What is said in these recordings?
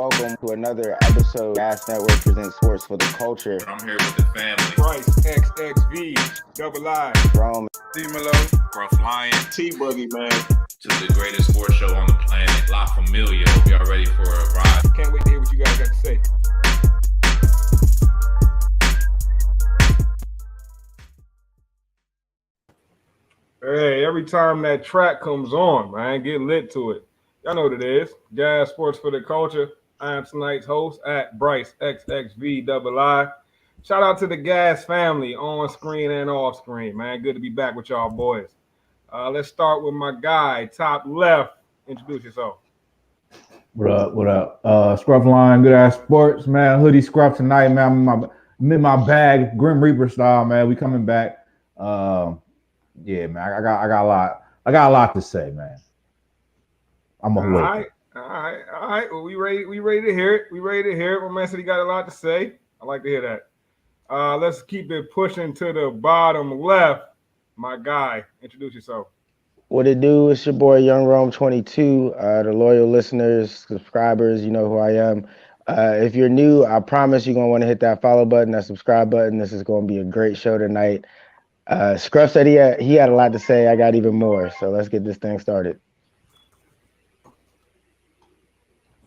welcome to another episode of Gas Network Presents Sports for the Culture. I'm here with the family. Bryce, XXV, Double I, Rome, D-Malo, Gruff Lion. T-Buggy, man. Just the greatest sports show on the planet. La Familia. Y'all ready for a ride? Can't wait to hear what you guys got to say. Hey, every time that track comes on, man, get lit to it. Y'all know what it is. Gas Sports for the Culture. I am tonight's host at Bryce XXV Double I. Shout out to the Gas family on screen and off screen, man. Good to be back with y'all boys. Let's start with my guy, top left. Introduce yourself. What up? What up? Scruff Line, good ass sports, man. Hoodie scruff tonight, man. I'm in my bag, Grim Reaper style, man. We coming back. Yeah, man. I got a lot. I got a lot to say, man. I'm gonna wait. All right. Well, we ready to hear it. My man said he got a lot to say. I like to hear that. Let's keep it pushing to the bottom left. My guy, introduce yourself. what it do? It's your boy Young Rome 22. The loyal listeners, subscribers, you know who I am. If you're new, I promise you're gonna want to hit that follow button, that subscribe button. This is gonna be a great show tonight. Scruff said he had a lot to say. I got even more. So let's get this thing started.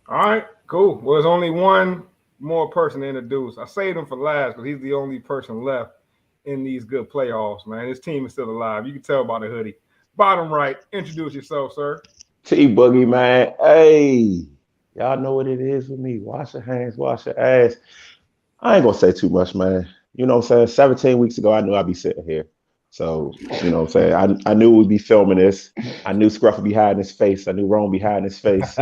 All right, cool. Well, there's only one more person to introduce. I saved him for last because he's the only person left in these good playoffs, man. His team is still alive. You can tell by the hoodie. Bottom right, introduce yourself, sir. T-Buggy, man. Hey, y'all know what it is with me. Wash your hands, wash your ass. I ain't going to say too much, man. You know what I'm saying? 17 weeks ago, I knew I'd be sitting here. So, you know what I'm saying? I knew we'd be filming this. I knew Scruff would be hiding his face. I knew Rome be hiding his face.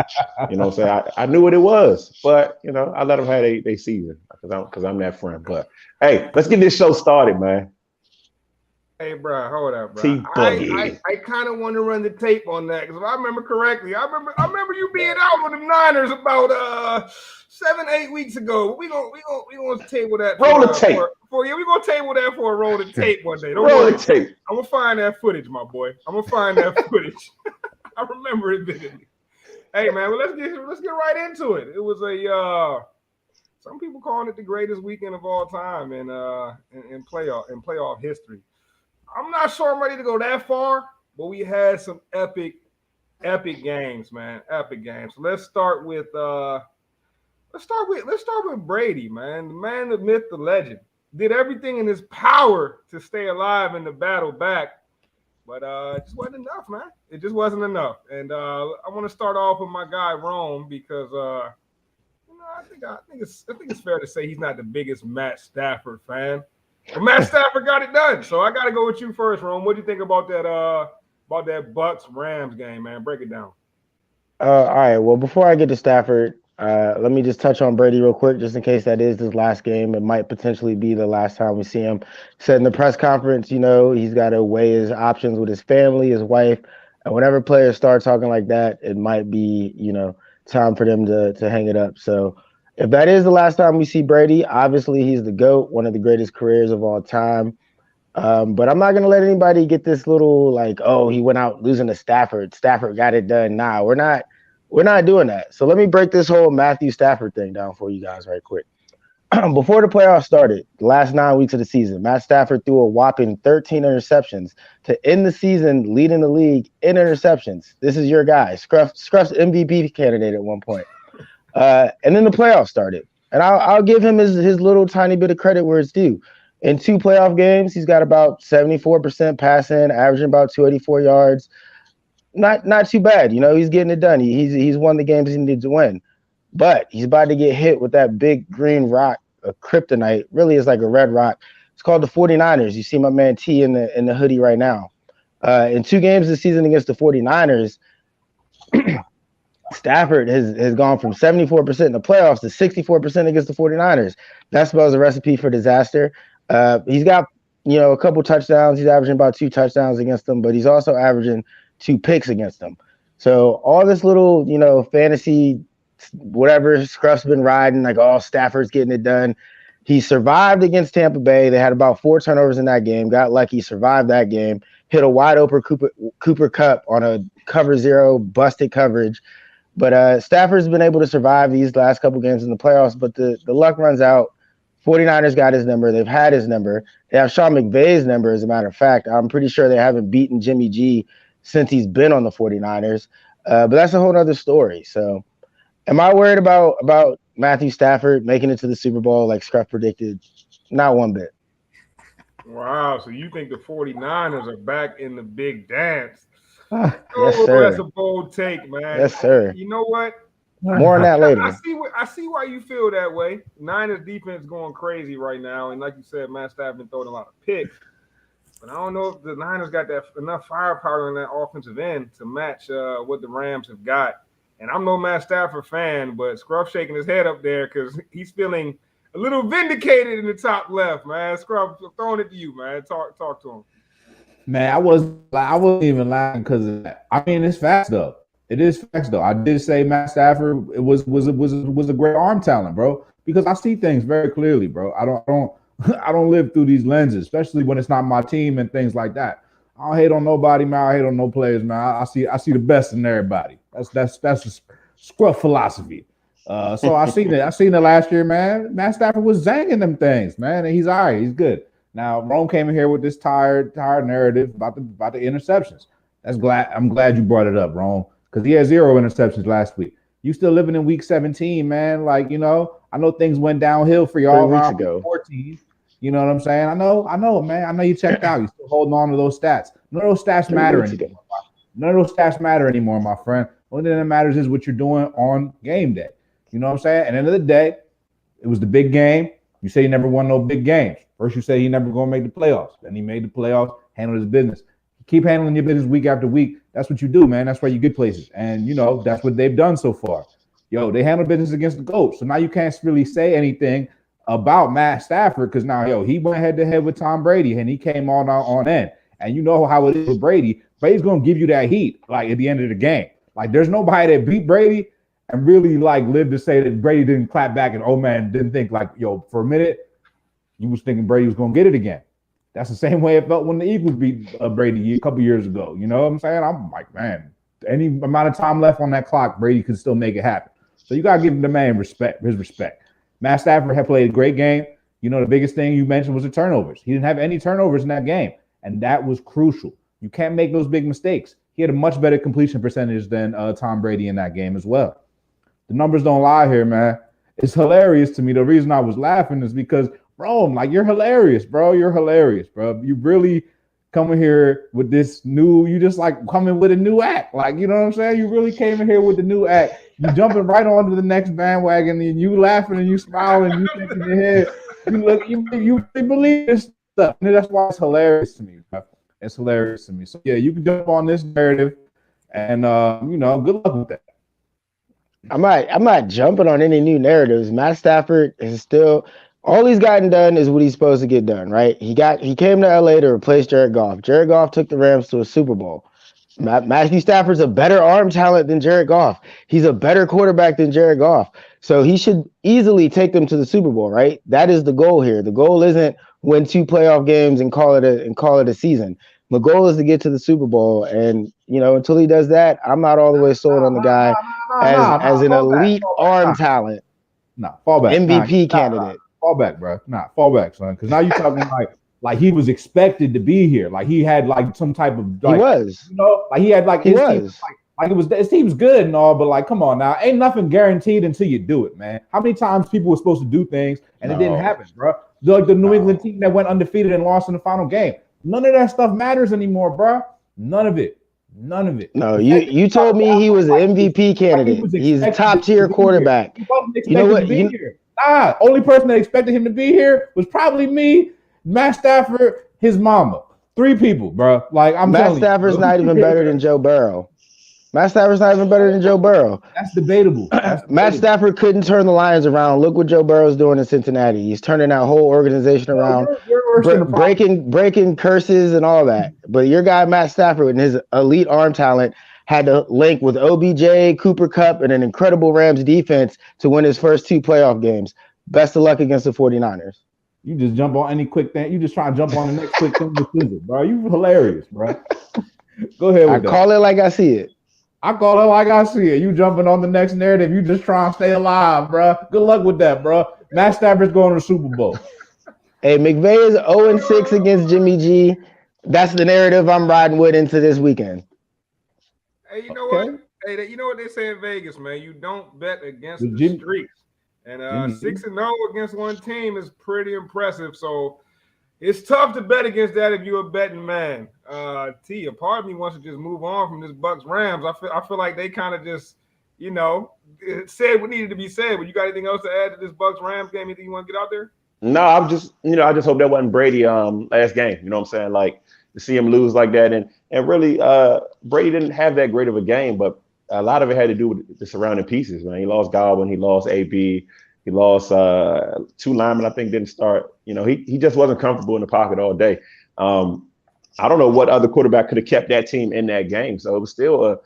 You know what I'm saying? I knew what it was. But, you know, I let them have their season because I'm that friend. But, hey, let's get this show started, man. Hey, bro, hold up, bro. T-Buggy. I kind of want to run the tape on that because if I remember correctly, I remember you being out on the Niners about 7-8 weeks ago. We gonna table that. Roll the tape. We gonna table that for a roll of tape one day. Roll the tape. I'm gonna find that footage, my boy. I'm gonna find that footage. I remember it vividly. Hey, man, well, let's get right into it. It was some people calling it the greatest weekend of all time in playoff history. I'm not sure I'm ready to go that far, but we had some epic games, man. Epic games. So let's start with Brady, man. The man, the myth, the legend. Did everything in his power to stay alive in the battle back, but it just wasn't enough, man. It just wasn't enough. And I want to start off with my guy Rome because I think it's fair to say he's not the biggest Matt Stafford fan. But Matt Stafford got it done, so I got to go with you first, Rome. What do you think about that Bucks-Rams game, man? Break it down. All right. Well, before I get to Stafford, let me just touch on Brady real quick, just in case that is his last game. It might potentially be the last time we see him. Said in the press conference, you know, he's got to weigh his options with his family, his wife, and whenever players start talking like that, it might be, you know, time for them to hang it up. So if that is the last time we see Brady, obviously he's the GOAT, one of the greatest careers of all time. But I'm not going to let anybody get this little like, oh, he went out losing to Stafford. Stafford got it done. Nah, we're not doing that. So let me break this whole Matthew Stafford thing down for you guys right quick. Before the playoffs started, the last 9 weeks of the season, Matt Stafford threw a whopping 13 interceptions to end the season leading the league in interceptions. This is your guy, Scruff's MVP candidate at one point. And then the playoffs started. And I'll give him his little tiny bit of credit where it's due. In 2 playoff games, he's got about 74% passing, averaging about 284 yards. Not too bad. You know, he's getting it done. He's won the games he needed to win. But he's about to get hit with that big green rock, a kryptonite. Really is like a red rock. It's called the 49ers. You see my man T in the hoodie right now. In 2 games this season against the 49ers, Stafford has gone from 74% in the playoffs to 64% against the 49ers. That spells a recipe for disaster. He's got, you know, a couple touchdowns. He's averaging about 2 touchdowns against them, but he's also averaging 2 picks against them. So all this little, you know, fantasy, whatever Scruff's been riding, like, oh, Stafford's getting it done. He survived against Tampa Bay. They had about 4 turnovers in that game. Got lucky, survived that game. Hit a wide open Cooper Kupp on a cover 0, busted coverage. But Stafford's been able to survive these last couple games in the playoffs, but the luck runs out. 49ers got his number. They've had his number. They have Sean McVay's number, as a matter of fact. I'm pretty sure they haven't beaten Jimmy G since he's been on the 49ers. But that's a whole other story. So am I worried about Matthew Stafford making it to the Super Bowl like Scruff predicted? Not one bit. Wow, so you think the 49ers are back in the big dance? Yes, sir. That's a bold take, man. Yes, sir. You know what? More on that later. I see why you feel that way. Niners defense going crazy right now, and like you said, Matt Stafford been throwing a lot of picks. But I don't know if the Niners got enough firepower in that offensive end to match what the Rams have got. And I'm no Matt Stafford fan, but Scruff shaking his head up there because he's feeling a little vindicated in the top left, man. Scruff, throwing it to you, man. Talk to him. Man, I wasn't even laughing because of that. I mean, it's facts though. It is facts though. I did say Matt Stafford was a great arm talent, bro. Because I see things very clearly, bro. I don't live through these lenses, especially when it's not my team and things like that. I don't hate on nobody, man. I hate on no players, man. I see the best in everybody. That's a Scruff philosophy. So I seen it last year, man. Matt Stafford was zanging them things, man, and he's all right. He's good. Now Rome came in here with this tired narrative about the interceptions. I'm glad you brought it up, Rome, because he had 0 interceptions last week. You still living in week 17, man. Like, I know things went downhill for y'all 3 weeks ago. 14. You know what I'm saying? I know, man. I know you checked out. You're still holding on to those stats. None of those stats matter anymore. None of those stats matter anymore, my friend. Only thing that matters is what you're doing on game day. You know what I'm saying? At the end of the day, it was the big game. You say he never won no big games. First you say he never going to make the playoffs. Then he made the playoffs, handled his business. Keep handling your business week after week. That's what you do, man. That's why you get places. And, that's what they've done so far. They handled business against the GOAT. So now you can't really say anything about Matt Stafford because now, he went head-to-head with Tom Brady, and he came on end. And you know how it is with Brady. Brady's going to give you that heat, like, at the end of the game. Like, there's nobody that beat Brady and really, like, lived to say that Brady didn't clap back and, oh, man, didn't think, like, for a minute, you was thinking Brady was going to get it again. That's the same way it felt when the Eagles beat Brady a couple years ago. You know what I'm saying? I'm like, man, any amount of time left on that clock, Brady could still make it happen. So you got to give the man his respect. Matt Stafford had played a great game. The biggest thing you mentioned was the turnovers. He didn't have any turnovers in that game, and that was crucial. You can't make those big mistakes. He had a much better completion percentage than Tom Brady in that game as well. The numbers don't lie here, man. It's hilarious to me. The reason I was laughing is because, bro, like, you're hilarious, bro. You're hilarious, bro. You really coming here with this you just like coming with a new act. Like, you know what I'm saying? You really came in here with the new act. You jumping right onto the next bandwagon and you laughing and you smiling, you shaking your head. You believe this stuff. And that's why it's hilarious to me, bro. It's hilarious to me. So yeah, you can jump on this narrative and good luck with that. I'm not jumping on any new narratives. Matt Stafford is still all he's gotten done is what he's supposed to get done, right? He came to LA to replace Jared Goff. Jared Goff took the Rams to a Super Bowl. Matthew Stafford's a better arm talent than Jared Goff. He's a better quarterback than Jared Goff. So he should easily take them to the Super Bowl, right? That is the goal here. The goal isn't win 2 playoff games and call it a season. The goal is to get to the Super Bowl. And, until he does that, I'm not all the way sold on the guy as an elite arm talent. Fall back. MVP candidate. Fall back, bro. Fall back, son. Because now you're talking like he was expected to be here. Like he had like some type of like, he was. Like he had like his team, like it was his team's good and all, but like come on now, ain't nothing guaranteed until you do it, man. How many times people were supposed to do things and it didn't happen, bro? Like the New England team that went undefeated and lost in the final game. None of that stuff matters anymore, bro. None of it. No, you told me he was an MVP candidate. He's a top tier quarterback. You know what? Only person that expected him to be here was probably me, Matt Stafford, his mama. 3 people, bro. Like Matt Stafford's not even better than Joe Burrow. That's debatable. Matt Stafford couldn't turn the Lions around. Look what Joe Burrow's doing in Cincinnati. He's turning that whole organization around, breaking curses and all that. But your guy Matt Stafford and his elite arm talent had to link with OBJ, Cooper Kupp, and an incredible Rams defense to win his first 2 playoff games. Best of luck against the 49ers. You just jump on any quick thing. You just try to jump on the next quick thing with Sizzle, bro. You hilarious, bro. Go ahead with that. Call it like I see it. I call it like I see it. You jumping on the next narrative. You just trying to stay alive, bro. Good luck with that, bro. Matt Stafford's going to the Super Bowl. Hey, McVay is 0-6 against Jimmy G. That's the narrative I'm riding with into this weekend. Hey, you know what? Hey, you know what they say in Vegas, man? You don't bet against the streets. And 6-0 against one team is pretty impressive. So it's tough to bet against that if you're a betting man. A part of me wants to just move on from this Bucks Rams. I feel like they kind of just, said what needed to be said. But you got anything else to add to this Bucks Rams game? Anything you want to get out there? No, I'm just, I just hope that wasn't Brady last game. You know what I'm saying? Like to see him lose like that. And really, Brady didn't have that great of a game, but a lot of it had to do with the surrounding pieces, man. He lost Godwin, he lost AB, he lost 2 linemen, I think, didn't start. He just wasn't comfortable in the pocket all day. I don't know what other quarterback could have kept that team in that game. So it was still a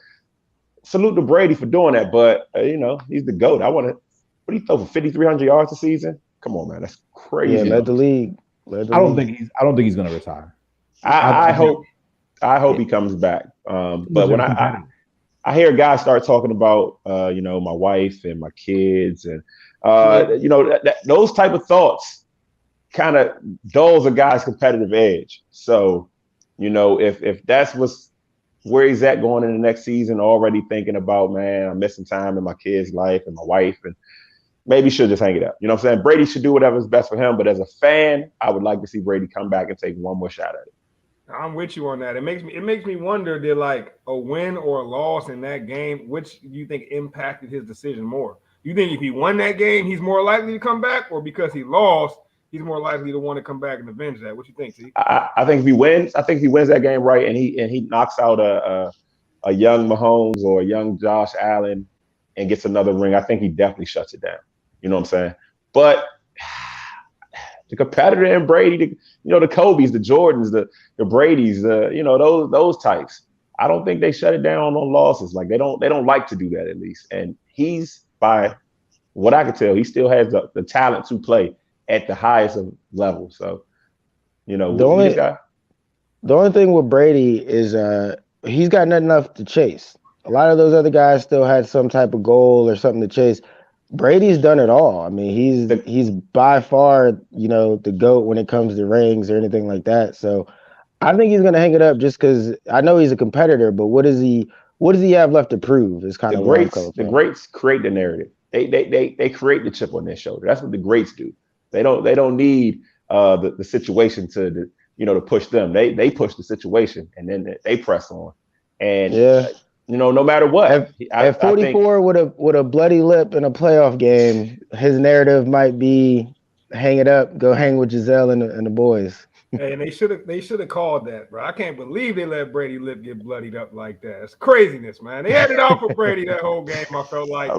salute to Brady for doing that. But, he's the GOAT. What do you throw for 5,300 yards a season? Come on, man. That's crazy. Yeah, led the league. I don't think he's going to retire. I hope he comes back. But when I hear guys start talking about, my wife and my kids and, those type of thoughts kind of dulls a guy's competitive edge. So, if that's where he's at going in the next season, already thinking about, man, I'm missing time in my kid's life and my wife, and maybe he should just hang it up. You know what I'm saying? Brady should do whatever's best for him. But as a fan, I would like to see Brady come back and take one more shot at it. I'm with you on that. It makes me wonder, did like a win or a loss in that game, which do you think impacted his decision more? You think if he won that game, he's more likely to come back, or because he lost, he's more likely to want to come back and avenge that? What you think, T? I think if he wins, that game right, and he knocks out a young Mahomes or a young Josh Allen and gets another ring, I think he definitely shuts it down. You know what I'm saying? But the competitor in Brady, the Kobes, the Jordans, the Bradys, those types. I don't think they shut it down on losses. Like they don't like to do that, at least. And he's, by what I can tell, he still has the talent to play at the highest of levels. So, the only thing with Brady is he's got nothing enough to chase. A lot of those other guys still had some type of goal or something to chase. Brady's done it all. I mean, he's by far, the GOAT when it comes to rings or anything like that. So I think he's gonna hang it up just because I know he's a competitor, but what does he have left to prove? Is kind of the greats create the narrative. They create the chip on their shoulder. That's what the greats do. They don't need the situation to push them. They push the situation and then they press on. And no matter what, at 44 with a bloody lip in a playoff game, his narrative might be hang it up, go hang with Giselle and the boys. Hey, and they should have called that, bro. I can't believe they let Brady lip get bloodied up like that. It's craziness, man. They had it out for Brady that whole game, I felt like.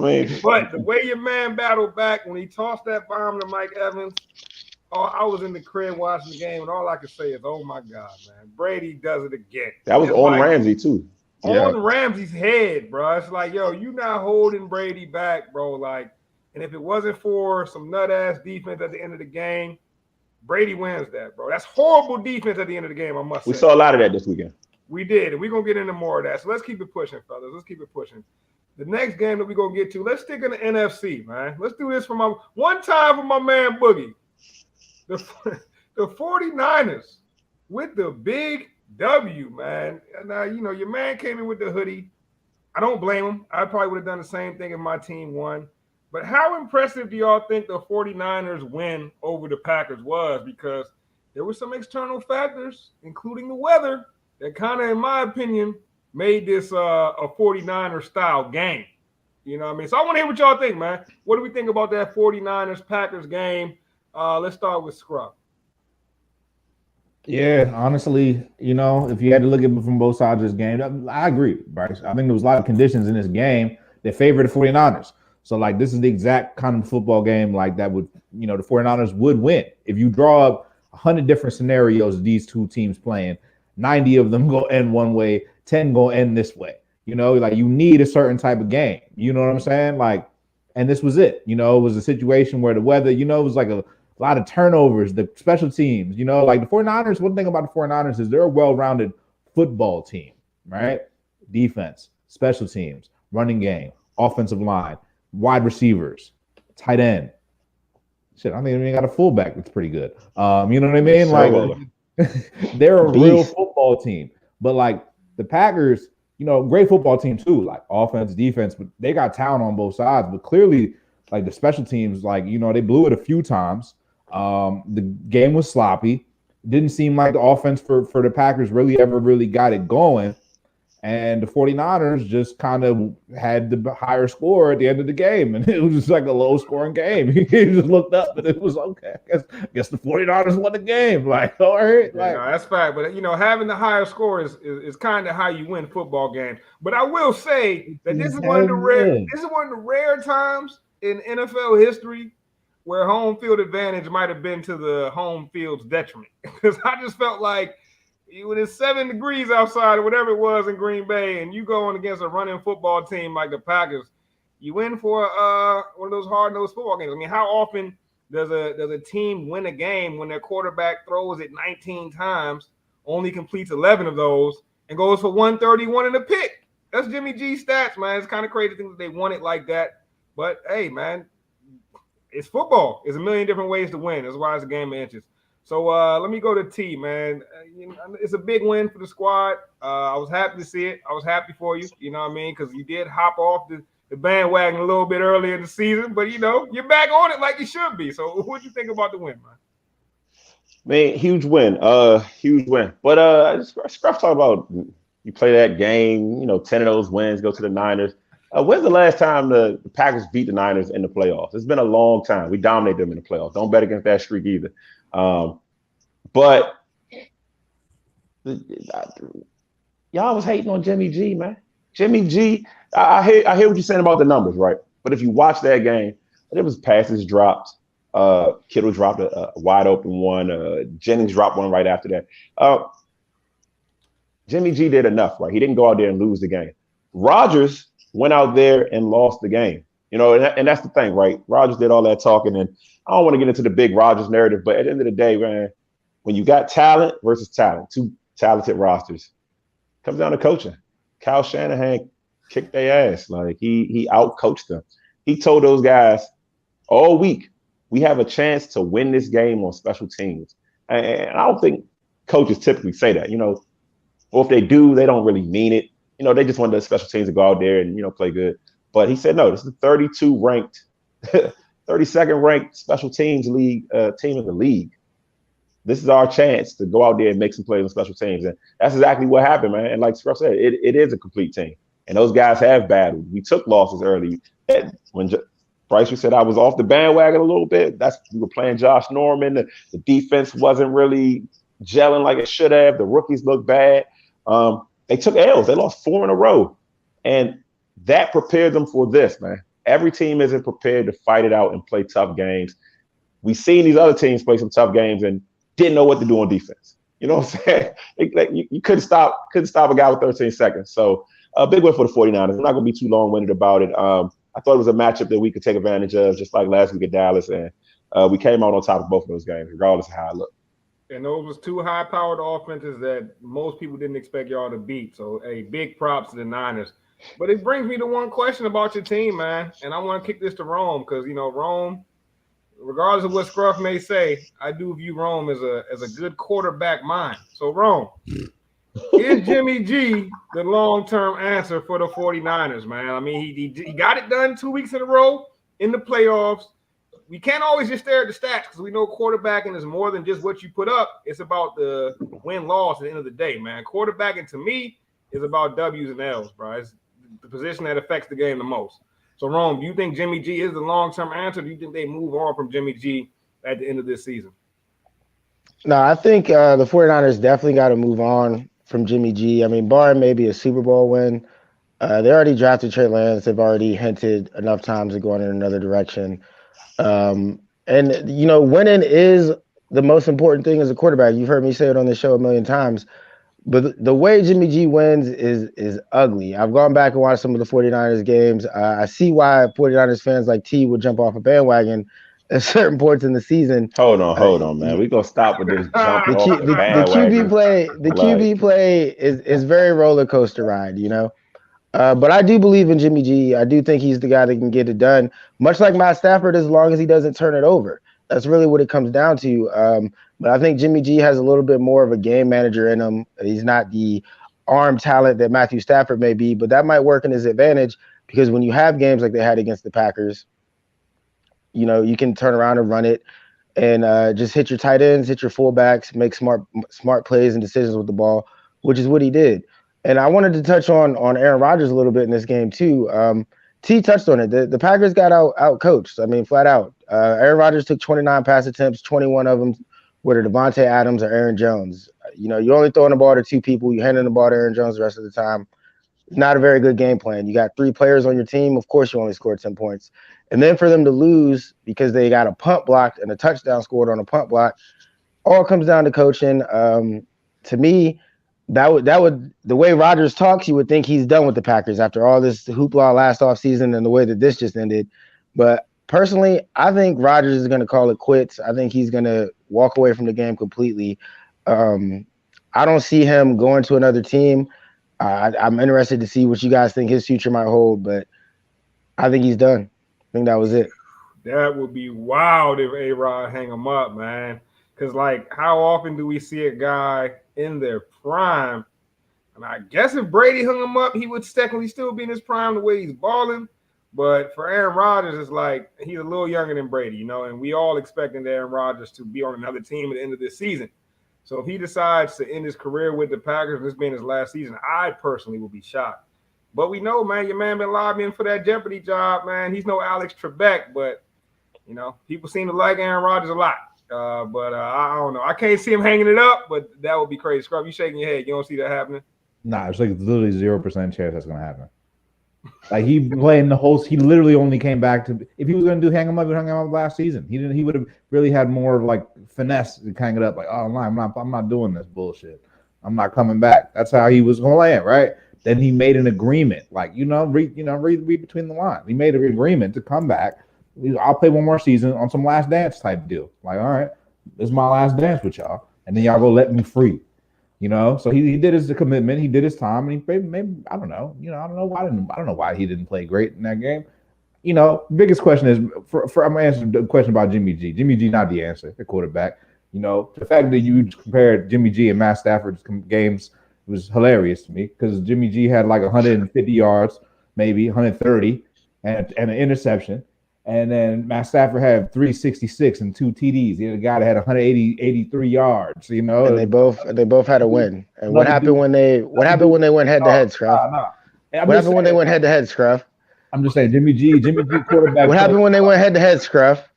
But the way your man battled back when he tossed that bomb to Mike Evans, I was in the crib watching the game, and all I could say is, oh, my God, man. Brady does it again. That was on Ramsey, too. On Ramsey's head, bro. It's like, yo, you not holding Brady back, bro. Like, and if it wasn't for some nut-ass defense at the end of the game, Brady wins that, bro. That's horrible defense at the end of the game, I must say. We saw a lot of that this weekend. We did, and we're going to get into more of that. So let's keep it pushing, fellas. Let's keep it pushing. The next game that we're going to get to, let's stick in the NFC, man. Let's do this for one time for my man Boogie. The 49ers with the big W, man. Now, your man came in with the hoodie. I don't blame him. I probably would have done the same thing if my team won. But how impressive do y'all think the 49ers win over the Packers was? Because there were some external factors, including the weather, that kind of, in my opinion, made this a 49ers style game. You know what I mean? So I want to hear what y'all think, man. What do we think about that 49ers Packers game? Let's start with Scrub. Yeah, honestly, if you had to look at it from both sides of this game, I agree, Bryce. I think there was a lot of conditions in this game that favored the 49ers. So, this is the exact kind of football game that would, the 49ers would win. If you draw up 100 different scenarios of these two teams playing, 90 of them go end one way, 10 go end this way. You need a certain type of game. You know what I'm saying? And this was it. It was a situation where the weather, it was like a lot of turnovers, the special teams, the 49ers, one thing about the 49ers is they're a well-rounded football team, right? Defense, special teams, running game, offensive line, wide receivers, tight end. Shit, I think we got a fullback that's pretty good. You know what I mean? So, They're a real Beast. football team. But like the Packers, great football team too, like offense, defense, but they got talent on both sides. But clearly, like the special teams, they blew it a few times. The game was sloppy. Didn't seem like the offense for the Packers really got it going. And the 49ers just kind of had the higher score at the end of the game. And it was just like a low-scoring game. He just looked up, and it was okay. I guess the 49ers won the game. Like, all right. Yeah, no, that's fact. But, having the higher score is kind of how you win football games. But I will say that this is one of the rare times in NFL history where home field advantage might have been to the home field's detriment. Because I just felt like when it's 7 degrees outside or whatever it was in Green Bay, and you going against a running football team like the Packers, you win for one of those hard-nosed football games. I mean, how often does a team win a game when their quarterback throws it 19 times, only completes 11 of those, and goes for 131 in a pick? That's Jimmy G's stats, man. It's kind of crazy to think that they won it like that. But, hey, man, it's football. There's a million different ways to win. That's why it's a game of inches. So let me go to T, man. It's a big win for the squad. I was happy to see it. I was happy for you, you know what I mean? Because you did hop off the bandwagon a little bit earlier in the season. But, you're back on it like you should be. So what do you think about the win, man? Man, huge win. Huge win. But Scruff talk about you play that game, 10 of those wins, go to the Niners. When's the last time the Packers beat the Niners in the playoffs? It's been a long time. We dominate them in the playoffs. Don't bet against that streak either. But y'all was hating on Jimmy G, man. Jimmy G, I hear what you're saying about the numbers, right? But if you watch that game, there was passes dropped. Kittle dropped a wide open one. Jennings dropped one right after that. Jimmy G did enough, right? He didn't go out there and lose the game. Rodgers went out there and lost the game. And that's the thing, right? Rodgers did all that talking, and I don't want to get into the big Rodgers narrative, but at the end of the day, man, when you got talent versus talent, two talented rosters, it comes down to coaching. Kyle Shanahan kicked their ass. Like he out-coached them. He told those guys all week, we have a chance to win this game on special teams. And I don't think coaches typically say that, or if they do, they don't really mean it. They just want the special teams to go out there and, play good. But he said, no, this is the 32nd ranked special teams league team in the league. This is our chance to go out there and make some plays on special teams. And that's exactly what happened, man. And like Scruff said, it is a complete team. And those guys have battled. We took losses early. When Bryce said I was off the bandwagon a little bit, we were playing Josh Norman. The defense wasn't really gelling like it should have. The rookies looked bad. They took L's. They lost 4 in a row. And that prepared them for this, man. Every team isn't prepared to fight it out and play tough games. We've seen these other teams play some tough games and didn't know what to do on defense. You know what I'm saying? You couldn't stop a guy with 13 seconds. So a big win for the 49ers. I'm not going to be too long-winded about it. I thought it was a matchup that we could take advantage of, just like last week at Dallas. And we came out on top of both of those games, regardless of how it looked. And those was 2 high-powered offenses that most people didn't expect y'all to beat. So, hey, big props to the Niners. But it brings me to one question about your team, man. And I want to kick this to Rome because, Rome, regardless of what Scruff may say, I do view Rome as a good quarterback mind. So, Rome, is Jimmy G the long-term answer for the 49ers, man? I mean, he got it done 2 weeks in a row in the playoffs. We can't always just stare at the stats because we know quarterbacking is more than just what you put up. It's about the win-loss at the end of the day, man. Quarterbacking, to me, is about W's and L's, bro. It's the position that affects the game the most. So, Rome, do you think Jimmy G is the long-term answer? Do you think they move on from Jimmy G at the end of this season? No, I think the 49ers definitely got to move on from Jimmy G. I mean, barring maybe a Super Bowl win, they already drafted Trey Lance. They've already hinted enough times of going in another direction. And, winning is the most important thing as a quarterback. You've heard me say it on the show a million times. But the way Jimmy G wins is ugly. I've gone back and watched some of the 49ers games. I see why 49ers fans like T would jump off a bandwagon at certain points in the season. Hold on, man. We're going to stop with this jump off the QB play is very roller coaster ride, But I do believe in Jimmy G. I do think he's the guy that can get it done, much like Matt Stafford, as long as he doesn't turn it over. That's really what it comes down to. But I think Jimmy G has a little bit more of a game manager in him. He's not the arm talent that Matthew Stafford may be, but that might work in his advantage because when you have games like they had against the Packers, you can turn around and run it and just hit your tight ends, hit your fullbacks, make smart plays and decisions with the ball, which is what he did. And I wanted to touch on Aaron Rodgers a little bit in this game too. T touched on it. The Packers got out coached. I mean, flat out. Aaron Rodgers took 29 pass attempts, 21 of them were to Devontae Adams or Aaron Jones. You're only throwing the ball to two people. You're handing the ball to Aaron Jones the rest of the time. It's not a very good game plan. You got three players on your team. Of course, you only scored 10 points. And then for them to lose because they got a punt blocked and a touchdown scored on a punt block, all comes down to coaching. To me, that would the way Rodgers talks, you would think he's done with the Packers after all this hoopla last offseason and the way that this just ended. But personally, I think Rodgers is going to call it quits. I think he's going to walk away from the game completely. I don't see him going to another team. I'm interested to see what you guys think his future might hold, but I think he's done. I think that was it. That would be wild if A-Rod hang him up, man. Because, how often do we see a guy in their prime? And I guess if Brady hung him up, he would technically still be in his prime the way he's balling. But for Aaron Rodgers, it's he's a little younger than Brady, and we all expecting Aaron Rodgers to be on another team at the end of this season. So if he decides to end his career with the Packers and this being his last season, I personally will be shocked. But we know, man, your man been lobbying for that Jeopardy job, man. He's no Alex Trebek, but, people seem to like Aaron Rodgers a lot. But I don't know. I can't see him hanging it up, but that would be crazy. Scrub, you shaking your head. You don't see that happening? Nah, it's literally 0% chance that's going to happen. He playing the whole. He literally only came back to. If he was going to hang him up, he hung him up last season. He didn't. He would have really had more finesse to hang it up. I'm not doing this bullshit. I'm not coming back. That's how he was going to land, right? Then he made an agreement, read between the lines. He made an agreement to come back. I'll play one more season on some last dance type deal. All right, this is my last dance with y'all, and then y'all go let me free. So he did his commitment. He did his time, and he maybe I don't know. I don't know why he didn't play great in that game. Biggest question is for I'm answering the question about Jimmy G. Jimmy G not the answer, the quarterback. The fact that you compared Jimmy G and Matt Stafford's games was hilarious to me because Jimmy G had 150 yards, maybe 130, and an interception. And then Matt Stafford had 366 and 2 TDs. He had a guy that had 83 yards. And they both had a win. And what happened when they went head to head, Scruff? What happened when they went head to head, Scruff? I'm just saying, Jimmy G quarterback. What happened when they went head to head, Scruff?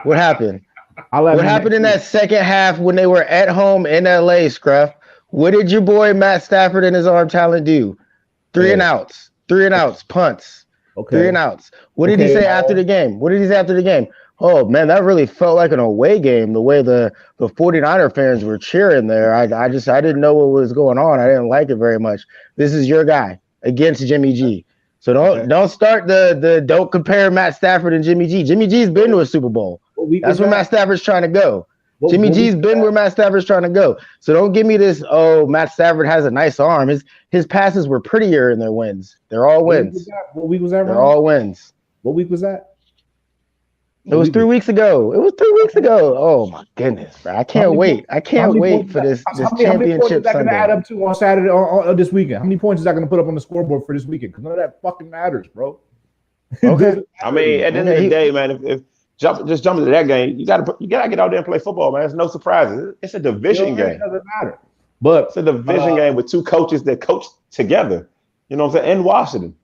What happened? What happened in that second half when they were at home in LA, Scruff? What did your boy Matt Stafford and his arm talent do? Three and outs, punts. Okay. 3 and outs. What did he say after the game? Oh, man, that really felt like an away game, the way the 49er fans were cheering there. I didn't know what was going on. I didn't like it very much. This is your guy against Jimmy G. So don't start the don't compare Matt Stafford and Jimmy G. Jimmy G's been to a Super Bowl. That's where Matt Stafford's trying to go. Jimmy G's been where Matt Stafford's trying to go. So don't give me this, Matt Stafford has a nice arm. His passes were prettier in their wins. They're all wins. What week was that? They're all wins. What week was that? It was 3 weeks ago. Oh, my goodness, bro. I can't wait. I can't wait for this championship How many points is that going to Sunday. add up to on Saturday on this weekend? How many points is that going to put up on the scoreboard for this weekend? Because none of that fucking matters, bro. Okay. I mean, at the end of the day, man, if jump into that game, you gotta get out there and play football, man. It's no surprises. It's a division game. It doesn't matter. But it's a division game with two coaches that coach together. You know what I'm saying? In Washington.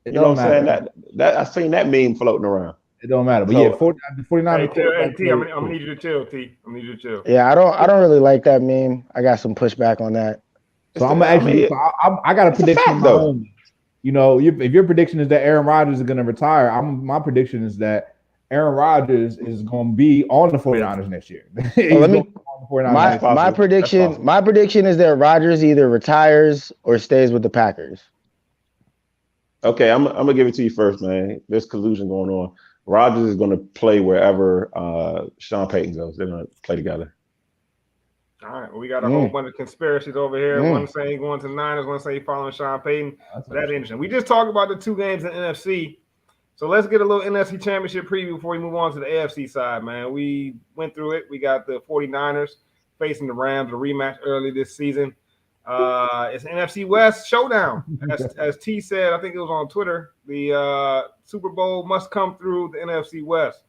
You know what I'm saying? That I seen that meme floating around. It don't matter. But So- 49. T, I'm gonna need you to chill, T. I'm gonna need you to chill. Yeah, I don't really like that meme. I got some pushback on that. So I'm actually, I got a prediction. fact, though. If your prediction is that Aaron Rodgers is going to retire, my prediction is that Aaron Rodgers is going to be on the 49ers next year. My prediction is that Rodgers either retires or stays with the Packers. Okay, I'm gonna give it to you first, man. There's collusion going on. Rodgers is gonna play wherever Sean Payton goes. They're gonna play together. All right, well, we got a whole bunch of conspiracies over here. One saying going to the Niners, one saying following Sean Payton. That's interesting. We just talked about the 2 games in NFC. So let's get a little NFC Championship preview before we move on to the AFC side, man. We went through it. We got the 49ers facing the Rams, a rematch early this season. It's an NFC West showdown. As T said, I think it was on Twitter, the Super Bowl must come through the NFC West.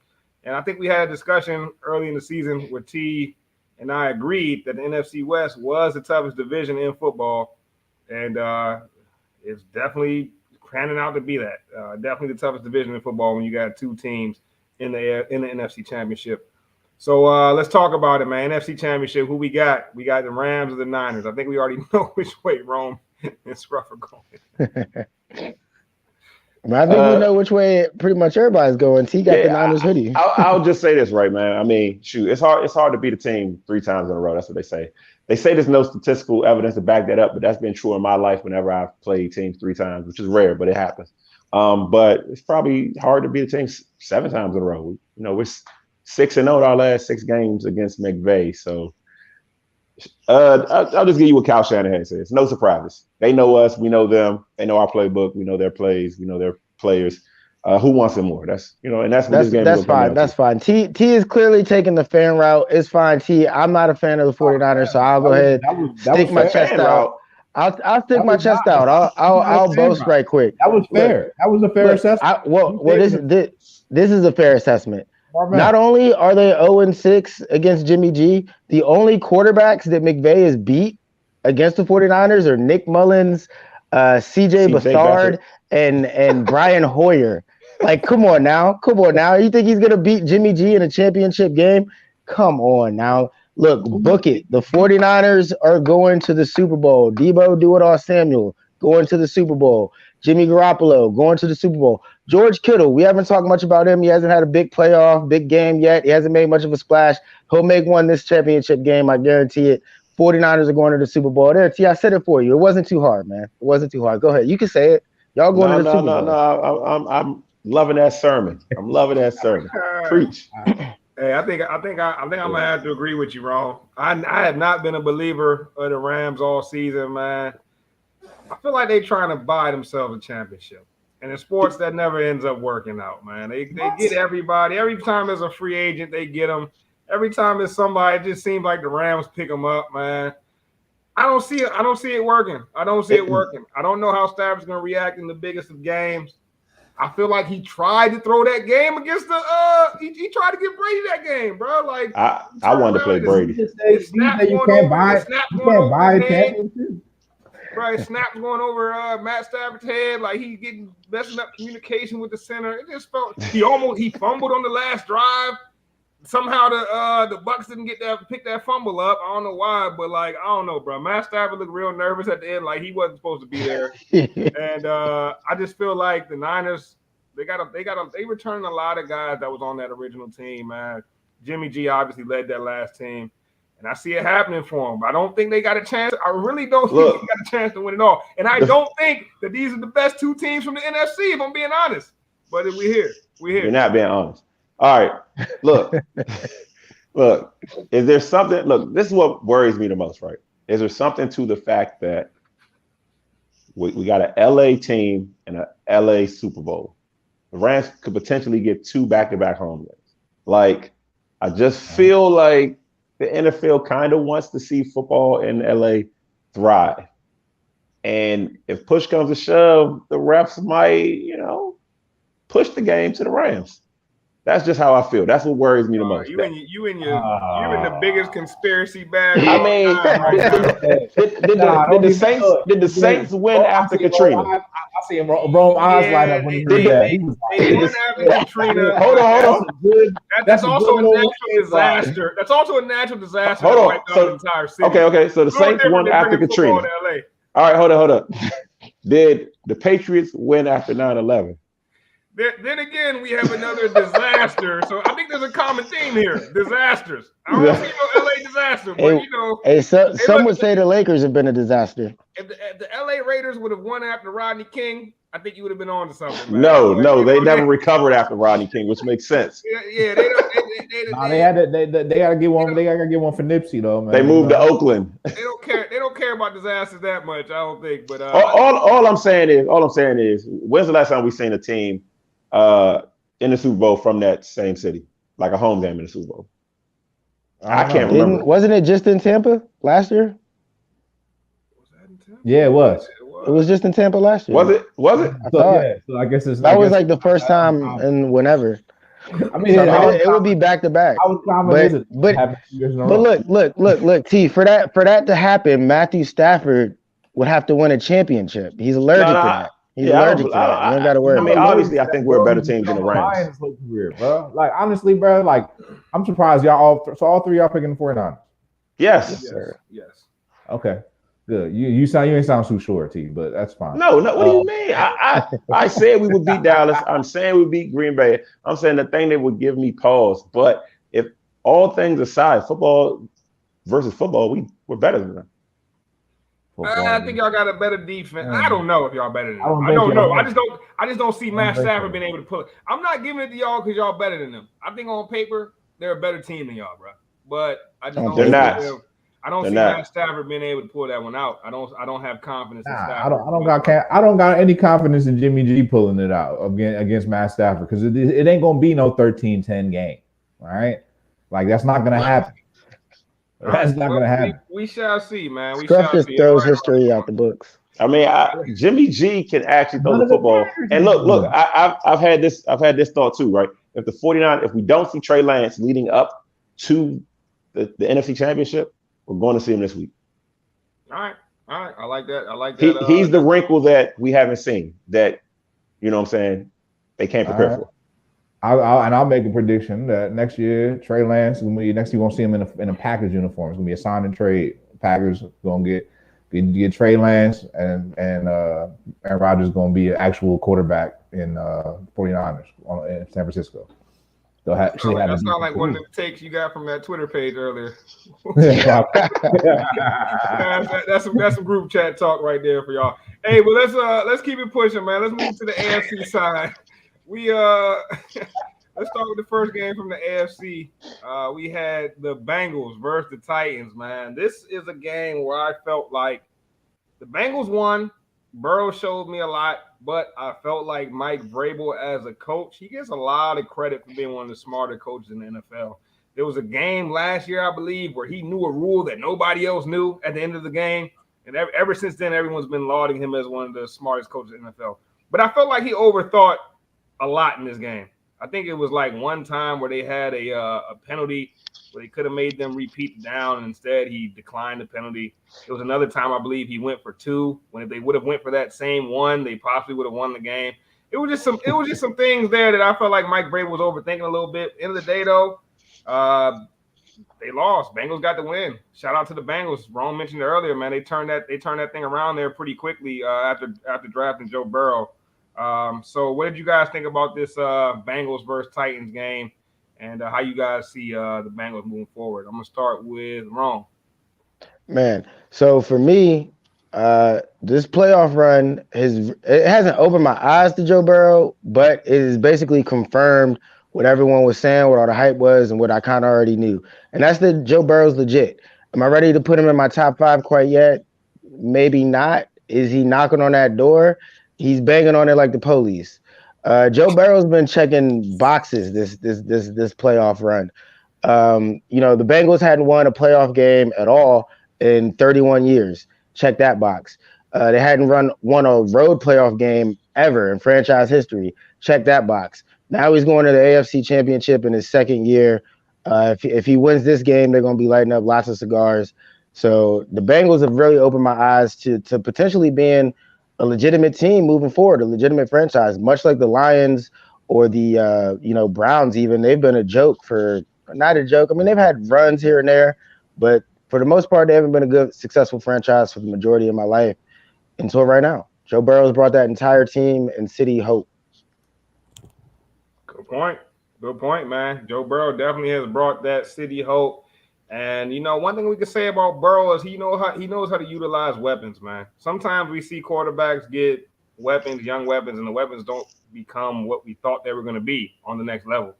And I think we had a discussion early in the season where T and I agreed that the NFC West was the toughest division in football. And it's definitely panning out to be that. Definitely the toughest division in football when you got 2 teams in the NFC Championship. So let's talk about it, man. NFC Championship, who we got? We got the Rams or the Niners. I think we already know which way Rome and Scruff are going. I think we know which way pretty much everybody's going. T got the Niners hoodie. I'll just say this, right, man. I mean, shoot, it's hard to beat a team 3 times in a row. That's what they say. They say there's no statistical evidence to back that up, but that's been true in my life whenever I've played teams 3 times, which is rare, but it happens. But it's probably hard to beat a team 7 times in a row. You know, we're 6-0 our last 6 games against McVay. So I'll just give you what Kyle Shanahan says. No surprises. They know us. We know them. They know our playbook. We know their plays. We know their players. Who wants it more? That's and that's what this game is. That's fine. T is clearly taking the fan route. It's fine. T, I'm not a fan of the 49ers, so I'll go ahead stick my chest out. I'll stick my chest out. I'll boast right quick. That was fair. That was a fair assessment. This is a fair assessment. Not only are they 0-6 against Jimmy G, the only quarterbacks that McVay has beat against the 49ers are Nick Mullins, CJ Beathard, and Brian Hoyer. Like, come on now. You think he's going to beat Jimmy G in a championship game? Come on now. Look, book it. The 49ers are going to the Super Bowl. Debo Do-It-All-Samuel going to the Super Bowl. Jimmy Garoppolo going to the Super Bowl. George Kittle, we haven't talked much about him. He hasn't had a big game yet. He hasn't made much of a splash. He'll make one this championship game. I guarantee it. 49ers are going to the Super Bowl. There, T, I said it for you. It wasn't too hard, man. It wasn't too hard. Go ahead. You can say it. Y'all going to the Super Bowl. No. I'm loving that sermon. Preach. Hey, I think I'm gonna have to agree with you, Ron. I have not been a believer of the Rams all season, man. I feel like they're trying to buy themselves a championship. And in sports, that never ends up working out, man. They get everybody. Every time there's a free agent, they get them. Every time there's somebody, it just seems like the Rams pick them up, man. I don't see it working. I don't know how Stafford's going to react in the biggest of games. I feel like he tried to throw that game against the he tried to give Brady that game, bro. Like I wanted to play Brady. You can't buy a championship. Right, snaps going over Matt Stafford's head, like he's messing up communication with the center. It just felt he fumbled on the last drive. Somehow the Bucs didn't pick that fumble up. I don't know why, but like I don't know, bro. Matt Stafford looked real nervous at the end, like he wasn't supposed to be there. And I just feel like the Niners they returned a lot of guys that was on that original team, man. Jimmy G obviously led that last team. And I see it happening for them. I don't think they got a chance. I really don't think they got a chance to win it all. And I don't think that these are the best 2 teams from the NFC, if I'm being honest. But we're here. You're not being honest. All right. Look. Is there something? Look, this is what worries me the most, right? Is there something to the fact that we got an LA team and an LA Super Bowl? The Rams could potentially get 2 back-to-back home games. Like, I just feel like the NFL kind of wants to see football in LA thrive. And if push comes to shove, the refs might, push the game to the Rams. That's just how I feel. That's what worries me the most. You in the biggest conspiracy bag. I mean, did the Saints win after Katrina? I see him roll eyes light up when he did that. They won after Katrina. Hold on. That's also a natural disaster. That's also a natural disaster. Hold on. So, the entire city. Okay. So the Saints won after Katrina. All right, hold up. Did the Patriots win after 9/11? Then again, we have another disaster. So I think there's a common theme here: disasters. I don't see no LA disaster, but some would say the Lakers have been a disaster. If the LA Raiders would have won after Rodney King, I think you would have been on to something, man. No, they never recovered after Rodney King, which makes sense. Yeah, they don't. They gotta get one. They gotta get one for Nipsey though, man. They moved to Oakland. They don't care. They don't care about disasters that much. I don't think. But all I'm saying is, when's the last time we seen a team in the Super Bowl from that same city, like a home game in the Super Bowl? I can't remember. Wasn't it just in Tampa last year? Was that in Tampa? Yeah, it was. It was just in Tampa last year. Was it? So I guess that was like the first time in whenever. I mean, it would be back to back. But look, T, for that to happen, Matthew Stafford would have to win a championship. He's allergic to that. He's allergic to that. You don't got to worry. I mean, obviously, I think we're a better team than the Rams. Career, bro. Like honestly, bro. Like I'm surprised y'all all three y'all picking the 49ers. Yes, sir. Yes. Okay. Good. You ain't sound too sure, T, but that's fine. No. What do you mean? I said we would beat Dallas. I'm saying we beat Green Bay. I'm saying the thing that would give me pause. But if all things aside, football versus football, we're better than them. I think y'all got a better defense. I don't know if y'all better than them. I don't know. I just don't see Matt Stafford being able to pull it. I'm not giving it to y'all because y'all better than them. I think on paper they're a better team than y'all, bro. But I just don't. They're not. I don't see Matt Stafford being able to pull that one out. I don't have confidence in Stafford. I don't got any confidence in Jimmy G pulling it out against Matt Stafford because it ain't gonna be no 13-10 game. All right, like that's not gonna happen. That's not gonna happen. We shall see, man. Scruff just throws history out the books. I mean, Jimmy G can actually throw the football. And look, I've had this thought too, right? If the 49, if we don't see Trey Lance leading up to the NFC Championship, we're going to see him this week. All right. I like that. He's the wrinkle that we haven't seen that, you know what I'm saying, they can't prepare for. I'll make a prediction that next year, Trey Lance, next year we're going to see him in a package uniform. It's going to be a sign and trade. Packers going to get Trey Lance and Rodgers is going to be an actual quarterback in 49ers in San Francisco. That's not like one of the takes you got from that Twitter page earlier. that's some group chat talk right there for y'all. Hey, well let's keep it pushing, man. Let's move to the AFC side. Let's start with the first game from the AFC. We had the Bengals versus the Titans, man. This is a game where I felt like the Bengals won. Burrow showed me a lot, but I felt like Mike Vrabel as a coach, he gets a lot of credit for being one of the smarter coaches in the NFL. There was a game last year, I believe, where he knew a rule that nobody else knew at the end of the game. And ever since then, everyone's been lauding him as one of the smartest coaches in the NFL. But I felt like he overthought a lot in this game. I think it was like one time where they had a penalty where they could have made them repeat the down, and instead he declined the penalty. It was another time I believe he went for two. When if they would have went for that same one, they possibly would have won the game. It was just some things there that I felt like Mike Vrabel was overthinking a little bit. End of the day, though, they lost. Bengals got the win. Shout out to the Bengals. Ron mentioned it earlier, man. They turned that thing around there pretty quickly after drafting Joe Burrow. So what did you guys think about this Bengals versus Titans game, and how you guys see the Bengals moving forward? I'm gonna start with Ron. Man, so for me, this playoff run it hasn't opened my eyes to Joe Burrow, but it has basically confirmed what everyone was saying, what all the hype was, and what I kind of already knew. And that's that Joe Burrow's legit. Am I ready to put him in my top 5 quite yet? Maybe not. Is he knocking on that door? He's banging on it like the police. Joe Burrow's been checking boxes this playoff run. The Bengals hadn't won a playoff game at all in 31 years. Check that box. They hadn't won a road playoff game ever in franchise history. Check that box. Now he's going to the AFC Championship in his second year. If he wins this game, they're going to be lighting up lots of cigars. So the Bengals have really opened my eyes to potentially being a legitimate team moving forward, a legitimate franchise, much like the Lions or the Browns. Even they've been a joke for not a joke. I mean, they've had runs here and there, but for the most part, they haven't been a good, successful franchise for the majority of my life until right now. Joe Burrow's brought that entire team and city hope. Good point, man. Joe Burrow definitely has brought that city hope. And one thing we can say about Burrow is he knows how to utilize weapons, man. Sometimes we see quarterbacks get weapons, young weapons, and the weapons don't become what we thought they were going to be on the next level.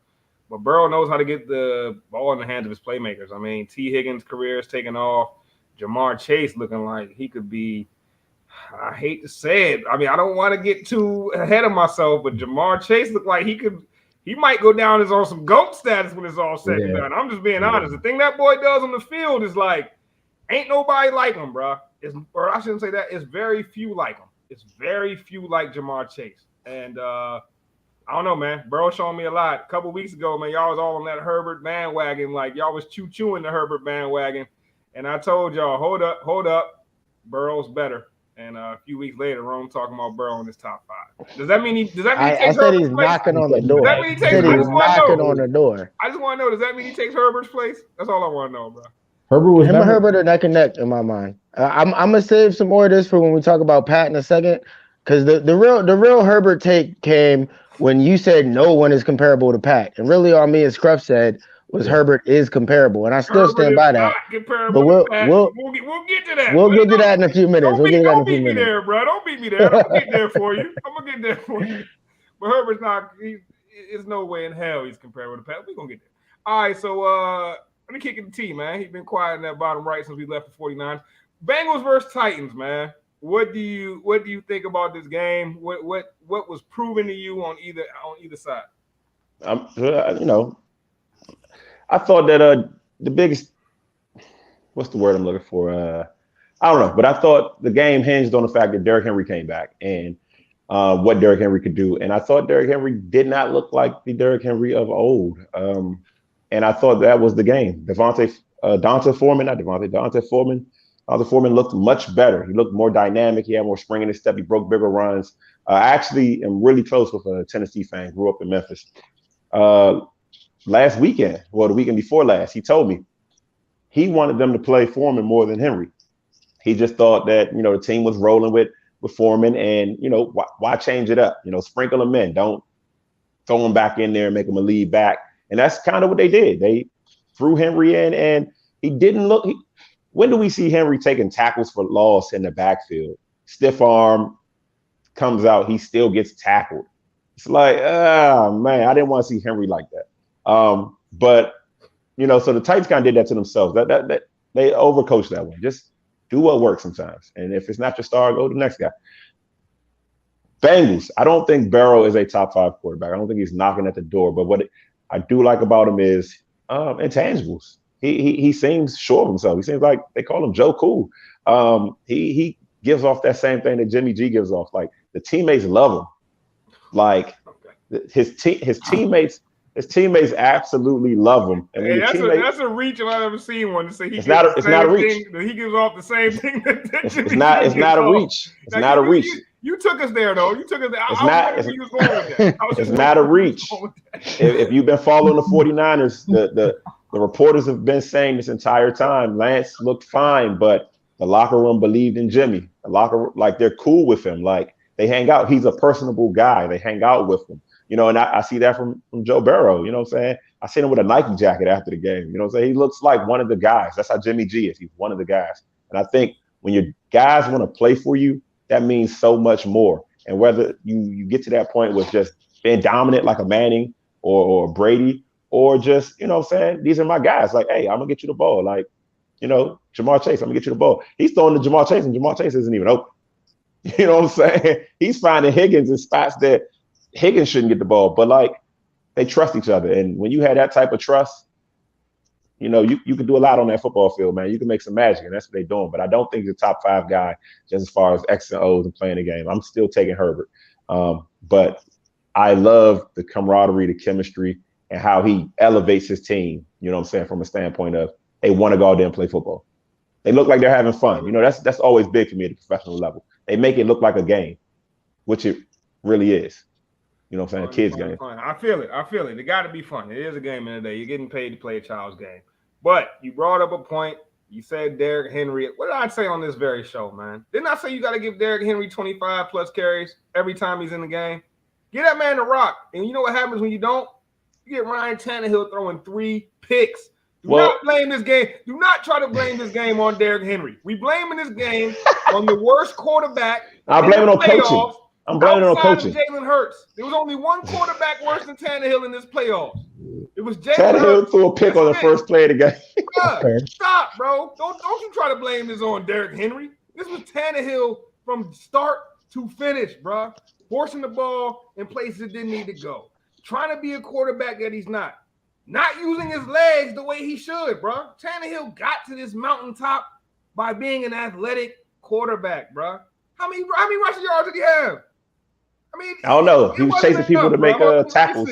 But Burrow knows how to get the ball in the hands of his playmakers. I mean, T. Higgins' career is taking off. Jamar Chase looking like he could be, I hate to say it. I mean, I don't want to get too ahead of myself, but Jamar Chase looked like he might go down as on some GOAT status when it's all said and done. I'm just being honest. The thing that boy does on the field is like, ain't nobody like him, bro. Or I shouldn't say that. It's very few like him. It's very few like Jamar Chase. And I don't know, man. Burrow showing me a lot. A couple weeks ago, man, y'all was all on that Herbert bandwagon. Like, y'all was chewing the Herbert bandwagon. And I told y'all, hold up. Burrow's better. And a few weeks later, Rome talking about Burrow in his top 5. Does that mean he takes I said he's knocking on the door. Does that mean he takes knocking on the door. I just want to know, does that mean he takes Herbert's place? That's all I want to know, bro. Him and Herbert are neck and neck in my mind. I'm gonna save some more of this for when we talk about Pat in a second, because the real Herbert take came when you said no one is comparable to Pat, and really all me and Scruff said was Herbert is comparable, and I still stand by that. But we'll get to that. We'll get to that in a few minutes. Don't beat me there, bro. Don't beat me there. I'm gonna get there for you. But Herbert's not. There's no way in hell he's comparable to Pat. We're gonna get there. All right, so let me kick it to T, man. He's been quiet in that bottom right since we left the 49ers. Bengals versus Titans, man. What do you think about this game? What was proven to you on either side? I thought that the biggest, what's the word I'm looking for? I don't know, but I thought the game hinged on the fact that Derrick Henry came back and what Derrick Henry could do. And I thought Derrick Henry did not look like the Derrick Henry of old. And I thought that was the game. D'Onta Foreman looked much better. He looked more dynamic. He had more spring in his step. He broke bigger runs. I actually am really close with a Tennessee fan. Grew up in Memphis. Last weekend, the weekend before last, he told me he wanted them to play Foreman more than Henry. He just thought that, the team was rolling with Foreman and, why change it up? Sprinkle him in. Don't throw him back in there and make him a lead back. And that's kind of what they did. They threw Henry in and he didn't look. When do we see Henry taking tackles for loss in the backfield? Stiff arm comes out. He still gets tackled. It's like, man, I didn't want to see Henry like that. But, so the Titans kind of did that to themselves. That they overcoached that one. Just do what works sometimes. And if it's not your star, go to the next guy. Bengals, I don't think Burrow is a top 5 quarterback. I don't think he's knocking at the door. But what I do like about him is intangibles. He seems sure of himself. He seems like they call him Joe Cool. He gives off that same thing that Jimmy G gives off. Like the teammates love him. Like his teammates absolutely love him. And that's a reach if I've ever seen one to say it's not a reach. He gives off the same thing that Jimmy It's not a reach. It's not a reach. You took us there, though. You took us there. It's not a reach. If you've been following the 49ers, the reporters have been saying this entire time, Lance looked fine, but the locker room believed in Jimmy. The locker room, like they're cool with him. Like they hang out. He's a personable guy. They hang out with him. And I see that from Joe Burrow. You know what I'm saying? I seen him with a Nike jacket after the game. You know what I'm saying? He looks like one of the guys. That's how Jimmy G is. He's one of the guys. And I think when your guys want to play for you, that means so much more. And whether you get to that point with just being dominant like a Manning or Brady, or just, what I'm saying, these are my guys. Like, hey, I'm going to get you the ball. Like, Jamar Chase, I'm going to get you the ball. He's throwing to Jamar Chase, and Jamar Chase isn't even open. You know what I'm saying? He's finding Higgins in spots that Higgins shouldn't get the ball. But, like, they trust each other. And when you have that type of trust, you can do a lot on that football field, man. You can make some magic, and that's what they're doing. But I don't think he's a top 5 guy just as far as X and O's and playing the game. I'm still taking Herbert. But I love the camaraderie, the chemistry, and how he elevates his team, you know what I'm saying, from a standpoint of they want to go out there and play football. They look like they're having fun. That's always big for me at the professional level. They make it look like a game, which it really is. You know what I'm saying? A kid's game. I feel it. It got to be fun. It is a game in the day. You're getting paid to play a child's game. But you brought up a point. You said Derrick Henry. What did I say on this very show, man? Didn't I say you got to give Derrick Henry 25 plus carries every time he's in the game? Get that man to rock. And you know what happens when you don't? You get Ryan Tannehill throwing 3 picks. Do not blame this game. Do not try to blame this game on Derrick Henry. We blaming this game on the worst quarterback. I'm blaming on coaching. I'm blaming it on outside coaching. of Jalen Hurts, there was only one quarterback worse than Tannehill in this playoffs. It was Jalen Tannehill Hurts. threw a pick on the first play of the game. Bruh, stop, bro. Don't you try to blame this on Derrick Henry. This was Tannehill from start to finish, bro. Forcing the ball in places it didn't need to go. Trying to be a quarterback that he's not. Not using his legs the way he should, bro. Tannehill got to this mountaintop by being an athletic quarterback, bro. How many rushing yards did he have? I mean, I don't know. He was chasing people to make tackles.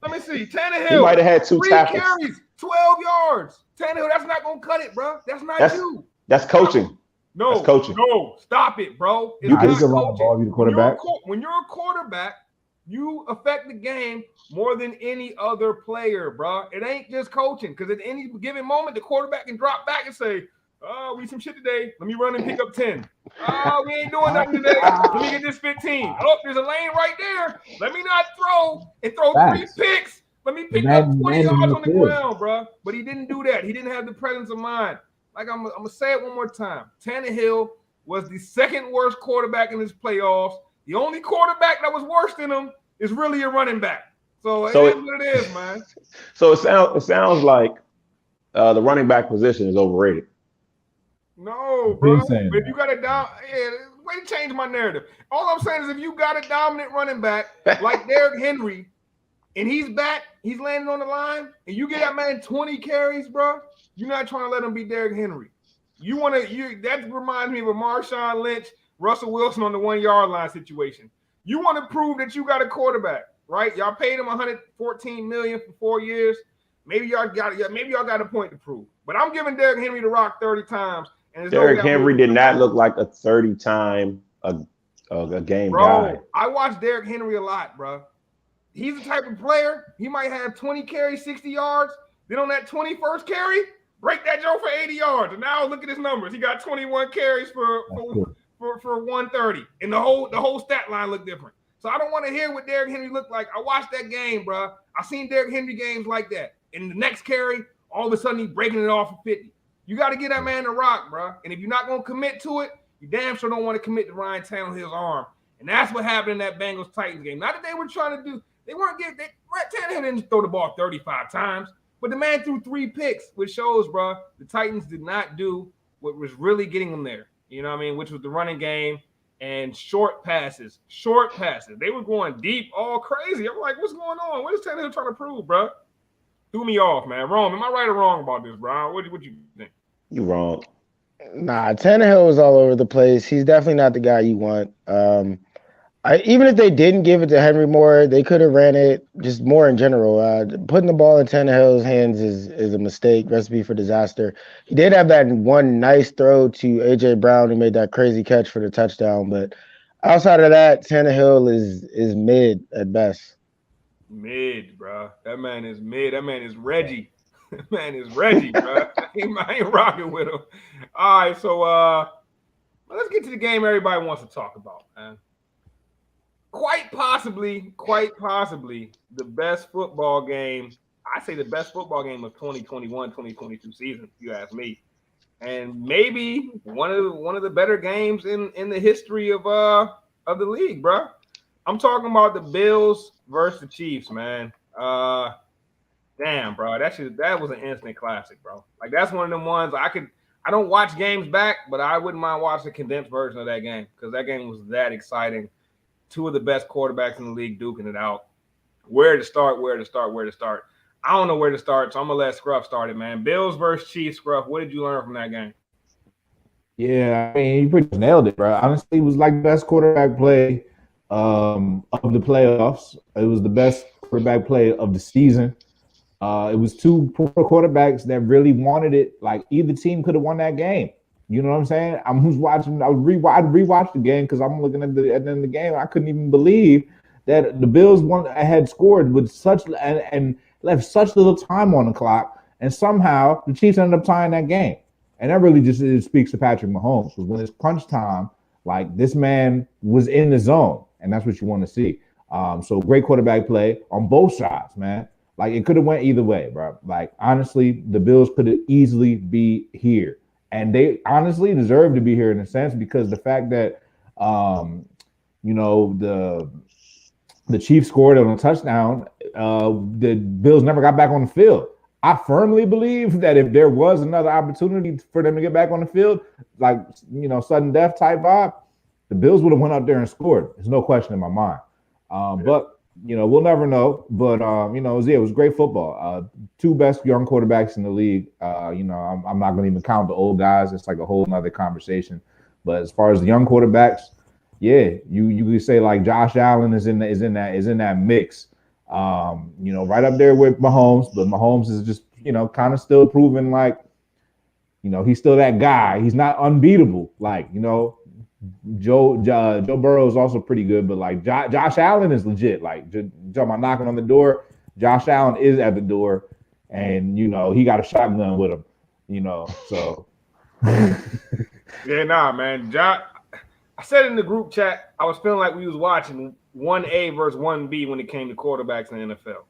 Let me see. Tannehill. He might have had 2 tackles. Carries, 12 yards. Tannehill, that's not going to cut it, bro. That's not you. That's coaching. No, that's coaching. No, stop it, bro. You can run the ball, you're the quarterback. When you're a quarterback, you affect the game more than any other player, bro. It ain't just coaching, because at any given moment, the quarterback can drop back and say, "Oh, we some shit today. Let me run and pick up 10. Oh, we ain't doing nothing today. Let me get this 15. Oh, there's a lane right there. Let me not throw 3 picks. Let me pick up 20 yards on the ground, bro." But he didn't do that. He didn't have the presence of mind. Like I'm gonna say it one more time. Tannehill was the second worst quarterback in his playoffs. The only quarterback that was worse than him is really a running back. So it is what it is, man. So it sounds like the running back position is overrated. No, bro. But if you got a way to change my narrative. All I'm saying is if you got a dominant running back like Derrick Henry, and he's back, he's landing on the line, and you get that man 20 carries, bro, you're not trying to let him be Derrick Henry. That reminds me of a Marshawn Lynch, Russell Wilson on the 1-yard line situation. You want to prove that you got a quarterback, right? Y'all paid him $114 million for 4 years. Maybe y'all got a point to prove. But I'm giving Derrick Henry the rock 30 times. And Derrick Henry did not look like a 30-time a game guy. I watch Derrick Henry a lot, bro. He's the type of player, he might have 20 carries, 60 yards. Then on that 21st carry, break that joke for 80 yards. And now look at his numbers. He got 21 carries for 130. And the whole stat line looked different. So I don't want to hear what Derrick Henry looked like. I watched that game, bro. I seen Derrick Henry games like that. And the next carry, all of a sudden he's breaking it off for 50. You got to get that man the rock, bro. And if you're not going to commit to it, you damn sure don't want to commit to Ryan Tannehill's arm. And that's what happened in that Bengals-Titans game. Not that they were trying to do – Tannehill didn't throw the ball 35 times. But the man threw 3 picks, which shows, bro, the Titans did not do what was really getting them there. You know what I mean? Which was the running game and short passes. Short passes. They were going deep, all crazy. I'm like, what's going on? What is Tannehill trying to prove, bro? Threw me off, man. Wrong. Am I right or wrong about this, bro? What you think? You wrong. Nah, Tannehill was all over the place. He's definitely not the guy you want. Even if they didn't give it to Henry more, they could have ran it just more in general. Putting the ball in Tannehill's hands is a mistake, recipe for disaster. He did have that one nice throw to A.J. Brown who made that crazy catch for the touchdown. But outside of that, Tannehill is mid at best. Mid, bro. That man is mid. That man is Reggie. That man is Reggie, bro. I ain't rocking with him. All right, so let's get to the game everybody wants to talk about, man. Quite possibly the best football game. I say the best football game of 2021-2022 season, if you ask me. And maybe one of the better games in the history of the league, bro. I'm talking about the Bills versus the Chiefs, man. Damn, bro. That was an instant classic, bro. Like that's one of them ones I don't watch games back, but I wouldn't mind watching a condensed version of that game because that game was that exciting. 2 of the best quarterbacks in the league duking it out. Where to start? I don't know where to start, so I'm going to let Scruff start it, man. Bills versus Chiefs, Scruff. What did you learn from that game? Yeah, I mean, you pretty much nailed it, bro. Honestly, it was like the best quarterback play of the playoffs. It was the best quarterback play of the season. It was 2 quarterbacks that really wanted it. Like, either team could have won that game. You know what I'm saying? I rewatched the game because I'm looking at the end of the game. I couldn't even believe that the Bills had scored with such and left such little time on the clock, and somehow the Chiefs ended up tying that game. And that really just speaks to Patrick Mahomes, because when it's crunch time, like this man was in the zone, and that's what you want to see. So great quarterback play on both sides, man. Like it could have went either way, bro. Like honestly, the Bills could have easily be here. And they honestly deserve to be here in a sense because the fact that the Chiefs scored on a touchdown. The Bills never got back on the field. I firmly believe that if there was another opportunity for them to get back on the field, like sudden death type vibe, the Bills would have went out there and scored. There's no question in my mind. But we'll never know. But it was great football. Two best young quarterbacks in the league. I'm not going to even count the old guys. It's like a whole nother conversation. But as far as the young quarterbacks, yeah, you could say like Josh Allen is in that mix. Right up there with Mahomes, but Mahomes is just kind of still proving like he's still that guy. He's not unbeatable. Like Joe Burrow is also pretty good, but like Josh Allen is legit. Like talking about knocking on the door, Josh Allen is at the door, and he got a shotgun with him. So yeah, nah, man. I said in the group chat, I was feeling like we was watching 1A versus 1B when it came to quarterbacks in the NFL.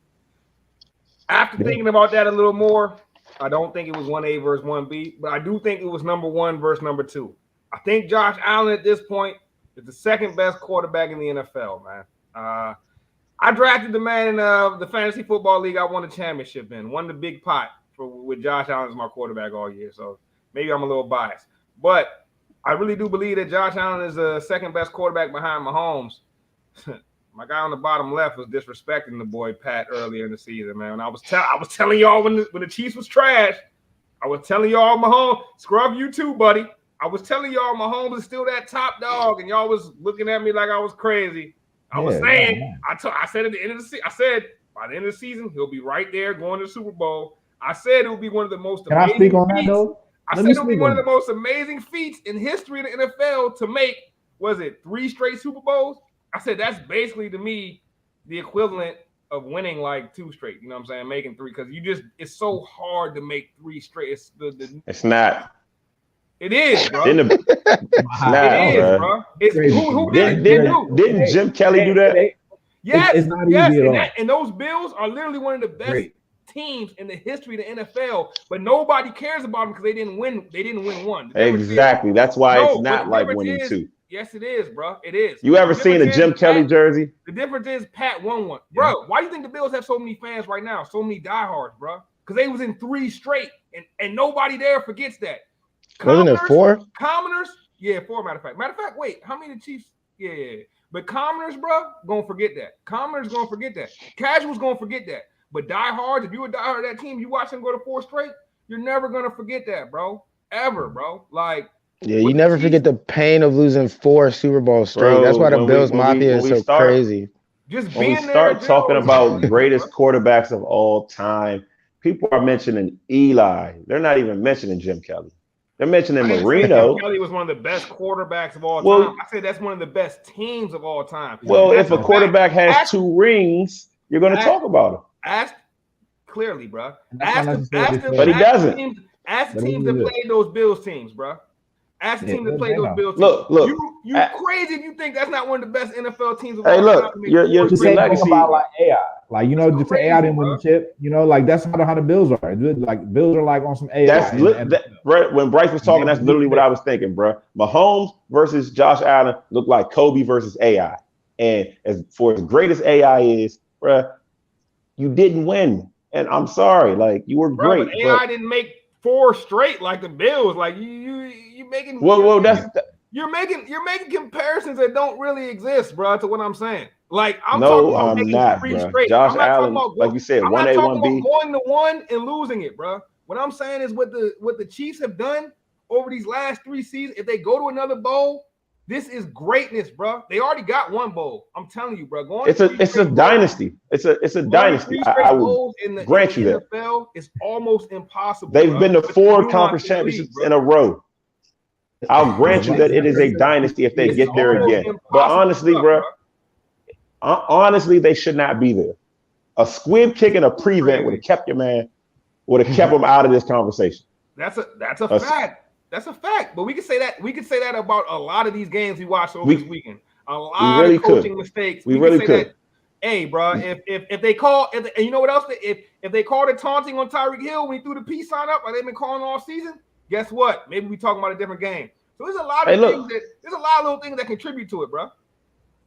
After thinking about that a little more, I don't think it was 1A versus 1B, but I do think it was number 1 versus number 2. I think Josh Allen at this point is the second best quarterback in the NFL, man. I drafted the man in the fantasy football league I won a championship in, won the big pot with Josh Allen as my quarterback all year. So maybe I'm a little biased. But I really do believe that Josh Allen is the second best quarterback behind Mahomes. My guy on the bottom left was disrespecting the boy Pat earlier in the season, man. I was telling y'all when the Chiefs was trash. I was telling y'all Mahomes, scrub you too, buddy. I was telling y'all Mahomes is still that top dog, and y'all was looking at me like I was crazy. I was saying, I said at the end of the season, I said by the end of the season he'll be right there going to the Super Bowl. I said it would be one of the most amazing feats. Can I speak on that though? I said it would be one of the most amazing feats in history of the NFL to make, 3 straight Super Bowls? I said that's basically, to me, the equivalent of winning like 2 straight. You know what I'm saying? Making 3, because it's so hard to make 3 straight. It's not. It is, bro. It is, bro. It's who didn't Jim Kelly do that? Yes, it's not easy at all. And those Bills are literally one of the best teams in the history of the NFL, but nobody cares about them because they didn't win. They didn't win one. Exactly. That's why it's not like winning 2. Yes, it is, bro. It is. You ever seen a Jim Kelly jersey? The difference is Pat won one. Bro, why do you think the Bills have so many fans right now? So many diehards, bro? Because they was in 3 straight, and nobody there forgets that. Wasn't it 4? Commoners? Yeah, 4, matter of fact. Matter of fact, wait, how many Chiefs? Yeah. But commoners, bro, gonna forget that. Commoners gonna forget that. Casuals gonna forget that. But diehards, if you a diehard of that team, you watch them go to 4 straight, you're never gonna forget that, bro. Ever, bro. Like, yeah, you never forget the pain of losing 4 Super Bowls straight. Bro, that's why the Bills Mafia is so crazy. Just when we start talking about greatest quarterbacks of all time, people are mentioning Eli. They're not even mentioning Jim Kelly. They're mentioning Marino. Jim Kelly was one of the best quarterbacks of all time. I said that's one of the best teams of all time. Well, if a quarterback has 2 rings, you're going to talk about him. Ask clearly, bro. But he doesn't. Ask the teams that played those Bills teams, bro. Ask the teams that played those Bills teams. Look. You crazy if you think that's not one of the best NFL teams of all time. Hey, look, you're just legacy about like AI. Like, just say AI didn't win the chip. Like that's not how the Bills are. Like Bills are like on some AI. Right when Bryce was talking, that's literally what I was thinking, bro. Mahomes versus Josh Allen looked like Kobe versus AI. And as great as AI is, bro, you didn't win. And I'm sorry, like you were great. But AI didn't make 4 straight like the Bills. Like you making you're making comparisons that don't really exist, bro. To what I'm saying. Like I'm talking about making 3 straight. Josh Allen, like you said, 1A, 1B. Going to 1 and losing it, bro. What I'm saying is what the Chiefs have done over these last 3 seasons. If they go to another bowl, this is greatness, bro. They already got 1 bowl. I'm telling you, bro. It's a dynasty. It's a dynasty. I would grant you that. NFL is almost impossible. They've been to 4 conference championships in a row. I'll grant you that it is a dynasty if they get there again. But honestly, bro, they should not be there. A squib kick and a prevent would have kept your man, would have kept him out of this conversation. That's a fact. That's a fact. But we could say that about a lot of these games we watched over this weekend. A lot of coaching mistakes. We really could. Hey, bro, if they call, and you know what else? If they called it taunting on Tyreek Hill when he threw the peace sign up, like they've been calling all season, guess what? Maybe we talking about a different game. So there's a lot of things there's a lot of little things that contribute to it, bro.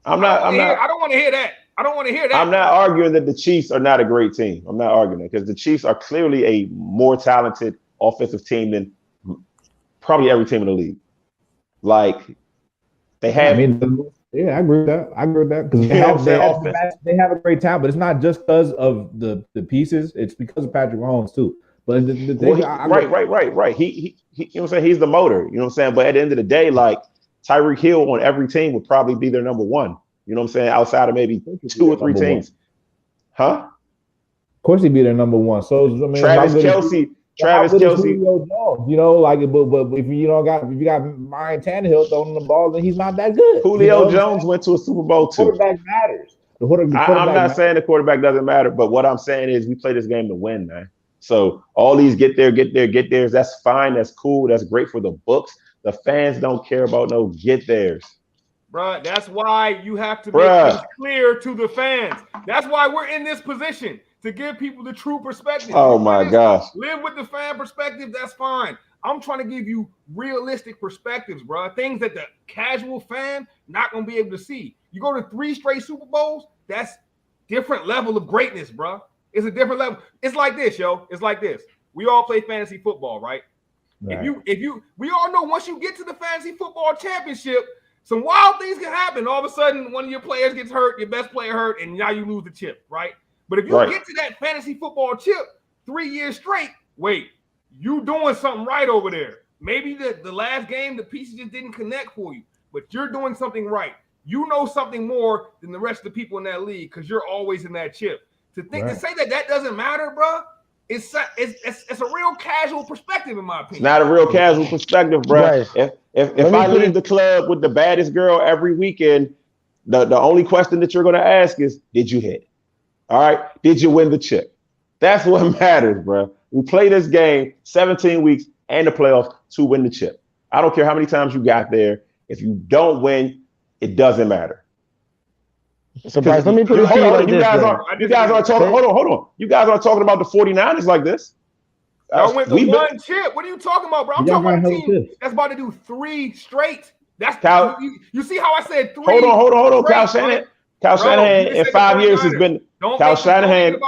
I'm not. I don't want to hear that. I don't want to hear that. I'm not arguing that the Chiefs are not a great team. I'm not arguing that because the Chiefs are clearly a more talented offensive team than probably every team in the league. Like they have. I agree with that. Because they have a great talent, but it's not just because of the pieces. It's because of Patrick Mahomes too. But right. He you know what I'm saying? He's the motor. You know what I'm saying? But at the end of the day, like Tyreek Hill on every team would probably be their number one. You know what I'm saying? Outside of maybe 2 or 3 teams. Huh? Of course he'd be their number one. So I mean, Travis Kelce. Julio Jones, you know, like but if you got Ryan Tannehill throwing the ball, then he's not that good. Julio Jones went to a Super Bowl too. Quarterback matters. I'm not saying the quarterback doesn't matter, but what I'm saying is we play this game to win, man. So all these get theirs. That's fine. That's cool. That's great for the books. The fans don't care about no get theirs. Bruh, that's why you have to make things clear to the fans. That's why we're in this position, to give people the true perspective. Oh my gosh. Live with the fan perspective, that's fine. I'm trying to give you realistic perspectives, bro. Things that the casual fan not going to be able to see. You go to 3 straight Super Bowls, that's different level of greatness, bro. It's a different level. It's like this, yo. It's like this. We all play fantasy football, right? We all know once you get to the fantasy football championship, some wild things can happen. All of a sudden, one of your players gets hurt, your best player hurt, and now you lose the chip, right? But if you get to that fantasy football chip 3 years straight, wait, you doing something right over there. Maybe the last game, the pieces just didn't connect for you, but you're doing something right. You know something more than the rest of the people in that league because you're always in that chip. To say that doesn't matter, bro, it's a real casual perspective, in my opinion. It's not a real casual perspective, bro. Right. If I leave the club with the baddest girl every weekend, the only question that you're going to ask is, did you hit? All right? Did you win the chip? That's what matters, bro. We play this game 17 weeks and the playoffs to win the chip. I don't care how many times you got there. If you don't win, it doesn't matter. So, Bryce, let me put it to you like this. You guys aren't talking. Hold on. You guys aren't talking about the 49ers like this. I went to one chip. What are you talking about, bro? I'm talking about a team that's about to do 3 straight. That's Cal. You see how I said 3? Hold on. Cal Shanahan in 5 years has been. Cal Shanahan.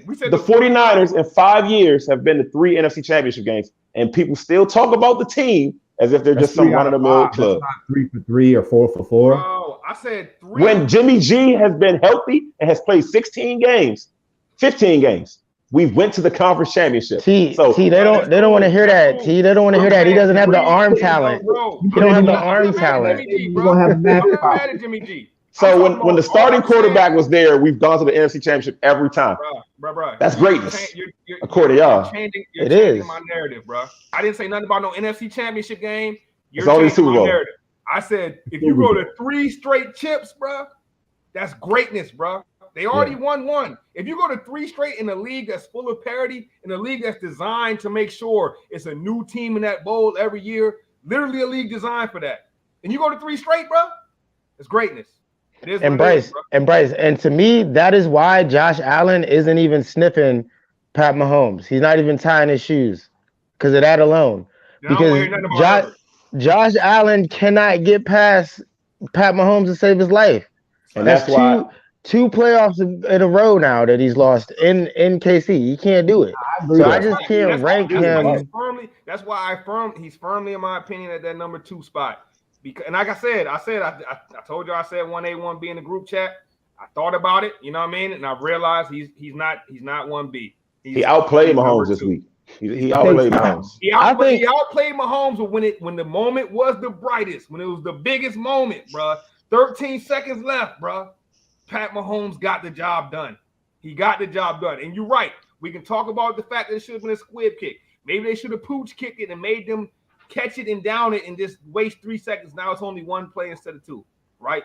We said the 49ers in 5 years have been to 3 NFC Championship games, and people still talk about the team as if they're just some run-of-the-mill club. Not 3 for 3 or 4 for 4. Bro, I said 3. When Jimmy G has been healthy and has played 15 games, we went to the conference championship. They don't want to hear that. They don't want to hear that. He doesn't have the arm talent. He don't have the arm talent. He's gonna have mad at Jimmy G. So when the starting quarterback was there, we've gone to the NFC Championship every time. Bro. That's greatness. According to y'all. You're changing my narrative, bro. I didn't say nothing about no NFC Championship game. It's only Super Bowl. Narrative. I said if you go to 3 straight chips, bro, that's greatness, bro. They already won 1. If you go to 3 straight in a league that's full of parity, in a league that's designed to make sure it's a new team in that bowl every year, literally a league designed for that, and you go to 3 straight, bro, it's greatness. It is Bryce, and to me, that is why Josh Allen isn't even sniffing Pat Mahomes. He's not even tying his shoes because of that alone. Because Josh Allen cannot get past Pat Mahomes to save his life. And that's why 2 playoffs in a row now that he's lost in KC. He can't do it. I just can't rank him. That's why he's firmly, in my opinion, at that number 2 spot. Because, and like I said, I told you I said 1A, 1B in the group chat. I thought about it, you know what I mean, and I realized he's not 1B. He outplayed Mahomes this week. He outplayed Mahomes. He outplayed Mahomes when the moment was the brightest, when it was the biggest moment, bro. 13 seconds left, bro. Pat Mahomes got the job done. He got the job done. And you're right. We can talk about the fact that it should have been a squib kick. Maybe they should have pooch kicked it and made them catch it and down it and just waste 3 seconds. Now it's only 1 play instead of 2, right?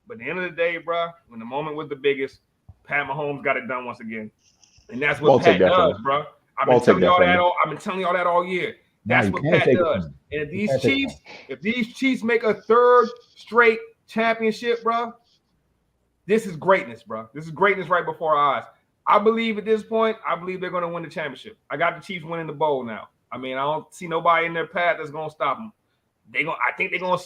But at the end of the day, bro, when the moment was the biggest, Pat Mahomes got it done once again. And that's what Pat does, bro. I've been telling y'all that all year. That's what Pat does. And if these Chiefs make a 3rd straight championship, bro, this is greatness, bro. This is greatness right before our eyes. I believe at this point, they're going to win the championship. I got the Chiefs winning the bowl now. I mean, I don't see nobody in their path that's going to stop them. I think they're going to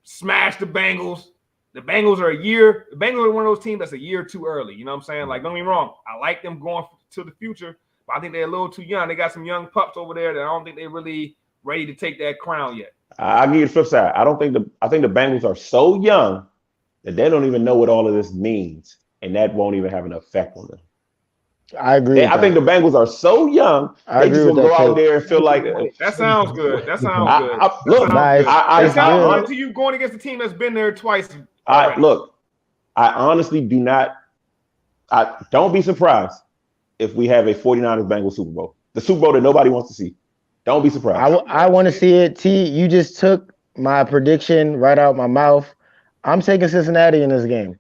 smash the Bengals. The Bengals are one of those teams that's a year too early. You know what I'm saying? Like, don't get me wrong. I like them going to the future, but I think they're a little too young. They got some young pups over there that I don't think they're really ready to take that crown yet. I'll give you the flip side. I think the Bengals are so young that they don't even know what all of this means, and that won't even have an effect on them. I agree. I think the Bengals are so young, they just gonna go out there and feel like that sounds good. That sounds good. It sounds good to you going against a team that's been there twice. I honestly do not. Don't be surprised if we have a 49ers Bengals Super Bowl, the Super Bowl that nobody wants to see. Don't be surprised. I want to see it. T, you just took my prediction right out my mouth. I'm taking Cincinnati in this game.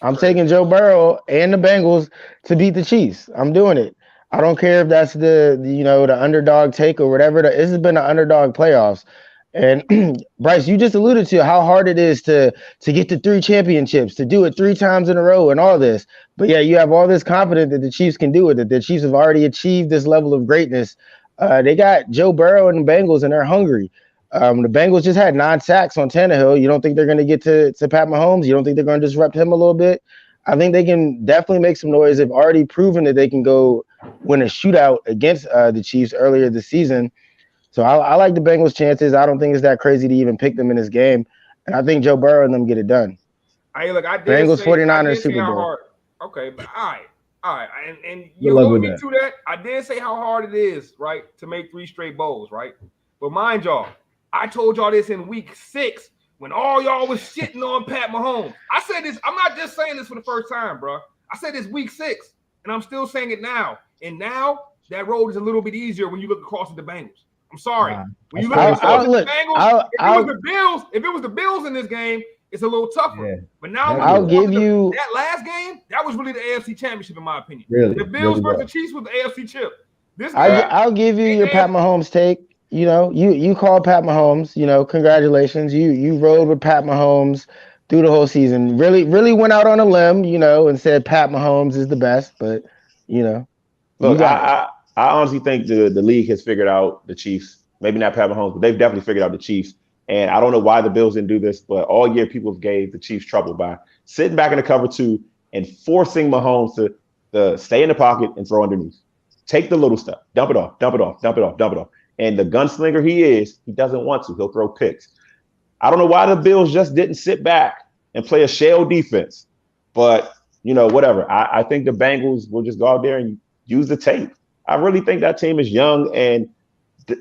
I'm taking Joe Burrow and the Bengals to beat the Chiefs. I'm doing it. I don't care if that's the underdog take or whatever. This has been an underdog playoffs. And Bryce, you just alluded to how hard it is to get to 3 championships, to do it 3 times in a row and all this. But yeah, you have all this confidence that the Chiefs can do it, that the Chiefs have already achieved this level of greatness. They got Joe Burrow and the Bengals, and they're hungry. The Bengals just had 9 sacks on Tannehill. You don't think they're going to get to Pat Mahomes? You don't think they're going to disrupt him a little bit? I think they can definitely make some noise. They've already proven that they can go win a shootout against the Chiefs earlier this season. So I like the Bengals' chances. I don't think it's that crazy to even pick them in this game. And I think Joe Burrow and them get it done. Bengals 49ers Super Bowl. Okay, but all right. And you hold me to that. I did say how hard it is, right, to make 3 straight bowls, right? But mind y'all, I told y'all this in week 6 when all y'all was shitting on Pat Mahomes. I said this. I'm not just saying this for the first time, bro. I said this week 6, and I'm still saying it now. And now that road is a little bit easier when you look across at the Bengals. I'm sorry. When you look across at the Bengals, if it was the Bills in this game, it's a little tougher. Yeah. But now I'll give you that last game. That was really the AFC Championship, in my opinion. Really, the Bills versus the Chiefs was the AFC chip. I'll give you your Pat Mahomes take. You know, you called Pat Mahomes. You know, congratulations. You rode with Pat Mahomes through the whole season. Really went out on a limb, you know, and said Pat Mahomes is the best. But you know, look, I honestly think the league has figured out the Chiefs. Maybe not Pat Mahomes, but they've definitely figured out the Chiefs. And I don't know why the Bills didn't do this, but all year people gave the Chiefs trouble by sitting back in the cover 2 and forcing Mahomes to stay in the pocket and throw underneath. Take the little stuff, dump it off. And the gunslinger he is, he doesn't want to. He'll throw picks. I don't know why the Bills just didn't sit back and play a shell defense. But, you know, whatever. I think the Bengals will just go out there and use the tape. I really think that team is young and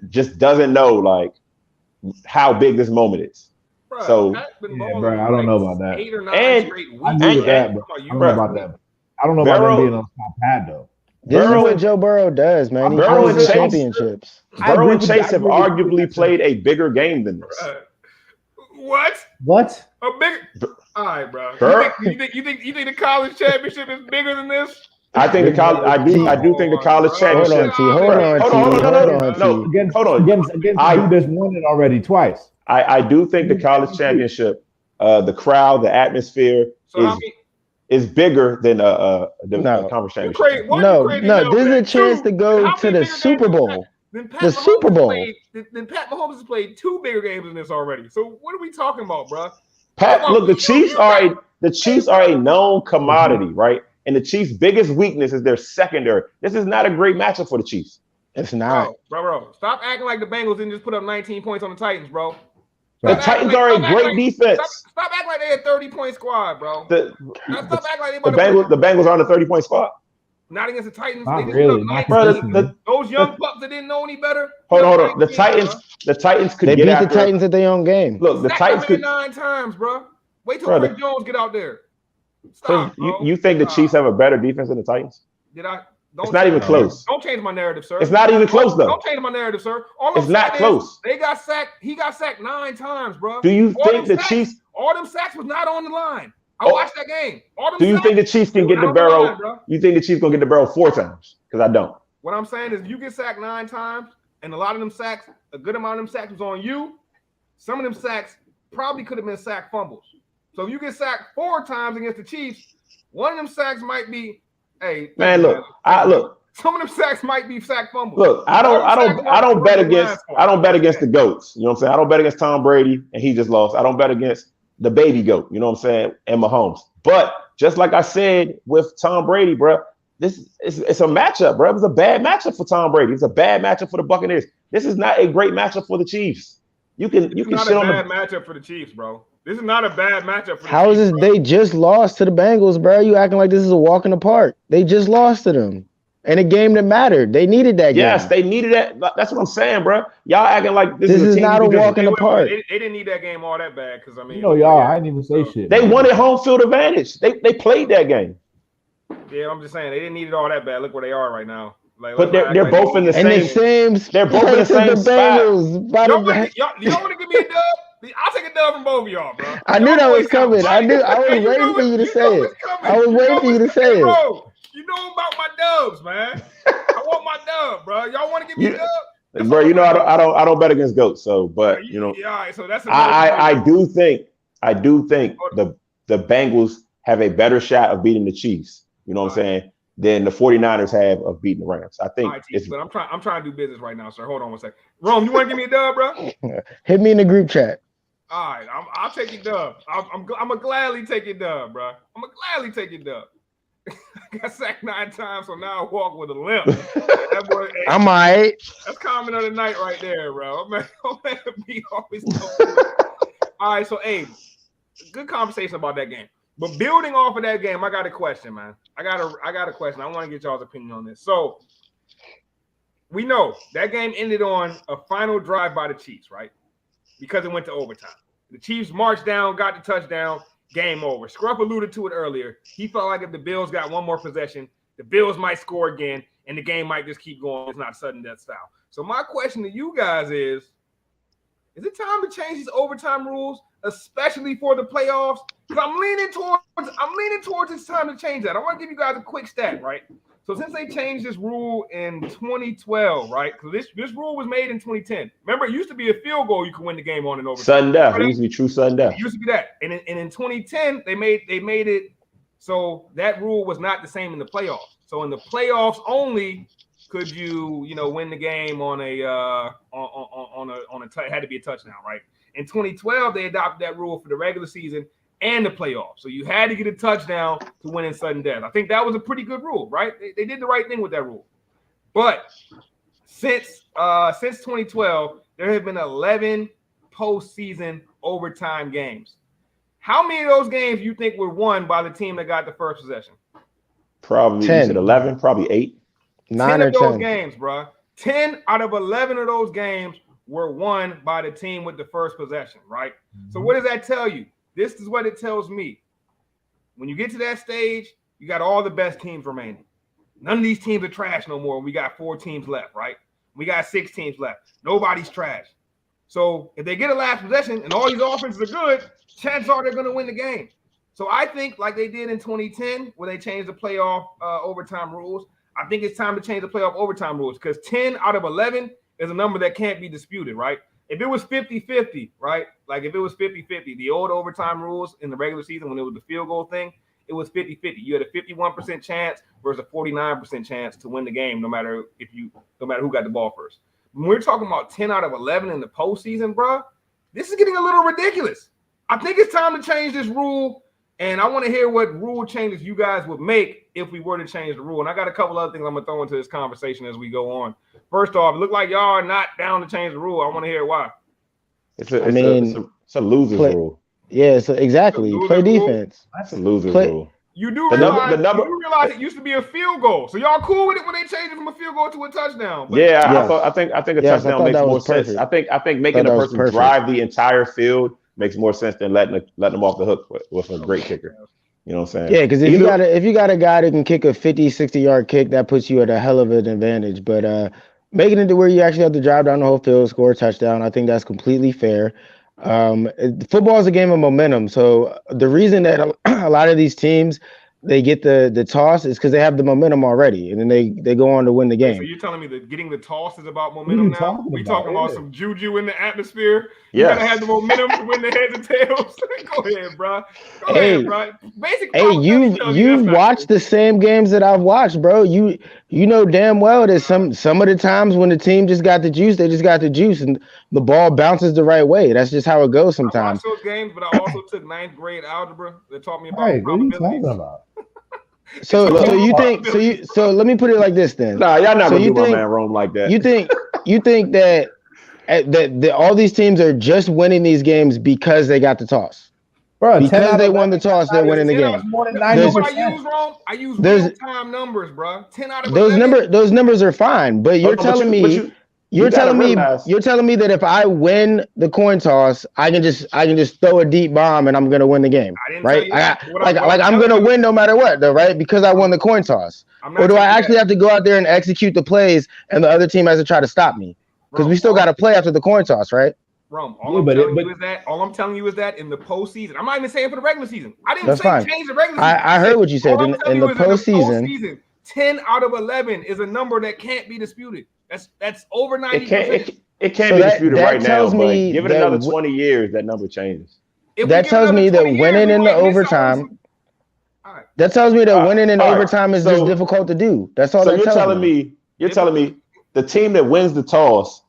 just doesn't know, like, how big this moment is. Bruh, so, I don't know about that. 8 or 9 straight weeks. I agree with that, bro. I don't know about that. I don't know about them being on top pad, though. This is what Joe Burrow does, man. He wins championships. Burrow and Chase have arguably played a bigger game than this. What? A bigger? All right, bro. You think the college championship is bigger than this? I think the college. I do think the college championship. Hold on. Against dude that's won it already twice. I do think the college championship, the crowd, the atmosphere is bigger than the conference championship. No. This is a chance to go to the Super Bowl. The Super Bowl. Then Pat Mahomes has played 2 bigger games than this already. So what are we talking about, bro? Look, the Chiefs are a known commodity, right? And the Chiefs' biggest weakness is their secondary. This is not a great matchup for the Chiefs. It's not. Bro. Stop acting like the Bengals didn't just put up 19 points on the Titans, bro. The Titans are a great defense. Stop acting like they had 30-point squad, bro. The Bengals are on a 30-point squad. Not against the Titans. Not really. Those young pups that didn't know any better. Hold on. The Titans could they get beat after the Titans at their own game. Look, the Titans could 9 times, bro. Wait till Rick Jones get out there. Stop, you think the Chiefs have a better defense than the Titans? It's not even close. Don't change my narrative, sir. It's not even close, though. Don't change my narrative, sir. It's not close. They got sacked. He got sacked 9 times, bro. Do you think the Chiefs? All them sacks was not on the line. I watched that game. Do you think the Chiefs can get the Barrow? You think the Chiefs gonna get the Barrow 4 times? Because I don't. What I'm saying is, if you get sacked 9 times, and a lot of them sacks, a good amount of them sacks was on you. Some of them sacks probably could have been sack fumbles. So if you get sacked 4 times against the Chiefs, one of them sacks might be, some of them sacks might be sack fumbles. Look, I don't bet against the GOATs. You know what I'm saying? I don't bet against Tom Brady and he just lost. I don't bet against the baby goat, you know what I'm saying, and Mahomes. But just like I said with Tom Brady, bro, it's a matchup, bro. It was a bad matchup for Tom Brady. It's a bad matchup for the Buccaneers. This is not a great matchup for the Chiefs. You can shit on the matchup for the Chiefs, bro. This is not a bad matchup for the How Chiefs. is this? They just lost to the Bengals, bro. You acting like this is a walk in the park. They just lost to them. And a game that mattered. They needed that game. Yes, they needed that. That's what I'm saying, bro. Y'all acting like this is team not a walk in the park. They didn't need that game all that bad because I mean, y'all. I didn't even say shit. They wanted home field advantage. They played that game. Yeah, I'm just saying they didn't need it all that bad. Look where they are right now. Like, but they're both in the same. They're both in the same spot. Y'all want to give me a dub? I'll take a dub from both of y'all, bro. I knew that was coming. I was waiting for you to say it. I was waiting for you to say it. Bro, you know about my dubs, man. I want my dub, bro. Y'all want to give me a dub? Bro, you know I don't bet against goats. So, but you know, all right. So that's. I do think the Bengals have a better shot of beating the Chiefs. You know what I'm saying? Than the 49ers have of beating the Rams. I think. But I'm trying to do business right now, sir. Hold on one second. Rome, you want to give me a dub, bro? Hit me in the group chat. All right, I'll take your dub. I'm gonna gladly take your dub, bro. I'm gonna gladly take your dub. I got sacked 9 times, so now I walk with a limp. That boy, hey, I'm all right. That's comment of the night right there, bro. Man, be always all right, so hey, good conversation about that game. But building off of that game, I got a question, man. I got a question. I want to get y'all's opinion on this. So we know that game ended on a final drive by the Chiefs, right? Because it went to overtime. The Chiefs marched down, got the touchdown, game over. Scruff alluded to it earlier. He felt like if the Bills got one more possession, the Bills might score again, and the game might just keep going. It's not sudden death style. So my question to you guys is it time to change these overtime rules, especially for the playoffs? Because I'm leaning towards it's time to change that. I want to give you guys a quick stat, right? So since they changed this rule in 2012, right? Because this rule was made in 2010. Remember, it used to be a field goal you could win the game on in overtime. Sudden death. It used to be true sudden death. It used to be that. And in 2010, they made it so that rule was not the same in the playoffs. So in the playoffs only could you win the game on a had to be a touchdown, right? In 2012, they adopted that rule for the regular season and the playoffs. So you had to get a touchdown to win in sudden death. I think that was a pretty good rule, right? They did the right thing with that rule. But since 2012, there have been 11 postseason overtime games. How many of those games you think were won by the team that got the first possession? Probably 10. 11, probably 8. 9 or 10 of those games, bro. 10 out of 11 of those games were won by the team with the first possession, right? Mm-hmm. So what does that tell you? This is what it tells me. When you get to that stage, you got all the best teams remaining. None of these teams are trash no more. We got 4 teams left, right? We got 6 teams left. Nobody's trash. So if they get a last possession and all these offenses are good, chances are they're going to win the game. So I think like they did in 2010 where they changed the playoff overtime rules, I think it's time to change the playoff overtime rules because 10 out of 11 is a number that can't be disputed, right? If it was 50-50, right? Like if it was 50-50, the old overtime rules in the regular season when it was the field goal thing, it was 50-50. You had a 51% chance versus a 49% chance to win the game no matter who got the ball first. When we're talking about 10 out of 11 in the postseason, bro, this is getting a little ridiculous. I think it's time to change this rule, and I want to hear what rule changes you guys would make if we were to change the rule. And I got a couple other things I'm going to throw into this conversation as we go on. First off, it look like y'all are not down to change the rule. I want to hear why. It's a loser's rule. Yeah, so exactly. Play defense. That's a loser's rule. You do realize it used to be a field goal. So y'all cool with it when they changed it from a field goal to a touchdown. But I think a touchdown makes more sense. I think making a person drive the entire field makes more sense than letting them off the hook with a great kicker. You know what I'm saying? Yeah, because if you got a guy that can kick a 50, 60-yard kick, that puts you at a hell of an advantage. But making it to where you actually have to drive down the whole field, score a touchdown, I think that's completely fair. Football is a game of momentum. So the reason that a lot of these teams they get the toss is because they have the momentum already, and then they go on to win the game. So you're telling me that getting the toss is about momentum now? We talking about some juju in the atmosphere? You Yes. gotta have the momentum to win the heads and tails. Go ahead, bro. Go ahead, bro. Basic. Hey, you've watched the same games that I've watched, bro. You know damn well that some of the times when the team just got the juice, they just got the juice, and the ball bounces the right way. That's just how it goes I sometimes. watched those games, but I also took 9th grade algebra that taught me about Hey, what are you probabilities. talking about? So let me put it like this then. Nah, y'all not So gonna you do my think- man Rome like that. You think that all these teams are just winning these games because they got the toss? Bro, Because they won the toss, they're winning the game. More than You know what I 90%. use, Rome? I use There's- real-time numbers, bro. 10 out of 11. Those numbers are fine, but you're But telling you me you're gotta telling me realize- you're telling me that if I win the coin toss, I can just throw a deep bomb and I'm gonna win the game, I didn't right? tell you what I'm I'm gonna telling you. win no matter what, though, right? Because I won the coin toss. I'm not Or do I telling you actually that. have to go out there and execute the plays, and the other team has to try to stop me? Because we still got to play after the coin toss, right? Rome, Yeah, all I'm but telling you is that in the postseason, I'm not even saying for the regular season. I didn't That's say fine. change the regular season. I heard what you said. All I'm telling In you the is postseason, 10 out of 11 is a number that can't be disputed. That's over 90%. It can't So be that- disputed that right now, tells but me give it that another w- 20 years, that number changes. If we that give tells another me that 20 years, winning we in the might miss out on overtime. some- All right. That tells me that winning in all right. overtime is So- just difficult to do. That's all So that you're tells telling me the team that wins the toss,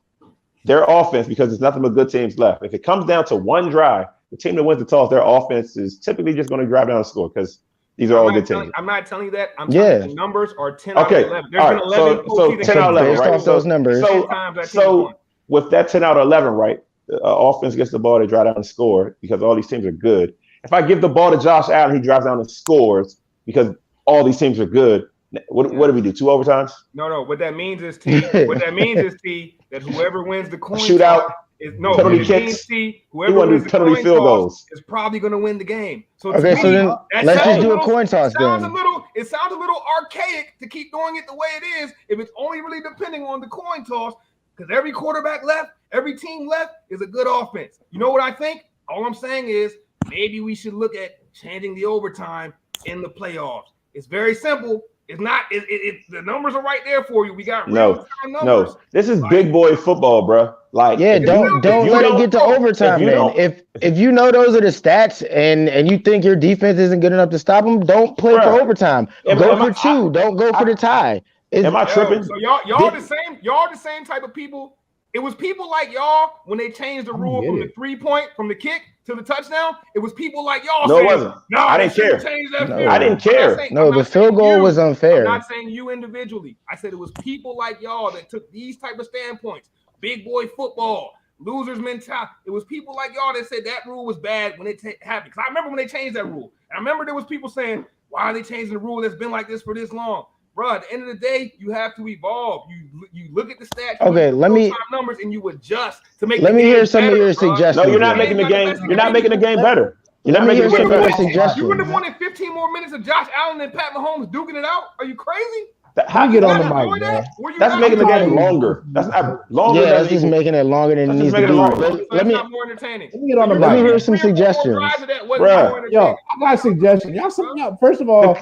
their offense, because there's nothing but good teams left. If it comes down to one drive, the team that wins the toss, their offense is typically just going to drive down the score because these are all good teams. I'm not telling you that. I'm telling you the numbers are 10 out Okay. of 11. There's All been right. 11 So postseason 10 out of 11, Based right? off those numbers. 10 times that team So won. with that 10 out of 11, right, the offense gets the ball, they drive down and score because all these teams are good. If I give the ball to Josh Allen, he drives down and scores because all these teams are good. What do we do? 2 overtimes? No. What that means is that whoever wins the coin Shootout. toss is no Penalty it kicks. means, You whoever wanna do wins the penalty coin field toss goals. is probably going to win the game. So to Okay, me, so then that let's sounds just do a little- coin toss It sounds then. it sounds a little archaic to keep doing it the way it is if it's only really depending on the coin toss because every quarterback left, every team left is a good offense. You know what I think? All I'm saying is maybe we should look at changing the overtime in the playoffs. It's very simple. It's not. The numbers are right there for you. We got real time numbers. No. This is big boy football, bro. Like, Yeah, if don't let it get to overtime, if you man. don't- If you know those are the stats and you think your defense isn't good enough to stop them, don't play Bruh. for overtime. Am Go I- for 2. Don't go for the tie. Am I tripping? So y'all the same. Y'all the same type of people. It was people like y'all when they changed the rule from the 3-point, from the kick to the touchdown. It was people like y'all. No, it saying, wasn't. No, I they didn't shouldn't care. change that No. field. I didn't care. I'm No, not the saying field goal you. was unfair. I'm not saying you individually. I said it was people like y'all that took these type of standpoints. Big boy football, losers mentality. It was people like y'all that said that rule was bad when it happened. Because I remember when they changed that rule. And I remember there was people saying, why are they changing the rule that's been like this for this long? Bro, at the end of the day, you have to evolve. You look at the stats. Okay, let me numbers and you adjust to make. let me hear some better, of your bro. suggestions. No, you're not then. making the game. You're not making the game better. You're Let not me making the hear game some of your better. suggestions. You wouldn't have wanted 15 more minutes of Josh Allen and Pat Mahomes duking it out? Are you crazy? How Let me get on the Not mic, enjoy man. that? Were you That's not making the enjoying game it? longer. That's not longer. Yeah, that's than just equal. making it longer than it That's needs just to be. making it longer. So Let it's me not more entertaining. Let me get on the So mic. let me hear man. some 3 or 4 more suggestions. drives of that wasn't Bruh. more entertaining. Yo, I got a suggestion. Y'all, first of all,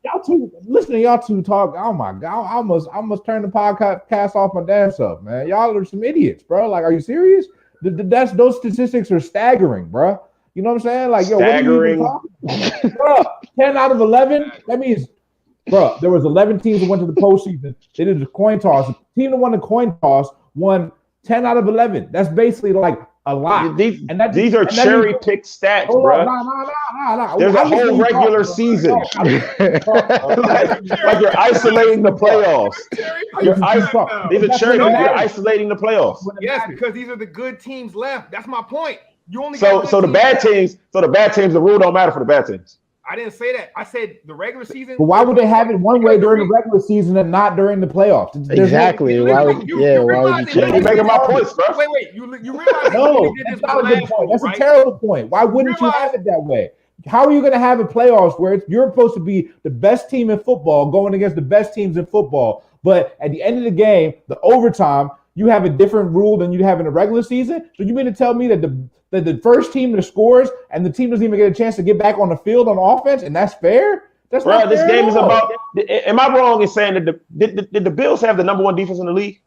y'all two listen to y'all two talk. Oh my god, I almost turn the podcast off my damn self, man. Y'all are some idiots, bro. Like, are you serious? Those statistics are staggering, bro. You know what I'm saying? Like, yo, Staggering. what are you even talking about? Bro, 10 out of 11. That means, bro, there was 11 teams that went to the postseason. They did the coin toss. The team that won the coin toss won 10 out of 11. That's basically like a lot. These are cherry picked stats, bro. Nah. There's a whole regular season. Like you're isolating the playoffs. These are cherry. You're isolating the playoffs. Yes, because these are the good teams left. That's my point. You only So got so the good bad teams left. teams. The rule don't matter for the bad teams. I didn't say that. I said the regular season. But why would they have it one way during the regular season and not during the playoffs? Exactly. Why would you change You're it? making my points, bro. Wait. You realize No, they did that's this not a good last point. rule, That's right? a terrible point. Why wouldn't you have it that way? How are you going to have a playoffs where you're supposed to be the best team in football going against the best teams in football, but at the end of the game, the overtime, you have a different rule than you have in the regular season? So you mean to tell me that the first team that scores and the team doesn't even get a chance to get back on the field on offense, and that's fair? That's Bro, not this fair game at is all. about. Am I wrong in saying that did the Bills have the number one defense in the league?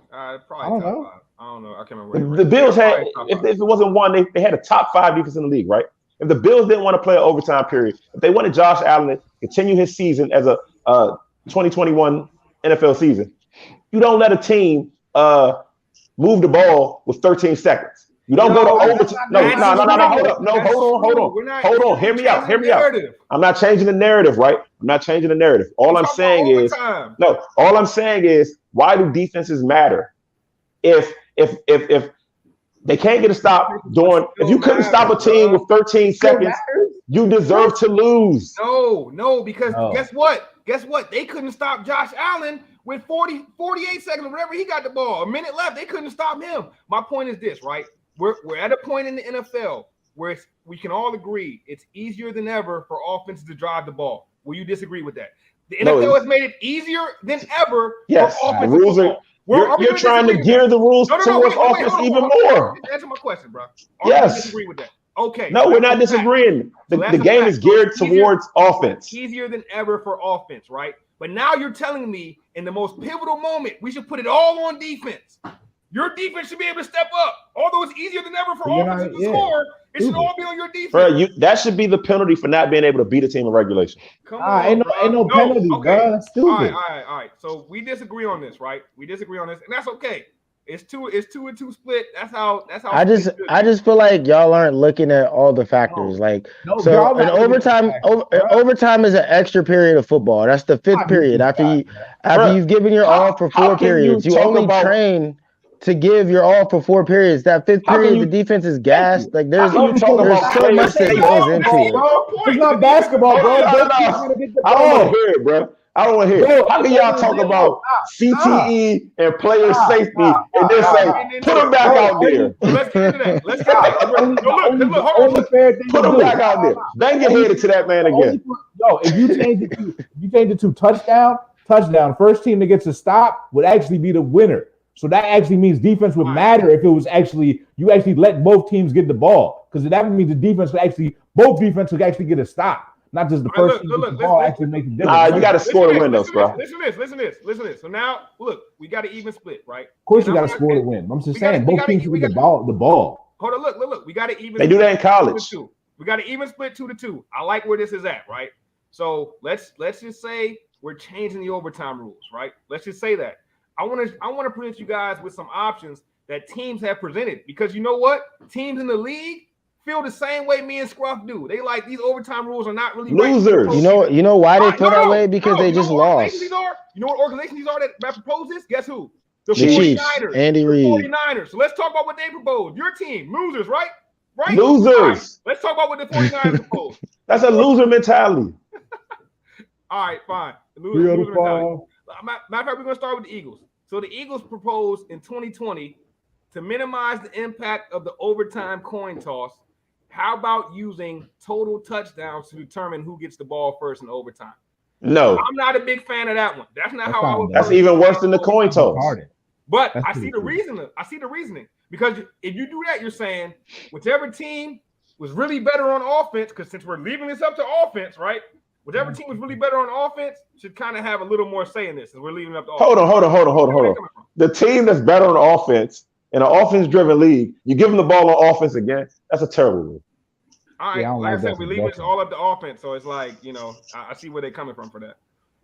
Probably I don't top know. 5. I don't know. I can't remember. The Bills had, Probably top if 5. it wasn't one, they had a top 5 defense in the league, right? If the Bills didn't want to play an overtime period, if they wanted Josh Allen to continue his season as a 2021 NFL season, you don't let a team move the ball with 13 seconds. You don't go to overtime. No. Hold up. No, hold on. Hear me out. I'm not changing the narrative, right? I'm not changing the narrative. All I'm saying is, why do defenses matter? If they can't get a stop during, if you couldn't stop a team with 13 seconds, you deserve to lose. No, because guess what? They couldn't stop Josh Allen with 48 seconds, whatever he got the ball. A minute left, they couldn't stop him. My point is this, right? We're at a point in the NFL where we can all agree it's easier than ever for offenses to drive the ball. Will you disagree with that? The NFL has made it easier than ever for offenses to You're trying to gear the rules towards offense even more. Answer my question, bro. Yes. Disagree with that. Okay. No, we're not disagreeing. The game is geared towards offense. Easier than ever for offense, right? But now you're telling me in the most pivotal moment, we should put it all on defense. Your defense should be able to step up. Although it's easier than ever for offense to score, it should all be on your defense. Bro, that should be the penalty for not being able to beat a team in regulation. Come on, ain't no penalty, bro. That's stupid. All right. So we disagree on this, right? We disagree on this, and that's okay. It's 2-2 split. That's how. I just feel like y'all aren't looking at all the factors. Overtime is an extra period of football. That's the 5th period after you've given your all for 4 periods. You only train to give your all for 4 periods. That 5th period, the defense is gassed. Like there's so much that goes into it. It's not basketball, bro. I don't want to hear it, bro. I don't want to hear it. How can y'all talk about CTE and player safety and then say, put them back out there? Let's get into that. Put them back out there. Bang your head into that man again. If you change it to touchdown. First team that gets a stop would actually be the winner. So that actually means defense would matter if it was you actually let both teams get the ball, because that would mean both defense would actually get a stop. Not just the first team get the ball actually make the difference. You got to score the win, though, bro. Listen to this. So now, look, we got an even split, right? Of course, you got to score to win. I'm just saying, both teams should get the ball. Hold on, look. We got an even. They do that in college. We got an even split 2-2. I like where this is at, right? So let's just say we're changing the overtime rules, right? Let's just say that. I want to present you guys with some options that teams have presented, because you know what? Teams in the league feel the same way me and Scruff do. They like these overtime rules are not really losers. Right. You know why they feel that way? Because they just lost. You know what organizations these are that propose this? Guess who? The Chiefs. Andy Reid. 49ers. So let's talk about what they proposed. Your team, losers, right? Losers. Right. Let's talk about what the 49ers proposed. That's a loser mentality. All right, fine. Loser mentality. Matter of fact, we're going to start with the Eagles. So the Eagles proposed in 2020 to minimize the impact of the overtime coin toss. How about using total touchdowns to determine who gets the ball first in overtime? No. I'm not a big fan of that one. That's not how I would. That's even worse than the coin toss. But I see the reasoning. Because if you do that, you're saying whichever team was really better on offense, because since we're leaving this up to offense, right? Whichever team was really better on offense should kind of have a little more say in this, and we're leaving it up to offense. Hold on. The team that's better on offense in an offense-driven league, you give them the ball on offense again. That's a terrible rule. All right, like I said, we leave it all up to offense, so it's like, I see where they're coming from for that.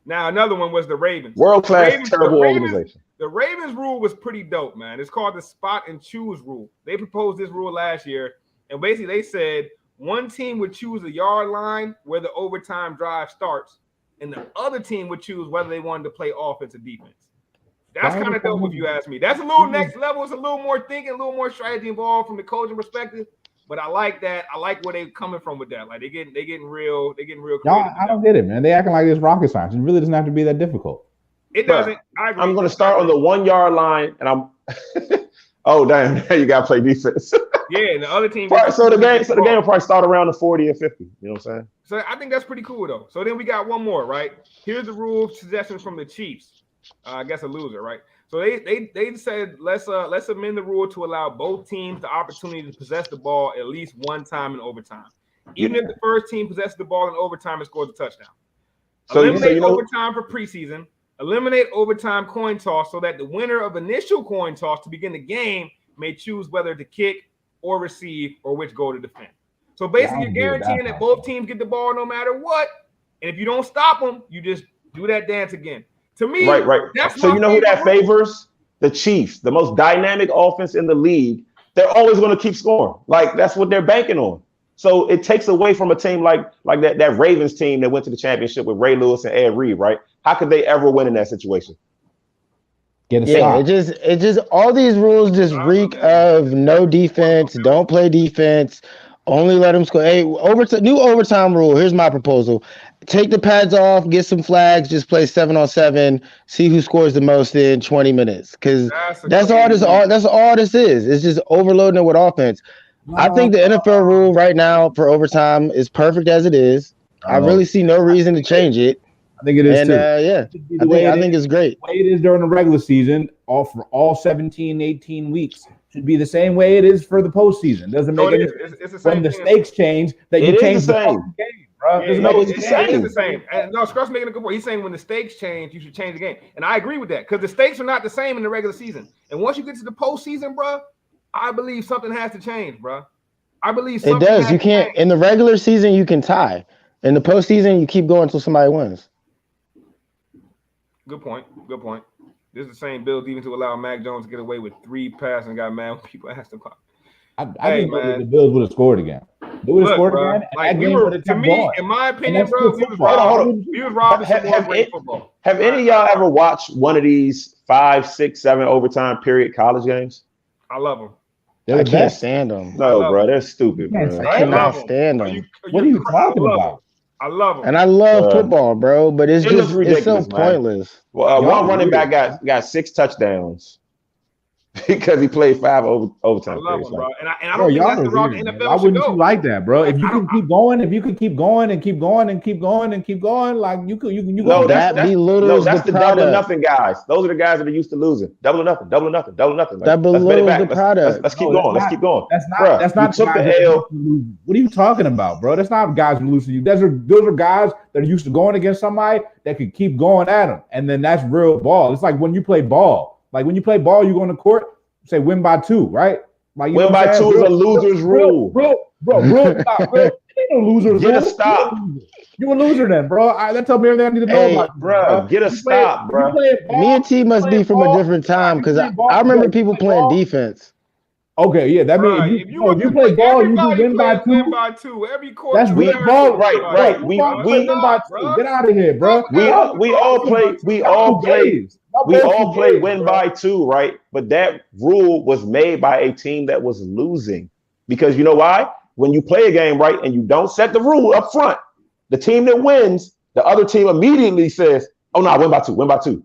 Now, another one was the Ravens. World-class, terrible organization. The Ravens rule was pretty dope, man. It's called the spot and choose rule. They proposed this rule last year, and basically they said one team would choose a yard line where the overtime drive starts, and the other team would choose whether they wanted to play offense or defense. That's kind of dope if you ask me. That's a little next level. It's a little more thinking, a little more strategy involved from the coaching perspective. But I like that. I like where they're coming from with that. Like they getting real creative. I don't get it, man. They acting like it's rocket science. It really doesn't have to be that difficult. It doesn't. I agree. I'm going to start on the 1 yard line, and I'm. Oh damn! Now you got to play defense. Yeah, and the other team. So the game will probably start around the 40 or 50. You know what I'm saying? So I think that's pretty cool though. So then we got one more, right? Here's the rule suggestions from the Chiefs. I guess a loser, right? So they said let's amend the rule to allow both teams the opportunity to possess the ball at least one time in overtime. even if the first team possesses the ball in overtime and scores a touchdown. So Eliminate overtime for preseason. Eliminate overtime coin toss so that the winner of initial coin toss to begin the game may choose whether to kick or receive or which goal to defend. So basically, you're guaranteeing that both teams get the ball no matter what. And if you don't stop them, you just do that dance again. To me, right. That's so you know who that favors? The Chiefs, the most dynamic offense in the league. They're always going to keep scoring. Like that's what they're banking on. So it takes away from a team like that Ravens team that went to the championship with Ray Lewis and Ed Reed, right? How could they ever win in that situation? It just all these rules just reek of no defense, don't play defense, only let them score. Hey, new overtime rule. Here's my proposal. Take the pads off, get some flags, just play 7-on-7, see who scores the most in 20 minutes. Because that's all this is. It's just overloading it with offense. I think the NFL rule right now for overtime is perfect as it is. I really see no reason to change it. I think it is too. I think it's great. The way it is during the regular season, for all 17, 18 weeks, should be the same way it is for the postseason. Doesn't make any sense. It's the same when the stakes change that you change the game, bro. It's the same. And no, Scruff's making a good point. He's saying when the stakes change, you should change the game. And I agree with that because the stakes are not the same in the regular season. And once you get to the postseason, bro, I believe something has to change, bro. I believe something it does. You can't in the regular season. You can tie. In the postseason, you keep going until somebody wins. Good point. This is the same bill even to allow Mac Jones to get away with 3 passes and got mad when people asked him. I think the Bills would have scored again. They would have scored again. Like to me, in my opinion, bro, we was robbed of football. Have any of y'all ever watched one of these 5, 6, 7 overtime period college games? I love them. I can't stand them. No, bro, they're stupid, bro. I cannot stand them. What are you talking about? I love them. And I love football, bro, but it's so pointless. Well, one running back got 6 touchdowns because he played 5 overtime. I love him, bro. And I don't think that's the route the NFL Why wouldn't you like that, bro? If you can keep going, if you can keep going and keep going and keep going and keep going, like you no, that's the double or nothing guys. Those are the guys that are used to losing. Double or nothing. Like, that belittles the product. Let's keep going. Let's keep going. That's not took the L. What are you talking about, bro? That's not guys who lose to you. Those are guys that are used to going against somebody that could keep going at them, and then that's real ball. It's like when you play ball. Like when you play ball, you go on the court, say win by 2, right? Like win by 2 is a loser's rule. Bro, ain't no loser's rule. Get a stop. You a loser then, bro. That tells me everything I need to know about you, bro. Get a stop, bro. Me and T must be from a different time because I remember people playing defense. Okay, yeah, that means if you play ball, you do win by 2. Win by 2. Every court. That's real ball, right. We win by 2. Get out of here, bro. We all play win by 2, right? But that rule was made by a team that was losing. Because you know why? When you play a game, right, and you don't set the rule up front, the team that wins, the other team immediately says, oh, no, win by 2.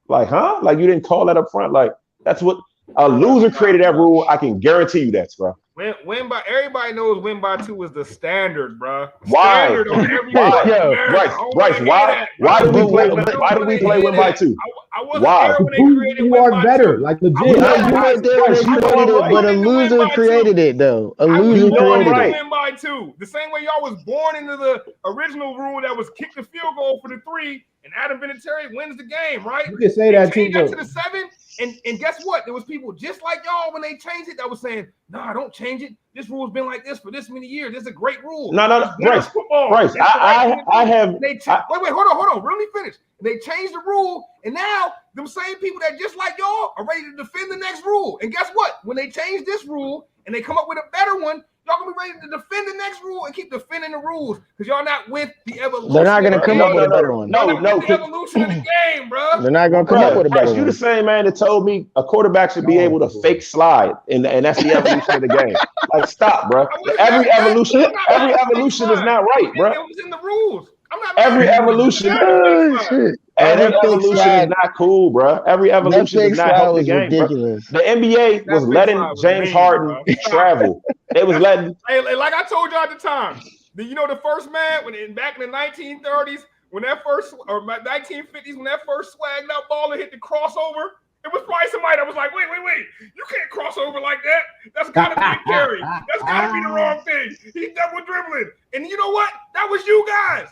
Like, huh? Like, you didn't call that up front. Like, that's what a loser created that rule. I can guarantee you that, bro. Everybody knows win by 2 is the standard, bro. Why? Standard on every Right. Why do we play win by 2? I wasn't there when they created win by 2. Better, like legit. But a loser created it, though. A loser created it. Win by 2. The same way y'all was born into the original rule that was kick the field goal for the 3, and Adam Vinatieri wins the game, right? You can say that too. Got to the 7. And guess what? There was people just like y'all when they changed it that was saying, "Nah, don't change it. This rule's been like this for this many years. This is a great rule." No, Bryce. I have. Wait, hold on. Let me finish. They changed the rule, and now them same people that just like y'all are ready to defend the next rule. And guess what? When they change this rule and they come up with a better one, y'all gonna be ready to defend the next rule and keep defending the rules because y'all not with the evolution. They're not gonna come up with a better one. No, the evolution of the game, bro. They're not gonna come up with a better one. You the same man that told me a quarterback should be able to fake slide, and that's the evolution of the game. Like, stop, bro. Every evolution is not right, bro. It was in the rules. Every evolution. Every evolution is not cool, bro. Every evolution is not help the game, ridiculous. Bro. The NBA was letting James Harden travel. They was letting. Hey, like I told you at the time, the first man back in the 1930s, when that first or 1950s, when that first swagged out baller hit the crossover It was probably somebody that was like, wait. You can't cross over like that. That's got to be a carry. That's got to be the wrong thing. He's double dribbling. And you know what? That was you guys.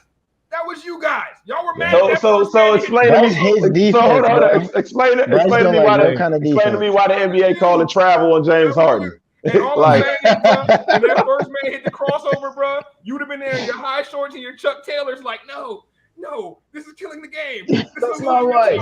Y'all were mad. So explain to me. His defense, So hold on. bro. Explain to Bryce me don't why like no kind of explain to me why the NBA calling travel on James Harden. And all Like- I'm saying is, bro, when that first man hit the crossover, bro, you'd have been there in your high shorts and your Chuck Taylors like, no, this is killing the game. This is not right.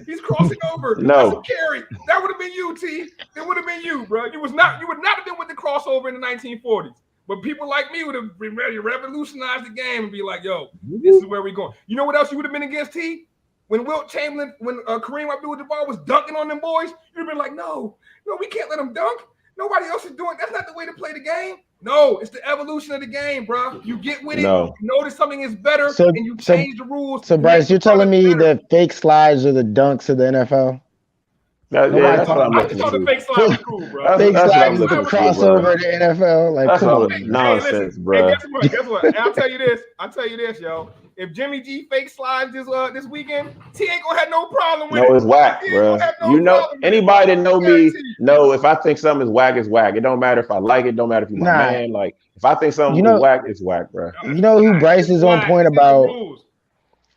He's crossing over. No. That's a carry. That would have been you, T. It would have been you, bro. You would not have been with the crossover in the 1940s. But people like me would have been ready to revolutionize the game and be like, yo, this is where we're going. You know what else you would have been against, T? When Wilt Chamberlain, when Kareem Abdul-Jabbar was dunking on them boys, you'd have been like, no, we can't let them dunk. Nobody else is doing. That's not the way to play the game. No, it's the evolution of the game, bro. You get with it. No. You notice something is better, So- and you change the rules. So, Bryce, you're telling me better. that fake slides are the dunks of the NFL? That's what I'm I just listening thought the to. fake slide was cool, bro. That's Fake what I'm slides is the looking for, bro. crossover of the NFL? Like, That's come all on. Hey, nonsense, listen, bro. Hey, guess what? And I'll tell you this, yo. If Jimmy G fake slides this weekend, T ain't gonna have no problem with it. No, it's whack, He ain't bro. gonna have no You know, problem with it. anybody that know me Guaranteed. know if I think something is whack, it's whack. It don't matter if I like it. Don't matter if you're my Nah. man. Like if I think something is whack, it's whack, bro. You know who Bryce is on point about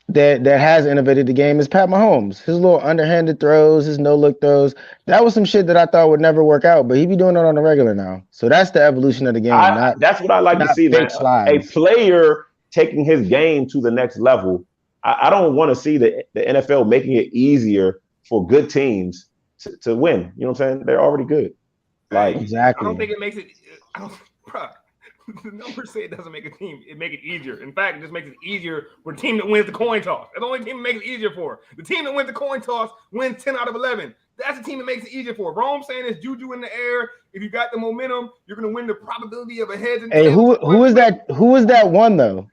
that has innovated the game is Pat Mahomes. His little underhanded throws, his no-look throws. That was some shit that I thought would never work out, but he be doing it on the regular now. So that's the evolution of the game. That's what I like to see, man. A player taking his game to the next level. I don't want to see the NFL making it easier for good teams to win. You know what I'm saying? They're already good. Like exactly. I don't think it makes it. Bro, the numbers say it doesn't make a team. It makes it easier. In fact, it just makes it easier for a team that wins the coin toss. That's the only team that makes it easier for. The team that wins the coin toss wins 10 out of 11. That's the team that makes it easier for. Bro, I'm saying is juju in the air. If you got the momentum, you're gonna win the probability of a heads and Hey, who is that? Who is that one though?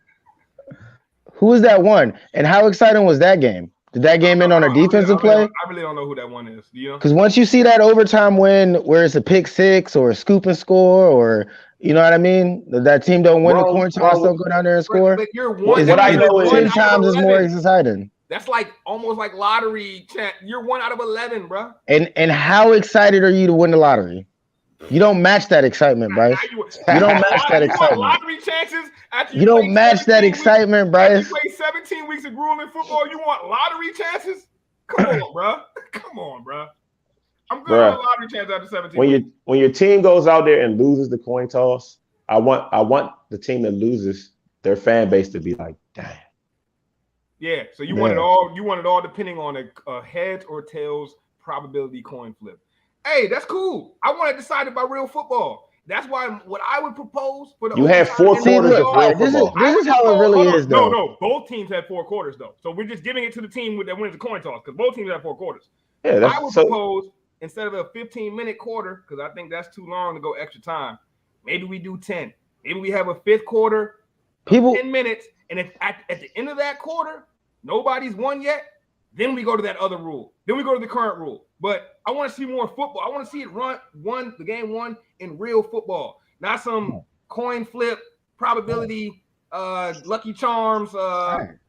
Who is that one? And how exciting was that game? Did that game end on a defensive play? I really don't know who that one is. Do you know? Because once you see that overtime win where it's a pick six or a scoop and score, or you know what I mean, that team don't win the coin toss, don't go down there and score. But you're one. What I know is 10 times is more exciting. That's like almost like lottery. You're 1 out of 11, bro. And how excited are you to win the lottery? You don't match that excitement, Bryce. You don't match that excitement. Lottery chances after you don't match that excitement, Bryce. You play 17 weeks of grueling football. You want lottery chances? Come on, bro. Come on, bro. I'm good on the lottery chance after 17. When your team goes out there and loses the coin toss, I want the team that loses their fan base to be like, damn. Yeah. So you want it all. You want it all depending on a heads or tails probability coin flip. Hey, that's cool. I want it decided by real football. That's why what I would propose for the you had 4 quarters of real football. This is how it really is, though. No, both teams had 4 quarters though. So we're just giving it to the team that wins the coin toss because both teams had 4 quarters. Yeah, I would propose instead of a 15-minute quarter, because I think that's too long to go extra time. Maybe we do 10. Maybe we have a 5th quarter, 10 minutes, and if at the end of that quarter nobody's won yet, then we go to that other rule. Then we go to the current rule. But I want to see more football. I want to see it the game won in real football, not some coin flip probability, Lucky Charms,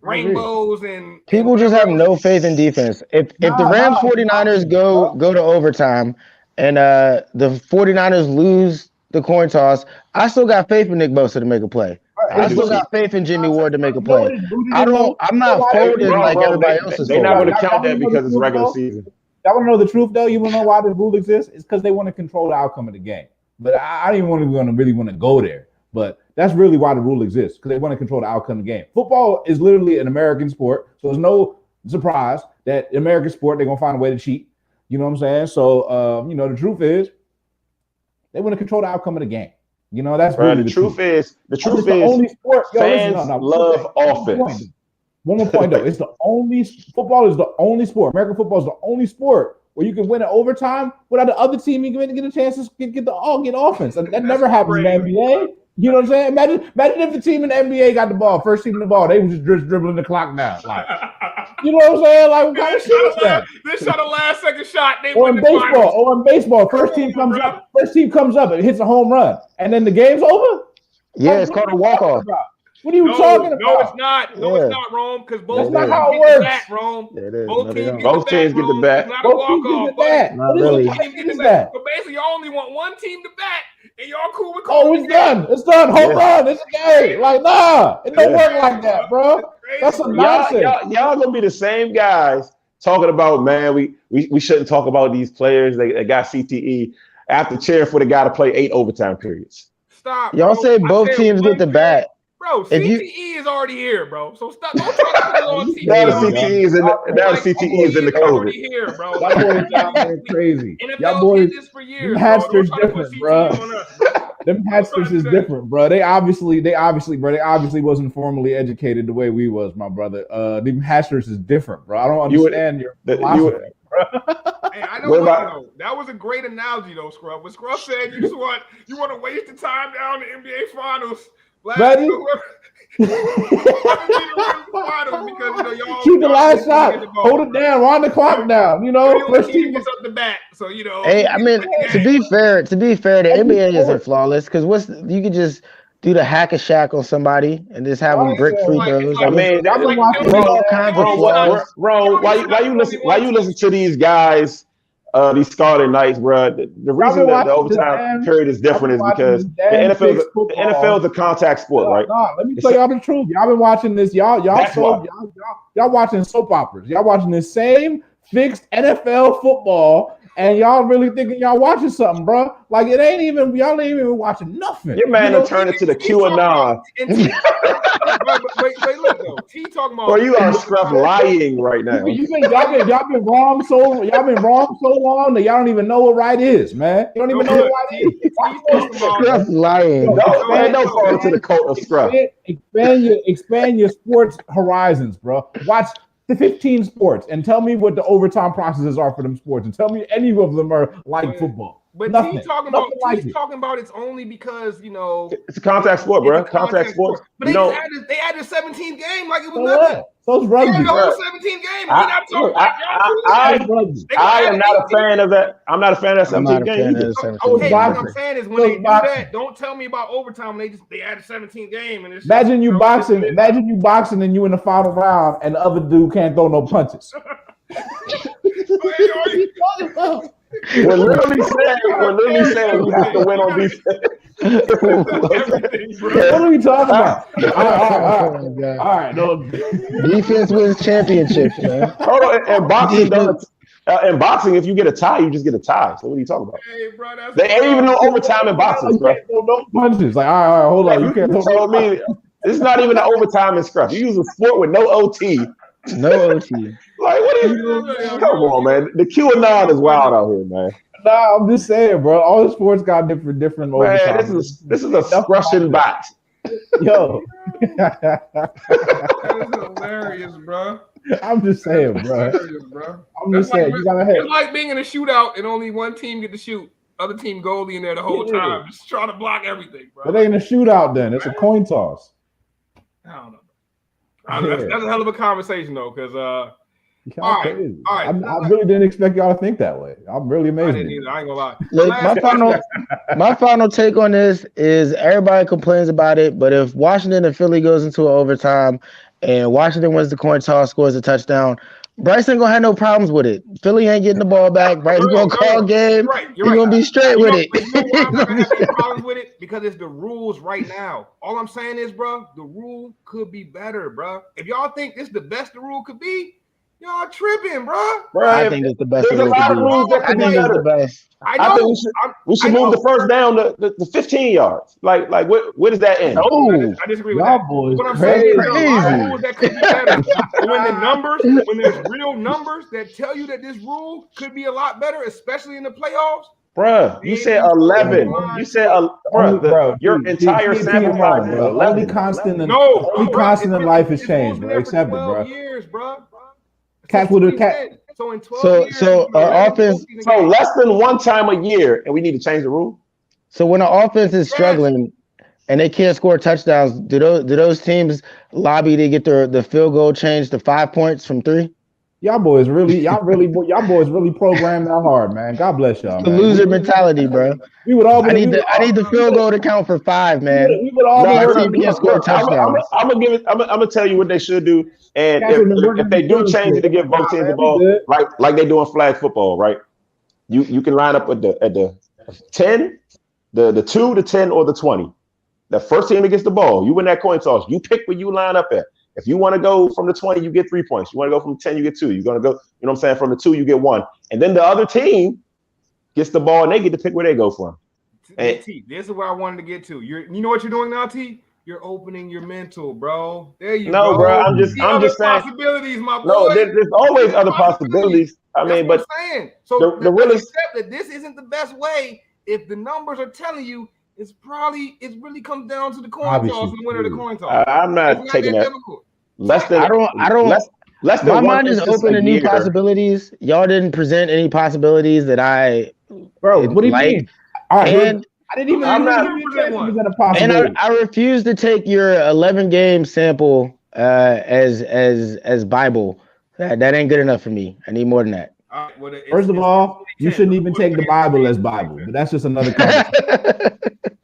rainbows, and people just have no faith in defense. If the Rams 49ers go to overtime and the 49ers lose the coin toss, I still got faith in Nick Bosa to make a play. I still got faith in Jimmy Ward to make a play. I'm not folding like everybody else is. They're not going to count that because it's regular season. Y'all want to know the truth, though? You want to know why this rule exists? It's because they want to control the outcome of the game. But I don't even really want to go there. But that's really why the rule exists, because they want to control the outcome of the game. Football is literally an American sport, so there's no surprise that American sport, they're going to find a way to cheat. You know what I'm saying? So, the truth is they want to control the outcome of the game. You know, that's really the truth is the only sport. Fans love offense. One more point though, football is the only sport. American football is the only sport where you can win in overtime without the other team even get a chance to get offense. And that never happens in the NBA. You know what I'm saying? Imagine if the team in the NBA got the ball, first team in the ball, they was just dribbling the clock down. Like, you know what I'm saying? Like, what kind of shit is that? This shot a last second shot. Or in baseball, first team comes up, it hits a home run, and then the game's over. Yeah, it's called a walk-off. What are you talking about? No, it's not. No, Yeah. it's not, Rome, because both That's teams not how it get the works. bat, Rome. Yeah, it is. Both No, they teams don't. get Both the teams bat, get the Rome. bat. It's not a Both teams get walk-off, the buddy. bat. Not What is really. it? Both teams get the Is bat. that? So basically, y'all only want one team to bat, and y'all cool with Oh, calling it's the game. done. It's done. Home Yeah. run. It's a game. Like, nah, it don't work like that, bro. That's some nonsense. Y'all gonna be the same guys talking about, man, we shouldn't talk about these players that got CTE after cheering for the guy to play 8 overtime periods. Stop. Y'all bro. say I both said teams one get the period. bat. Bro, If you- CTE is already here, bro. So stop. Don't try to put it on CTE. Now the Yeah, CTE is in the COVID. already here, bro. Y'all boys down there crazy. NFL Y'all boys, did this for them years, bro. Hasters Don't try to put different, CTE bro. on us, bro. Them Hasters is different, bro. They obviously wasn't formally educated the way we was, my brother. Them Hasters is different, bro. I don't understand your philosophy, bro. Hey, I know What what, about- though. That was a great analogy, though, Scrub. When Scrub said you want to waste the time down the NBA Finals. Ready? Because y'all Shoot the last y'all shot. get the ball, Hold it bro. down. Wind the clock down. You You're know, the only first team team. that gets up the bat, so Hey, I mean, to be fair, the NBA isn't flawless because you could just do the hack a shack on somebody and just have them brick free throws. I mean, I've been watching there's all kinds of flaws. Bro, why you listen to these guys? These Scarlet Knights, bro. The reason that the overtime period is different is because the NFL is a contact sport, right? Nah, let me tell y'all the truth. Y'all been watching this. Y'all watching soap operas. Y'all watching the same fixed NFL football, and y'all really thinking y'all watching something, bro. Like y'all ain't even watching nothing. Your man done turned it to the QAnon. Wait, look though. T talking about. Bro, you are scruff lying right now. You think y'all been wrong so long that y'all don't even know what right is, man. You don't even know what right is. Scruff lying. Don't fall into the cult of scruff. Expand your sports horizons, bro. Watch the 15 sports and tell me what the overtime processes are for them sports, and tell me any of them are like football. But Nothing. He's talking about it's only because it's a contact sport, bro. Contact sport. But they added 17 game like it was So nothing. what? So it's rugby. The whole 17 game. I am not a fan of that. I'm not a fan of that 17 game either. Okay, what I'm saying is when they do that, don't tell me about overtime. They added 17 game and it's Imagine you boxing and you in the final round and the other dude can't throw no punches. We're literally saying we have to win on defense. What are we talking about? All right. No. Defense wins championships, man. Hold on, in boxing, if you get a tie, you just get a tie. So what are you talking about? Hey, bro, They ain't even no overtime in boxing, bro. No punches. Like, all right, hold on. You can't throw me. It's not even an overtime in scruff. You use a sport with no OT. No OT. Like, what are you? Come on, man. The QAnon is wild out here, man. Nah, I'm just saying, bro. All the sports got different man, overtime. This is a scrushing box. Yo. That is hilarious, bro. I'm just saying, bro. I'm just saying, you gotta have. It's like being in a shootout and only one team get to shoot. Other team goalie in there the whole time, just trying to block everything, bro. But they in a shootout then. It's a coin toss. I don't know. That's a hell of a conversation though, because all right. I really didn't expect y'all to think that way. I'm really amazed. I didn't either. I ain't gonna lie. Look, my final take on this is everybody complains about it, but if Washington and Philly goes into an overtime and Washington wins the coin toss, scores a touchdown, Bryce ain't gonna have no problems with it. Philly ain't getting the ball back. Bryce gonna call game. He's gonna be straight with it. You know why I'm not gonna have any problems with it? Because it's the rules right now. All I'm saying is, bro, the rule could be better, bro. If y'all think this is the best the rule could be, y'all tripping, bro. I think it's the best. There's a lot of rules that could be better. I think we should move the first down to 15 yards. Like where does that end? Oh, I disagree with y'all that. boys What I'm crazy. saying is there are a lot of rules that could be better. When there's real numbers that tell you that this rule could be a lot better, especially in the playoffs. Bruh, you said 11. You said, your entire sample size is 11. Only constant in life is change, bro. Accept it, bro. Years, bro. Catch with a cat. So in 12 years, our offense. So less than one time a year, and we need to change the rule. So when our offense is struggling and they can't score touchdowns, do those teams lobby to get the field goal changed to 5 points from 3? Y'all boys really programmed that hard, man. God bless y'all, The man. loser mentality, bro. We would all. I need the field goal to count for 5, man. We would all be My working. team can't score touchdowns. I'm gonna tell you what they should do, and That's what they're if they do change it to give both teams the ball, like they do in flag football, right? You can line up at the 10, the 2, the 10, or the 20. The first team that gets the ball, you win that coin toss. You pick where you line up at. If you want to go from the 20, you get 3 points. You want to go from the 10, you get 2. You're gonna go, you know what I'm saying? From the 2, you get 1. And then the other team gets the ball and they get to pick where they go from. And T, this is where I wanted to get to. You know what you're doing now, T? You're opening your mental, bro. There you go. No, bro, I'm just saying. Possibilities, my boy. No, there's always other possibilities. I mean, but I'm saying. So the real is accept that this isn't the best way. If the numbers are telling you, it really comes down to the coin toss and the winner of the coin toss. I'm not taking that. Difficult. Less than less than my mind is open to new possibilities. Y'all didn't present any possibilities that I what do you mean? All right, and I didn't even. I'm not present a possibility. And I refuse to take your 11-game sample as Bible. That ain't good enough for me. I need more than that. First of all, you shouldn't even take the Bible as Bible, but that's just another conversation.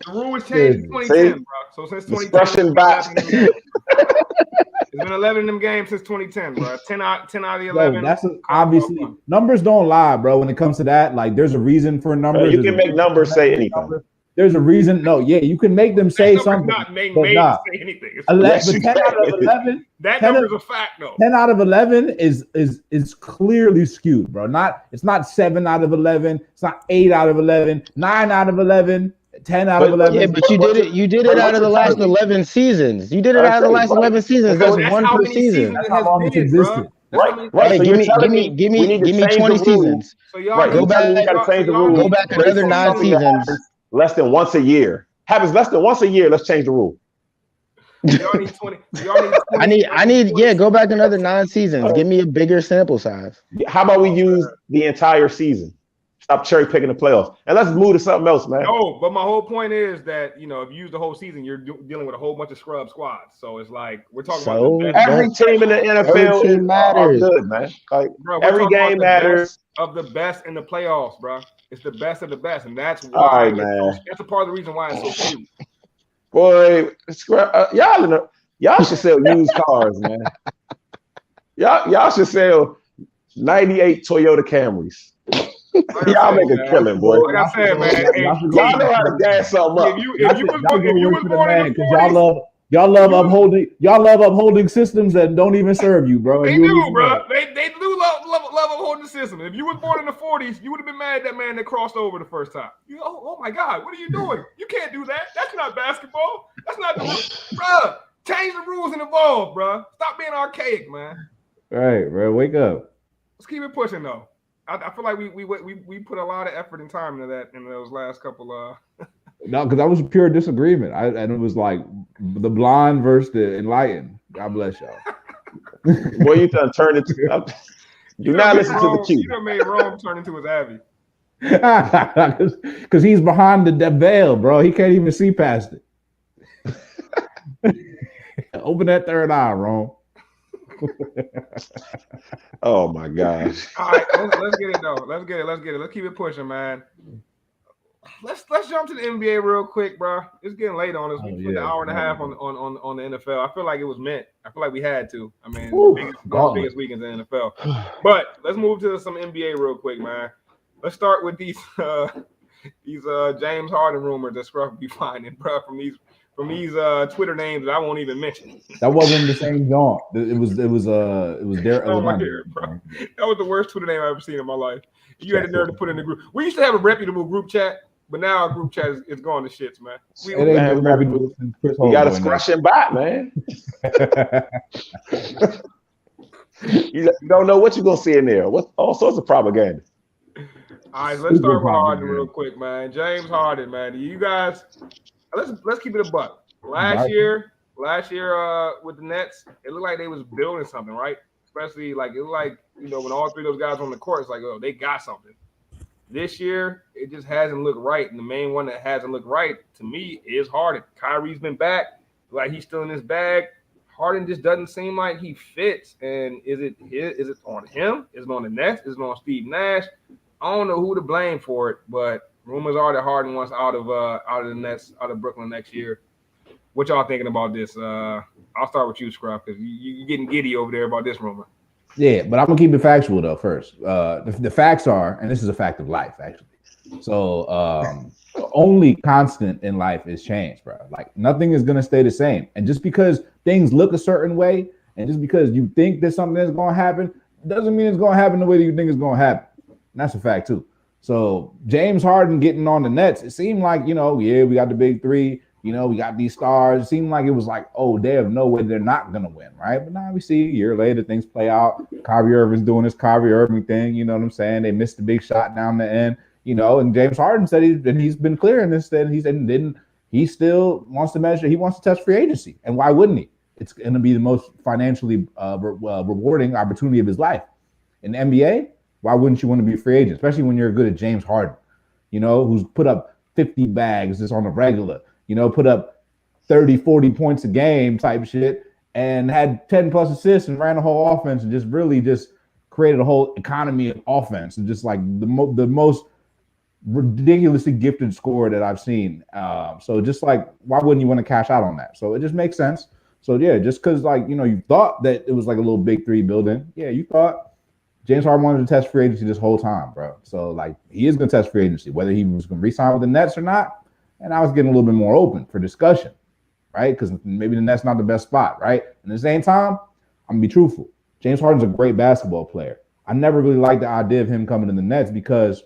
The rule was changed in 2010, bro. So since 2010, it's been 11 of them games since 2010, bro. 10 out of the 11. Bro, that's obviously numbers don't lie, bro. When it comes to that, like there's a reason for numbers. You can make numbers say anything. There's a reason. No, yeah, you can make them say something. Not made to say anything. But 10 out of 11. That number's a fact, though. 10 out of 11 is clearly skewed, bro. It's not 7 out of 11. It's not 8 out of 11. 9 out of 11. 10 out of 11. Yeah, but you did it out of the last 11 seasons. You did it out of the last 11 seasons. That's one per season. That's how long it's existed. Right. Hey, give me 20 seasons. So y'all go back another 9 seasons. Less than once a year. Happens less than once a year. Let's change the rule. Y'all need 20. I need go back another 9 seasons. Give me a bigger sample size. How about we use the entire season? Stop cherry picking the playoffs. And let's move to something else, man. No, but my whole point is that, if you use the whole season, you're dealing with a whole bunch of scrub squads. So it's like we're talking about the best. Every team in the NFL matters. Good, man. Like, bro, every game matters. Of the best in the playoffs, bro. It's the best of the best, and that's why. Man. That's a part of the reason why it's so cute. Boy, y'all should sell used cars, man. Y'all should sell 98 Toyota Camrys. Y'all make a killing, boy. Like I said, man, y'all know how to gas something up. If you was born in the 40s, y'all love upholding systems that don't even serve you, bro. They do, bro. They do love upholding the system. If you was born in the 40s, you would have been mad at that man that crossed over the first time. Oh my God, what are you doing? You can't do that. That's not basketball. That's not the rules, bro. Change the rules and evolve, bro. Stop being archaic, man. Right, bro. Wake up. Let's keep it pushing, though. I feel like we put a lot of effort and time into that in those last couple. No, because that was a pure disagreement. And it was like the blind versus the enlightened. God bless y'all. Boy, you done turned it to. Do not listen to the cue. You done made Rome turn into his Abby. Because he's behind the veil, bro. He can't even see past it. Open that third eye, Rome. Oh my gosh! All right, let's get it though. Let's get it. Let's keep it pushing, man. Let's jump to the NBA real quick, bro. It's getting late on us. We spent an hour and a half on the NFL. I feel like it was meant. I feel like we had to. I mean, biggest weekends in the NFL. But let's move to some NBA real quick, man. Let's start with these James Harden rumors that Scruff be finding, bro, from these Twitter names that I won't even mention. That wasn't the same John. It was Derek. Oh my God, bro. That was the worst Twitter name I've ever seen in my life. You had the nerve to put in the group. We used to have a reputable group chat, but now our group chat is going to shits, man. We got a scratch and bot, man. You don't know what you're gonna see in there. What all sorts of propaganda. All right, let's start with Harden real quick, man. James Harden, man. You guys. Let's keep it a buck. Last year with the Nets, it looked like they was building something, right? Especially like it looked like when all three of those guys were on the court, it's like they got something. This year, it just hasn't looked right, and the main one that hasn't looked right to me is Harden. Kyrie's been back, like he's still in his bag. Harden just doesn't seem like he fits. And is it on him? Is it on the Nets? Is it on Steve Nash? I don't know who to blame for it, but rumors are that Harden wants out of the Nets, out of Brooklyn next year. What y'all thinking about this? I'll start with you, Scruff, because you're getting giddy over there about this rumor. Yeah, but I'm gonna keep it factual though first. The facts are, and this is a fact of life actually. So only constant in life is change, bro. Like nothing is gonna stay the same. And just because things look a certain way, and just because you think that something is gonna happen, doesn't mean it's gonna happen the way that you think it's gonna happen. And that's a fact too. So James Harden getting on the Nets, it seemed like, we got the big three, we got these stars. It seemed like it was like, oh, they have no way they're not gonna win, right? But now we see a year later things play out. Kyrie Irving's doing his Kyrie Irving thing, you know what I'm saying? They missed the big shot down the end. And James Harden said he's been clear in this, that he still wants to measure, he wants to test free agency. And why wouldn't he? It's going to be the most financially rewarding opportunity of his life. In the NBA, why wouldn't you want to be a free agent, especially when you're good at James Harden, who's put up 50 bags just on a regular, put up 30, 40 points a game type shit and had 10 plus assists and ran the whole offense and just really just created a whole economy of offense and just like the most ridiculously gifted scorer that I've seen. So just like, why wouldn't you want to cash out on that? So it just makes sense. So yeah, just because you thought that it was like a little big three building. Yeah, you thought James Harden wanted to test free agency this whole time, bro. So he is going to test free agency, whether he was going to re-sign with the Nets or not. And I was getting a little bit more open for discussion, right? Because maybe the Nets not the best spot, right? And at the same time, I'm going to be truthful. James Harden's a great basketball player. I never really liked the idea of him coming to the Nets because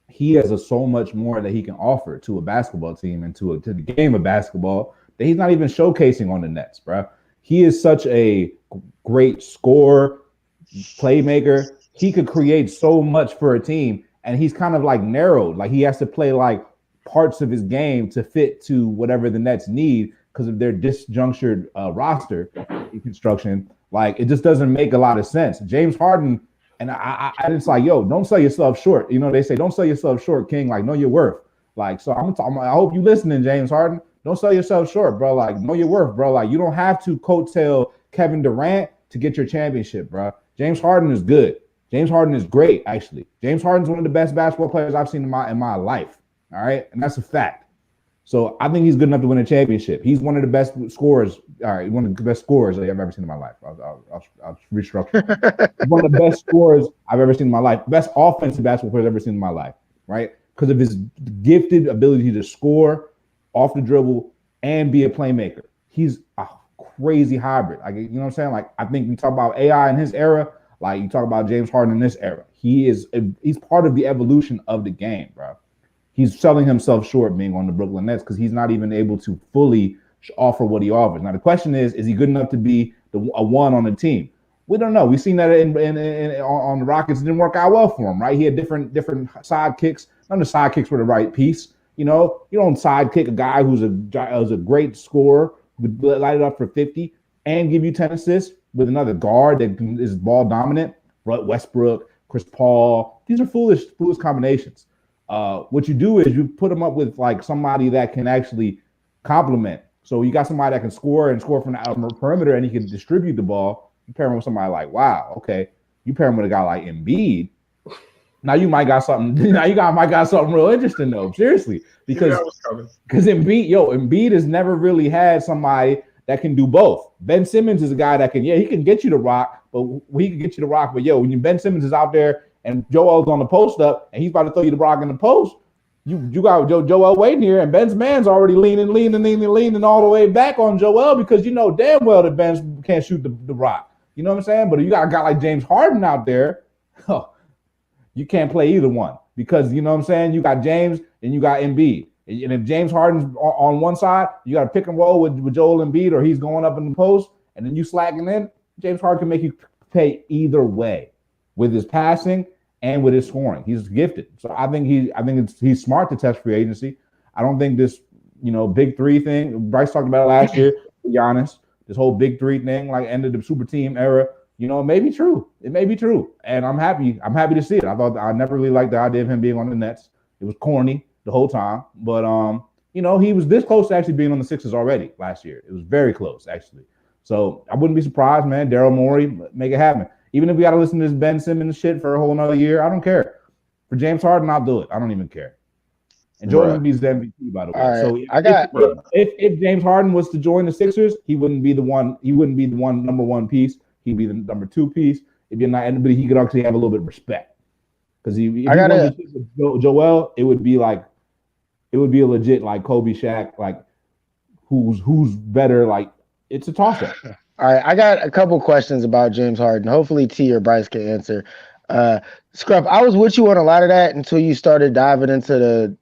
he has so much more that he can offer to a basketball team and to the game of basketball that he's not even showcasing on the Nets, bro. He is such a great scorer, playmaker. He could create so much for a team, and he's kind of narrowed. He has to play parts of his game to fit to whatever the Nets need because of their disjunctured roster construction. It just doesn't make a lot of sense. James Harden, and I it's don't sell yourself short. They say don't sell yourself short, King. Know your worth. So I hope you listening, James Harden. Don't sell yourself short, bro. Know your worth, bro. You don't have to coattail Kevin Durant to get your championship, bro. James Harden is good. James Harden is great, actually. James Harden's one of the best basketball players I've seen in my life. All right, and that's a fact. So I think he's good enough to win a championship. He's one of the best scorers. All right, one of the best scorers I've ever seen in my life. I'll restructure. One of the best scorers I've ever seen in my life. Best offensive basketball player I've ever seen in my life. Right, because of his gifted ability to score off the dribble and be a playmaker. He's a crazy hybrid. You know what I'm saying? I think we talk about AI in his era. You talk about James Harden in this era. He's part of the evolution of the game, bro. He's selling himself short being on the Brooklyn Nets because he's not even able to fully offer what he offers. Now the question is he good enough to be a one on the team? We don't know. We've seen that on the Rockets. It didn't work out well for him, right? He had different sidekicks. None of the sidekicks were the right piece. You don't sidekick a guy who's a great scorer, would light it up for 50 and give you 10 assists with another guard that is ball dominant. Westbrook, Chris Paul. These are foolish combinations. What you do is you put them up with somebody that can actually complement. So you got somebody that can score from the perimeter and he can distribute the ball. You pair him with somebody wow, okay. You pair him with a guy like Embiid. Now you might got something. Now you might got something real interesting though. Seriously, because Embiid has never really had somebody that can do both. Ben Simmons is a guy that he can get you to rock, but when Ben Simmons is out there and Joel's on the post up and he's about to throw you the rock in the post, you got Joel waiting here and Ben's man's already leaning all the way back on Joel because damn well that Ben can't shoot the rock. You know what I'm saying? But you got a guy like James Harden out there. You can't play either one because you know what I'm saying? You got James and you got Embiid. And if James Harden's on one side, you got to pick and roll with Joel Embiid or he's going up in the post and then you slacking in. James Harden can make you pay either way with his passing and with his scoring. He's gifted. So I think he's smart to test free agency. I don't think this, big three thing, Bryce talked about it last year, to be honest, this whole big three thing, end of the super team era, it may be true. It may be true. And I'm happy to see it. I never really liked the idea of him being on the Nets. It was corny the whole time. But he was this close to actually being on the Sixers already last year. It was very close, actually. So I wouldn't be surprised, man. Daryl Morey, make it happen. Even if we got to listen to this Ben Simmons shit for a whole another year, I don't care. For James Harden, I'll do it. I don't even care. And Joel Embiid's the MVP, by the way. Right. So if James Harden was to join the Sixers, he wouldn't be the one. He wouldn't be the number one piece. He'd be the number two piece. If you're not anybody, he could actually have a little bit of respect. Because Joel, it would be a legit like Kobe, Shaq, like who's better. Like it's a toss up. All right, I got a couple questions about James Harden. Hopefully T or Bryce can answer. Scruff, I was with you on a lot of that until you started diving into the,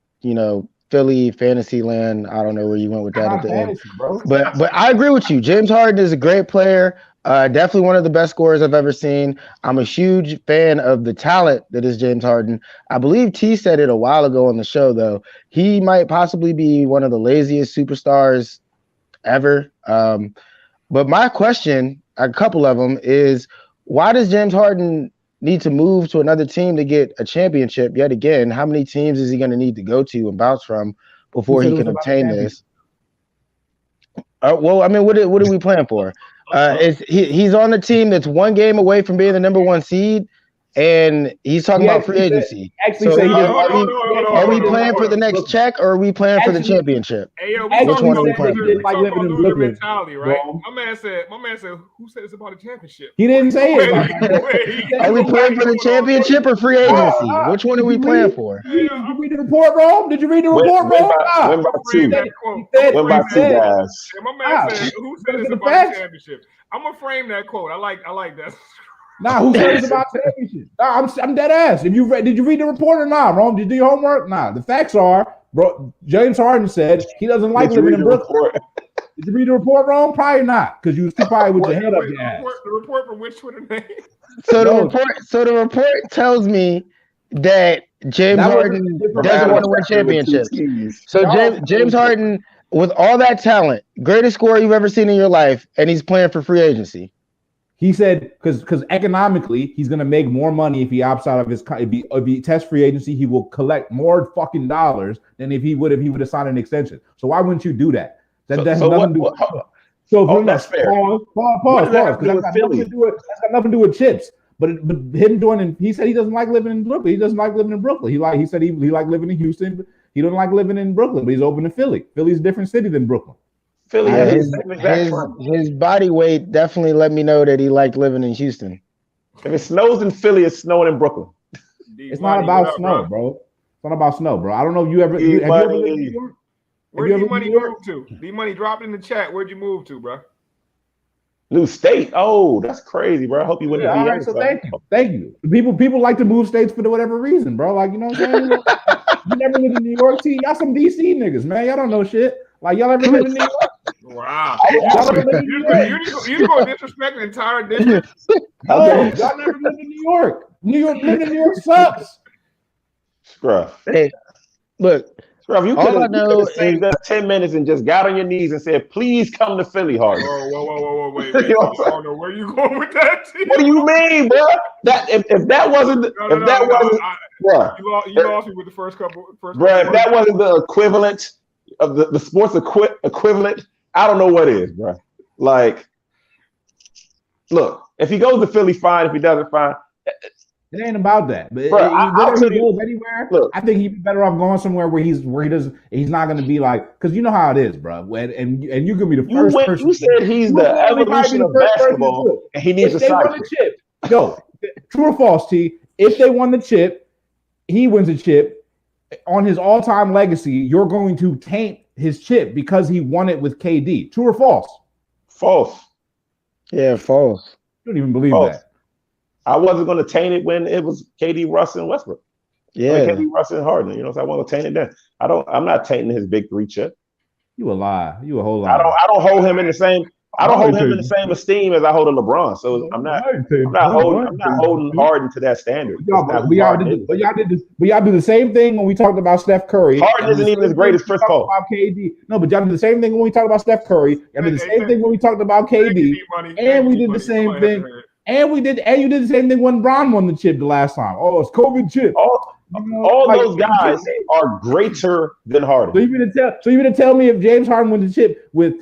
Philly fantasy land. I don't know where you went with that at the end. Bro. But I agree with you. James Harden is a great player. Definitely one of the best scorers I've ever seen. I'm a huge fan of the talent that is James Harden. I believe T said it a while ago on the show, though. He might possibly be one of the laziest superstars ever. But my question, a couple of them, is why does James Harden need to move to another team to get a championship yet again? How many teams is he going to need to go to and bounce from before he can obtain this? Well, I mean, what are we playing for? He's on the team that's one game away from being the number one seed, and he's talking about free agency. Are we playing for the next check, or are we playing for the championship? Hey, yo, which one are we playing for? Like living in Brooklyn mentality, right? My man said, who said it's about a championship? He didn't say it. Are we playing for the championship or free agency? Which one are we playing for? Did you read the report, Rome? Did you read the report, Rome? Win by two. Win by two, guys. My man said, who said it's about a championship? I'm gonna frame that quote. I like that. Nah, who said it's about championship? Nah, I'm dead ass. Did you read the report or not, Rome? Did you do your homework? Nah. The facts are, bro. James Harden said he doesn't like living in Brooklyn. Did you read the report, Rome? Probably not, because you was too probably with your head up your ass. The report from which Twitter name? So the report tells me that James Harden doesn't want to win championships. So James Harden, with all that talent, greatest scorer you've ever seen in your life, and he's playing for free agency. He said because economically he's gonna make more money if he opts out of his if he tests free agency, he will collect more fucking dollars than if he would have signed an extension. So why wouldn't you do that? That has nothing to do with that's fair. Pause. Because that's got nothing to do with chips. But him doing, he said he doesn't like living in Brooklyn. He doesn't like living in Brooklyn. He said he liked living in Houston, but he doesn't like living in Brooklyn. But he's open to Philly. Philly's a different city than Brooklyn. Philly his body weight definitely let me know that he liked living in Houston. If it snows in Philly, it's snowing in Brooklyn. It's not about snow, bro. It's not about snow, bro. I don't know if you ever have you ever lived in New York? Where'd D-Money move to? D-Money dropped in the chat. Where'd you move to, bro? New state. Oh, that's crazy, bro. I hope you wouldn't. All right, so thank you. People like to move states for whatever reason, bro. Like, you know what I'm saying? You never lived in New York, T. Y'all some DC niggas, man. Y'all don't know shit. Like, y'all ever lived in New York? Wow. You gonna disrespect the entire district? No, y'all never lived in New York. Living in New York sucks. Scruff. Hey, look. Scruff, you could have saved us 10 minutes and just got on your knees and said, please come to Philly, Harden. Whoa, wait. I don't know where you going with that. What do you mean, bro? That if that wasn't you lost me with the first couple. Bro, if that wasn't the equivalent of the sports equivalent, I don't know what is, bro. Like, look, if he goes to Philly, fine. If he doesn't, fine. It ain't about that. But bro, whether he goes anywhere, look, I think he'd be better off going somewhere where he's not going to be like, because you know how it is, bro. And you could be the first person. You said he's the evolution of basketball, and he needs a cycle. Yo, true or false, T? If they won the chip, he wins a chip. On his all-time legacy, you're going to taint his chip because he won it with KD. True or false? False. Yeah, false. You don't even believe that. I wasn't going to taint it when it was KD, Russ, and Westbrook. Yeah, KD, Russ, and Harden. You know, so I want to taint it then. I'm not tainting his big three chip. You a lie. You a whole lie. I don't hold him in the same. I don't hold him in the same esteem as I hold a LeBron. So I'm not holding Harden to that standard. But y'all do the same thing when we talked about Steph Curry. Harden isn't even as great as Chris Paul. KD. No, but y'all did the same thing when we talked about Steph Curry. Y'all did the same thing when we talked about KD. And we did the same thing. And you did the same thing when Bron won the chip the last time. Oh, it's COVID chip. All those guys are greater than Harden. So you mean to tell me if James Harden won the chip with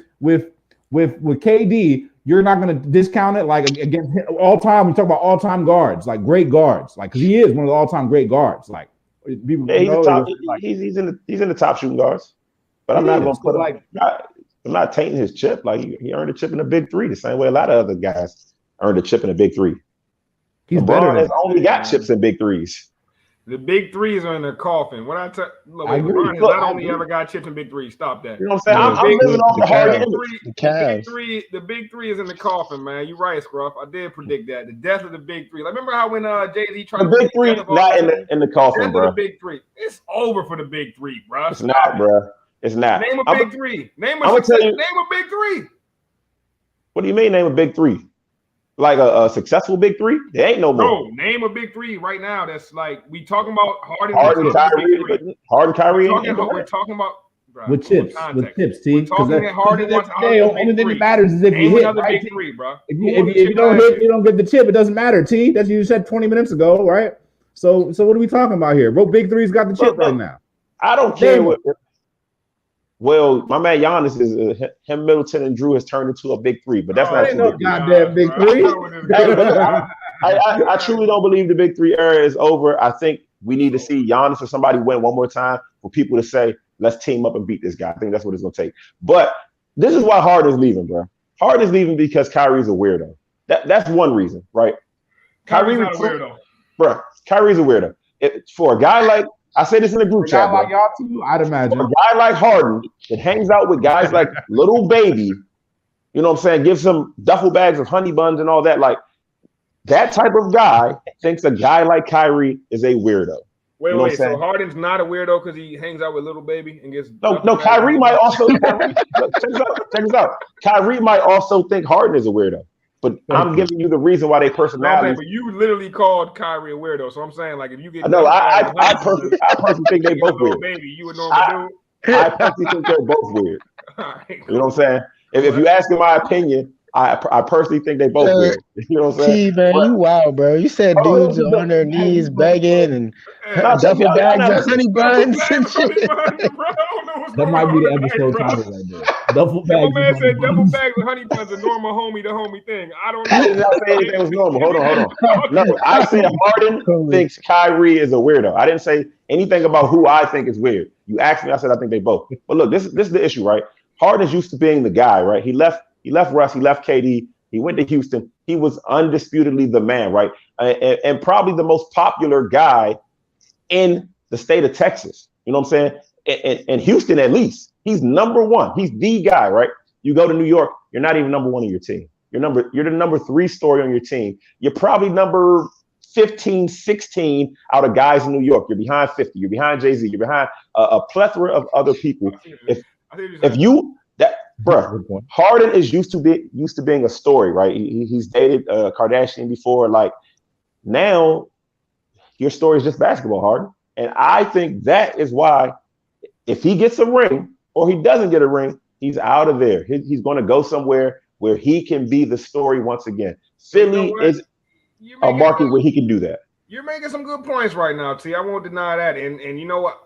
KD, you're not going to discount it like against all time. We talk about all time guards, like great guards, like because he is one of the all time great guards. Like people, he's in the top shooting guards. But I'm not going to put I'm not tainting his chip. Like he earned a chip in the Big Three the same way a lot of other guys earned a chip in the Big Three. LeBron has only got chips in Big Threes. The Big Threes are in their coffin. When LeBron has not only ever got chips in Big Three. Stop that. You know what I'm saying? I'm living off the Harden. The Big Three is in the coffin, man. You're right, Scruff. I did predict that. The death of the Big Three. Like, remember how when Jay-Z tried the Big Three not in the coffin, bro. The Big Three. It's over for the Big Three, bro. It's not, bro. It's not. Name a Big Three. Name a Big Three. What do you mean name a Big Three? Like a successful Big Three? There ain't no more. No, name a Big Three right now. That's like we talking about Harden, Kyrie. We're talking about bro, with chips. T. We're talking that Harden wants the only thing that matters is if you hit. Right, Big Three, bro. If you don't hit, you don't get the chip. It doesn't matter. T. That's what you said 20 minutes ago, right? So what are we talking about here? Bro, Big Three's got the chip right now. I don't care what. Well, my man Giannis is him, Middleton, and Drew has turned into a Big Three, but that's not no goddamn Big Three. I truly don't believe the Big Three era is over. I think we need to see Giannis or somebody win one more time for people to say, let's team up and beat this guy. I think that's what it's going to take. But this is why Harden is leaving, bro. Harden is leaving because Kyrie's a weirdo. That's one reason, right? Kyrie's not a weirdo. Bro, Kyrie's a weirdo. For a guy like, I say this in the group chat. Like y'all too, I'd imagine. A guy like Harden that hangs out with guys like Little Baby, you know what I'm saying? Gives them duffel bags of honey buns and all that. Like that type of guy thinks a guy like Kyrie is a weirdo. Wait. So Harden's not a weirdo because he hangs out with Little Baby and gets no. Kyrie might also check this out. Kyrie might also think Harden is a weirdo. But I'm giving you the reason why they personalities. But you literally called Kyrie a weirdo, so I'm saying like if you get I personally think they both weird. Baby, you would normally do. I personally think they're both weird. Right, cool. You know what I'm saying? If you ask in my opinion, I personally think they both weird. You know what I'm saying? Man, you wild, bro. You said dudes are on their knees begging and duffel bags of honey buns and shit. That might be the episode title right there. Duffel bags. My man said duffel bags of honey buns a normal homie to homie thing. I don't know. I did not say anything was normal. Hold on. No, I said Harden thinks Kyrie is a weirdo. I didn't say anything about who I think is weird. You asked me, I said I think they both. But look, this is the issue, right? Harden is used to being the guy, right? He left Russ, he left KD, he went to Houston. He was undisputedly the man, right? And probably the most popular guy in the state of Texas. You know what I'm saying? And Houston, at least, he's number one. He's the guy, right? You go to New York, you're not even number one on your team. You're the number 3 story on your team. You're probably number 15, 16 out of guys in New York. You're behind 50. You're behind Jay-Z. You're behind a plethora of other people. Harden is used to being a story, right? He's dated Kardashian before. Like now, your story is just basketball, Harden. And I think that is why, if he gets a ring or he doesn't get a ring, he's out of there. He's going to go somewhere where he can be the story once again. Philly is a market where he can do that. You're making some good points right now, T. I won't deny that. And you know what?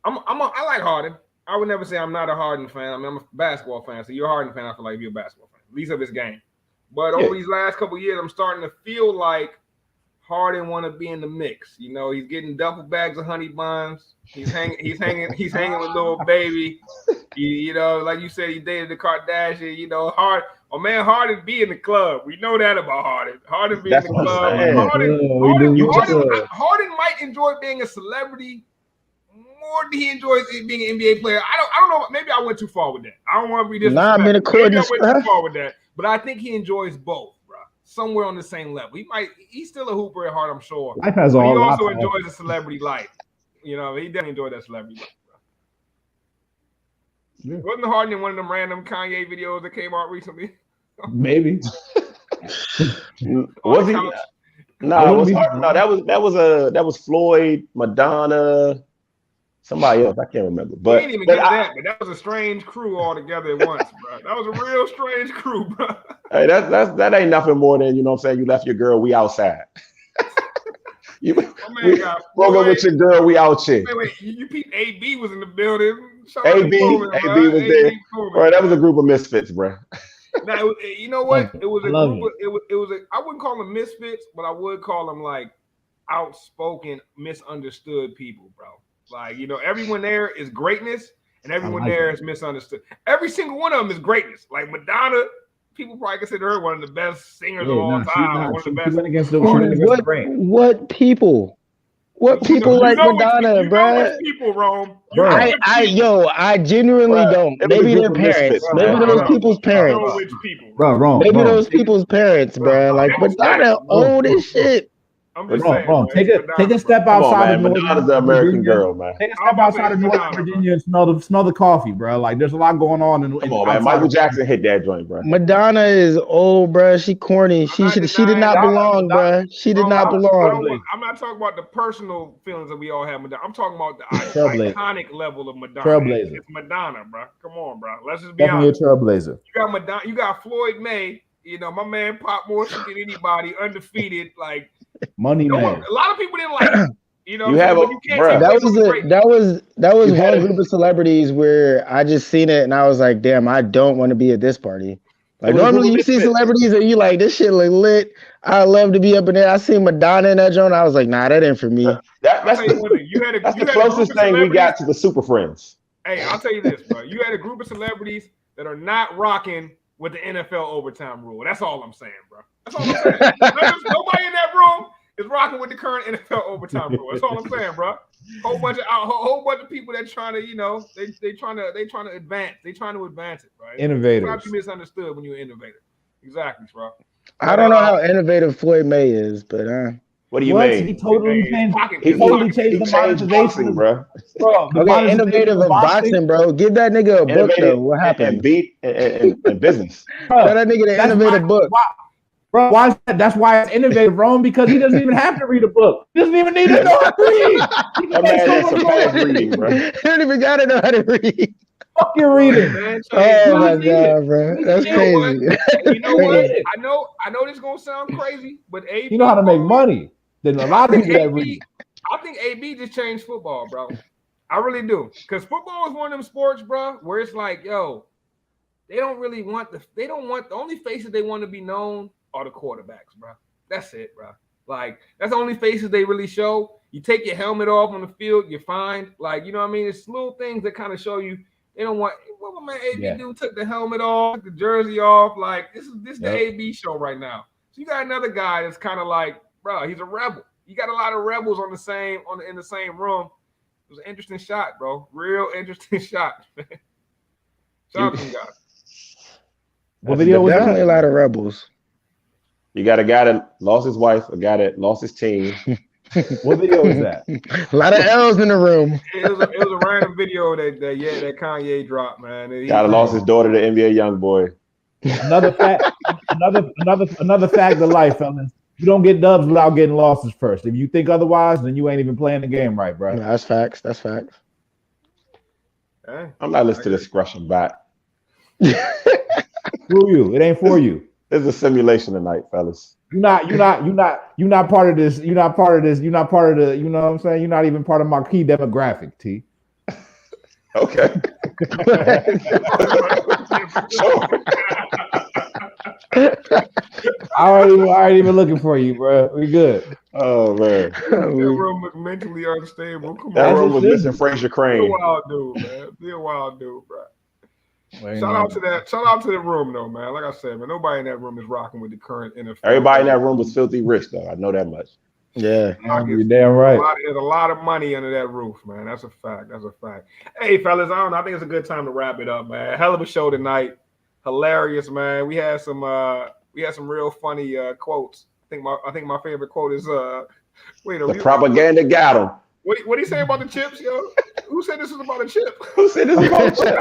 I like Harden. I would never say I'm not a Harden fan. I mean, I'm a basketball fan. So you're a Harden fan. I feel like you're a basketball fan, at least of his game. But over these last couple of years, I'm starting to feel like Harden want to be in the mix. You know, he's getting duffel bags of honey buns. He's hanging with Little Baby. You know, like you said, he dated the Kardashian. You know, Harden be in the club. We know that about Harden. Harden be in the club. Harden might enjoy being a celebrity more than he enjoys being an NBA player. I don't know. Maybe I went too far with that. I don't want to be disrespectful. Maybe I went too far with that. But I think he enjoys both, bro. Somewhere on the same level. He's still a hooper at heart, I'm sure. Life has all. He also enjoys a celebrity life. You know, he definitely enjoyed that celebrity life, bro. Yeah. Wasn't Harden in one of them random Kanye videos that came out recently? Maybe. Was he? No, that was Floyd, Madonna, somebody else. I can't remember. But we didn't even get that. But that was a strange crew all together at once, bro. That was a real strange crew, bro. Hey, that ain't nothing more than, you know what I'm saying, you left your girl, we outside. You broke up with your girl, we out here. Wait, you peeped AB was in the building. AB was there. Bro, that was a group of misfits, bro. Now, you know what? It was a Love group. It was a. I wouldn't call them misfits, but I would call them like outspoken, misunderstood people, bro. Like, you know, everyone there is greatness, and everyone there is misunderstood. Every single one of them is greatness. Like Madonna, people probably consider her one of the best singers of all time. One of the best. She went against the grain. What people? What people like Madonna, bro? Which people, Rome. I genuinely don't. Maybe their parents. Maybe those people's parents. Which people? Bro, maybe those people's parents, bro. Like Madonna, old as shit. I'm just saying, take a step outside of Madonna's the American girl, man. Take a step outside of Northern Virginia and smell the coffee, bro. Like there's a lot going on. Come on, man. Michael Jackson hit that joint, bro. Madonna is old, bro. She corny. She did not belong, bro. She did not belong. I'm not talking about the personal feelings that we all have. Madonna. I'm talking about the iconic level of Madonna. Trailblazer. It's Madonna, bro. Come on, bro. Let's just be definitely honest. A trailblazer. You got Madonna. You got Floyd May. You know, my man Pop more shit than anybody, undefeated. Like money man. A lot of people didn't like it. You know, that was one group of celebrities where I just seen it and I was like, damn, I don't want to be at this party. Like normally you see celebrities and you like, this shit look lit. I love to be up in there. I seen Madonna in that joint. I was like, nah, that ain't for me. That's the closest thing we got to the Super Friends. Hey, I'll tell you this, bro. You had a group of celebrities that are not rocking with the NFL overtime rule. That's all I'm saying, bro. That's all I'm saying. Nobody in that room is rocking with the current NFL overtime rule. That's all I'm saying, bro. Whole bunch of people that trying to, you know, they trying to advance. They trying to advance it, right? Innovators. Not you misunderstood when you're an innovator. Exactly, bro. I don't know how innovative Floyd May is, but what do you mean? He totally changed the monetization, bro. Okay, innovative in boxing, bro. Give that nigga a book, though. What happened? And business. Tell that nigga to innovate a book. Bro, why is that? That's why it's innovative, Rome, because he doesn't even have to read a book. He doesn't even need to know how to read. That man is so fast reading, bro. He don't even gotta know how to read. Fuck your reading. Oh my god, bro. That's crazy. You know what? I know this is gonna sound crazy, but AB, you know how to make money. There's a lot of people that read. I think AB just changed football, bro. I really do. Because football is one of them sports, bro, where it's like, yo, they don't want the only faces they want to be known are the quarterbacks, bro. That's it, bro. Like, that's the only faces they really show. You take your helmet off on the field, you're fine. Like, you know what I mean? It's little things that kind of show you they don't want what my man AB do, took the helmet off, took the jersey off. Like, this is the AB show right now. So you got another guy that's kind of like, bro, he's a rebel. You got a lot of rebels in the same room. It was an interesting shot, bro. Real interesting shot, man. Shout out to you guys. What video was definitely that? A lot of rebels. You got a guy that lost his wife, a guy that lost his team. What video was that? A lot of L's in the room. It was a random video that Kanye dropped, man. Guy that lost his daughter to NBA YoungBoy. Another fact of life, fellas. You don't get dubs without getting losses first. If you think otherwise, then you ain't even playing the game right, bro. No, that's facts. That's facts. I'm not listening to this scrushing back. Screw you. It ain't for you. It's a simulation tonight, fellas. You're not part of this. You're not part of this. You're not part of the, you know what I'm saying? You're not even part of my key demographic, T. Okay. I ain't even looking for you, bro. We good. Oh man. That room was mentally unstable. Come that on. room was missing Fraser Crane. Be a wild dude, man. Be a wild dude, bro. Shout out to the room though, man. Like I said, man, nobody in that room is rocking with the current NFL. Everybody in that room was filthy rich, though. I know that much. Yeah, you're damn right. There's a lot of money under that roof, man. That's a fact. That's a fact. Hey, fellas, I think it's a good time to wrap it up, man. Hell of a show tonight. Hilarious, man. We had some real funny quotes. I think my favorite quote is the propaganda got him. What do you say about the chips, yo? Who said this was about a chip? Who said this was about a chip?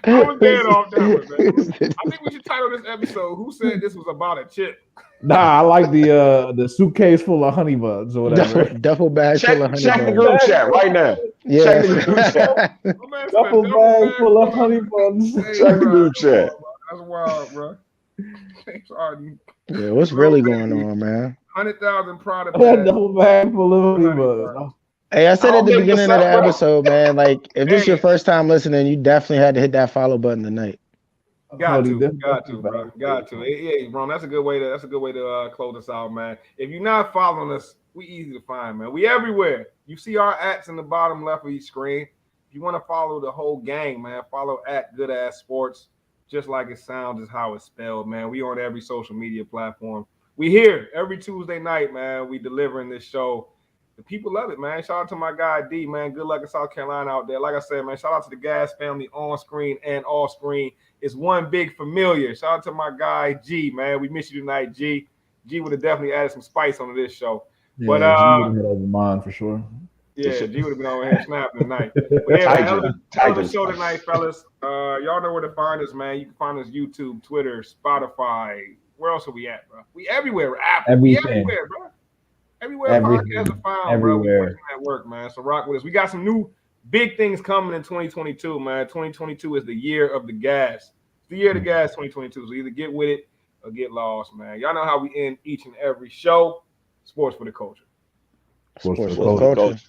I was dead off that one, man. I think we should title this episode, Who Said This Was About a Chip? Nah, I like the suitcase full of honey buns or whatever. Duffel bag full of honey buns. Check the group chat right now. Yeah. Check the group chat. Duffel bag full of honey buns. Check the group chat. That's wild, bro. Thanks, Harden. Yeah, what's really going on, man? 100,000 product. Duffel bag full of honey buns. Hey, I said I at don't the make beginning this of the up, bro. episode, man, like if this your Hey, first time listening, you definitely had to hit that follow button tonight. got to, That's bro. Got to. Yeah, bro. That's a good way to close us out, man. If you're not following us, we easy to find, man. We everywhere. You see our ats in the bottom left of each screen. If you want to follow the whole gang, man, follow at Good Ass Sports. Just like it sounds is how it's spelled, man. We on every social media platform. We here every Tuesday night, man. We delivering this show. The people love it, man. Shout out to my guy D, man. Good luck in South Carolina out there. Like I said, man, shout out to the Gas family on screen and off screen. It's one big familiar. Shout out to my guy G, man. We miss you tonight, G. G would have definitely added some spice onto this show. Yeah, But G would have over mine for sure. yeah, G would have been over here snapping tonight. But yeah, man, hell of a show tonight, fellas. Y'all know where to find us, man. You can find us YouTube, Twitter, Spotify. Where else are we at, bro? We everywhere. Apple. We everywhere, bro. Everywhere podcasts are found, bro. We putting that work, man. So rock with us. We got some new big things coming in 2022, man. 2022 is the year of the gas. It's the year of the gas 2022. So either get with it or get lost, man. Y'all know how we end each and every show. Sports for the culture. Sports for the culture.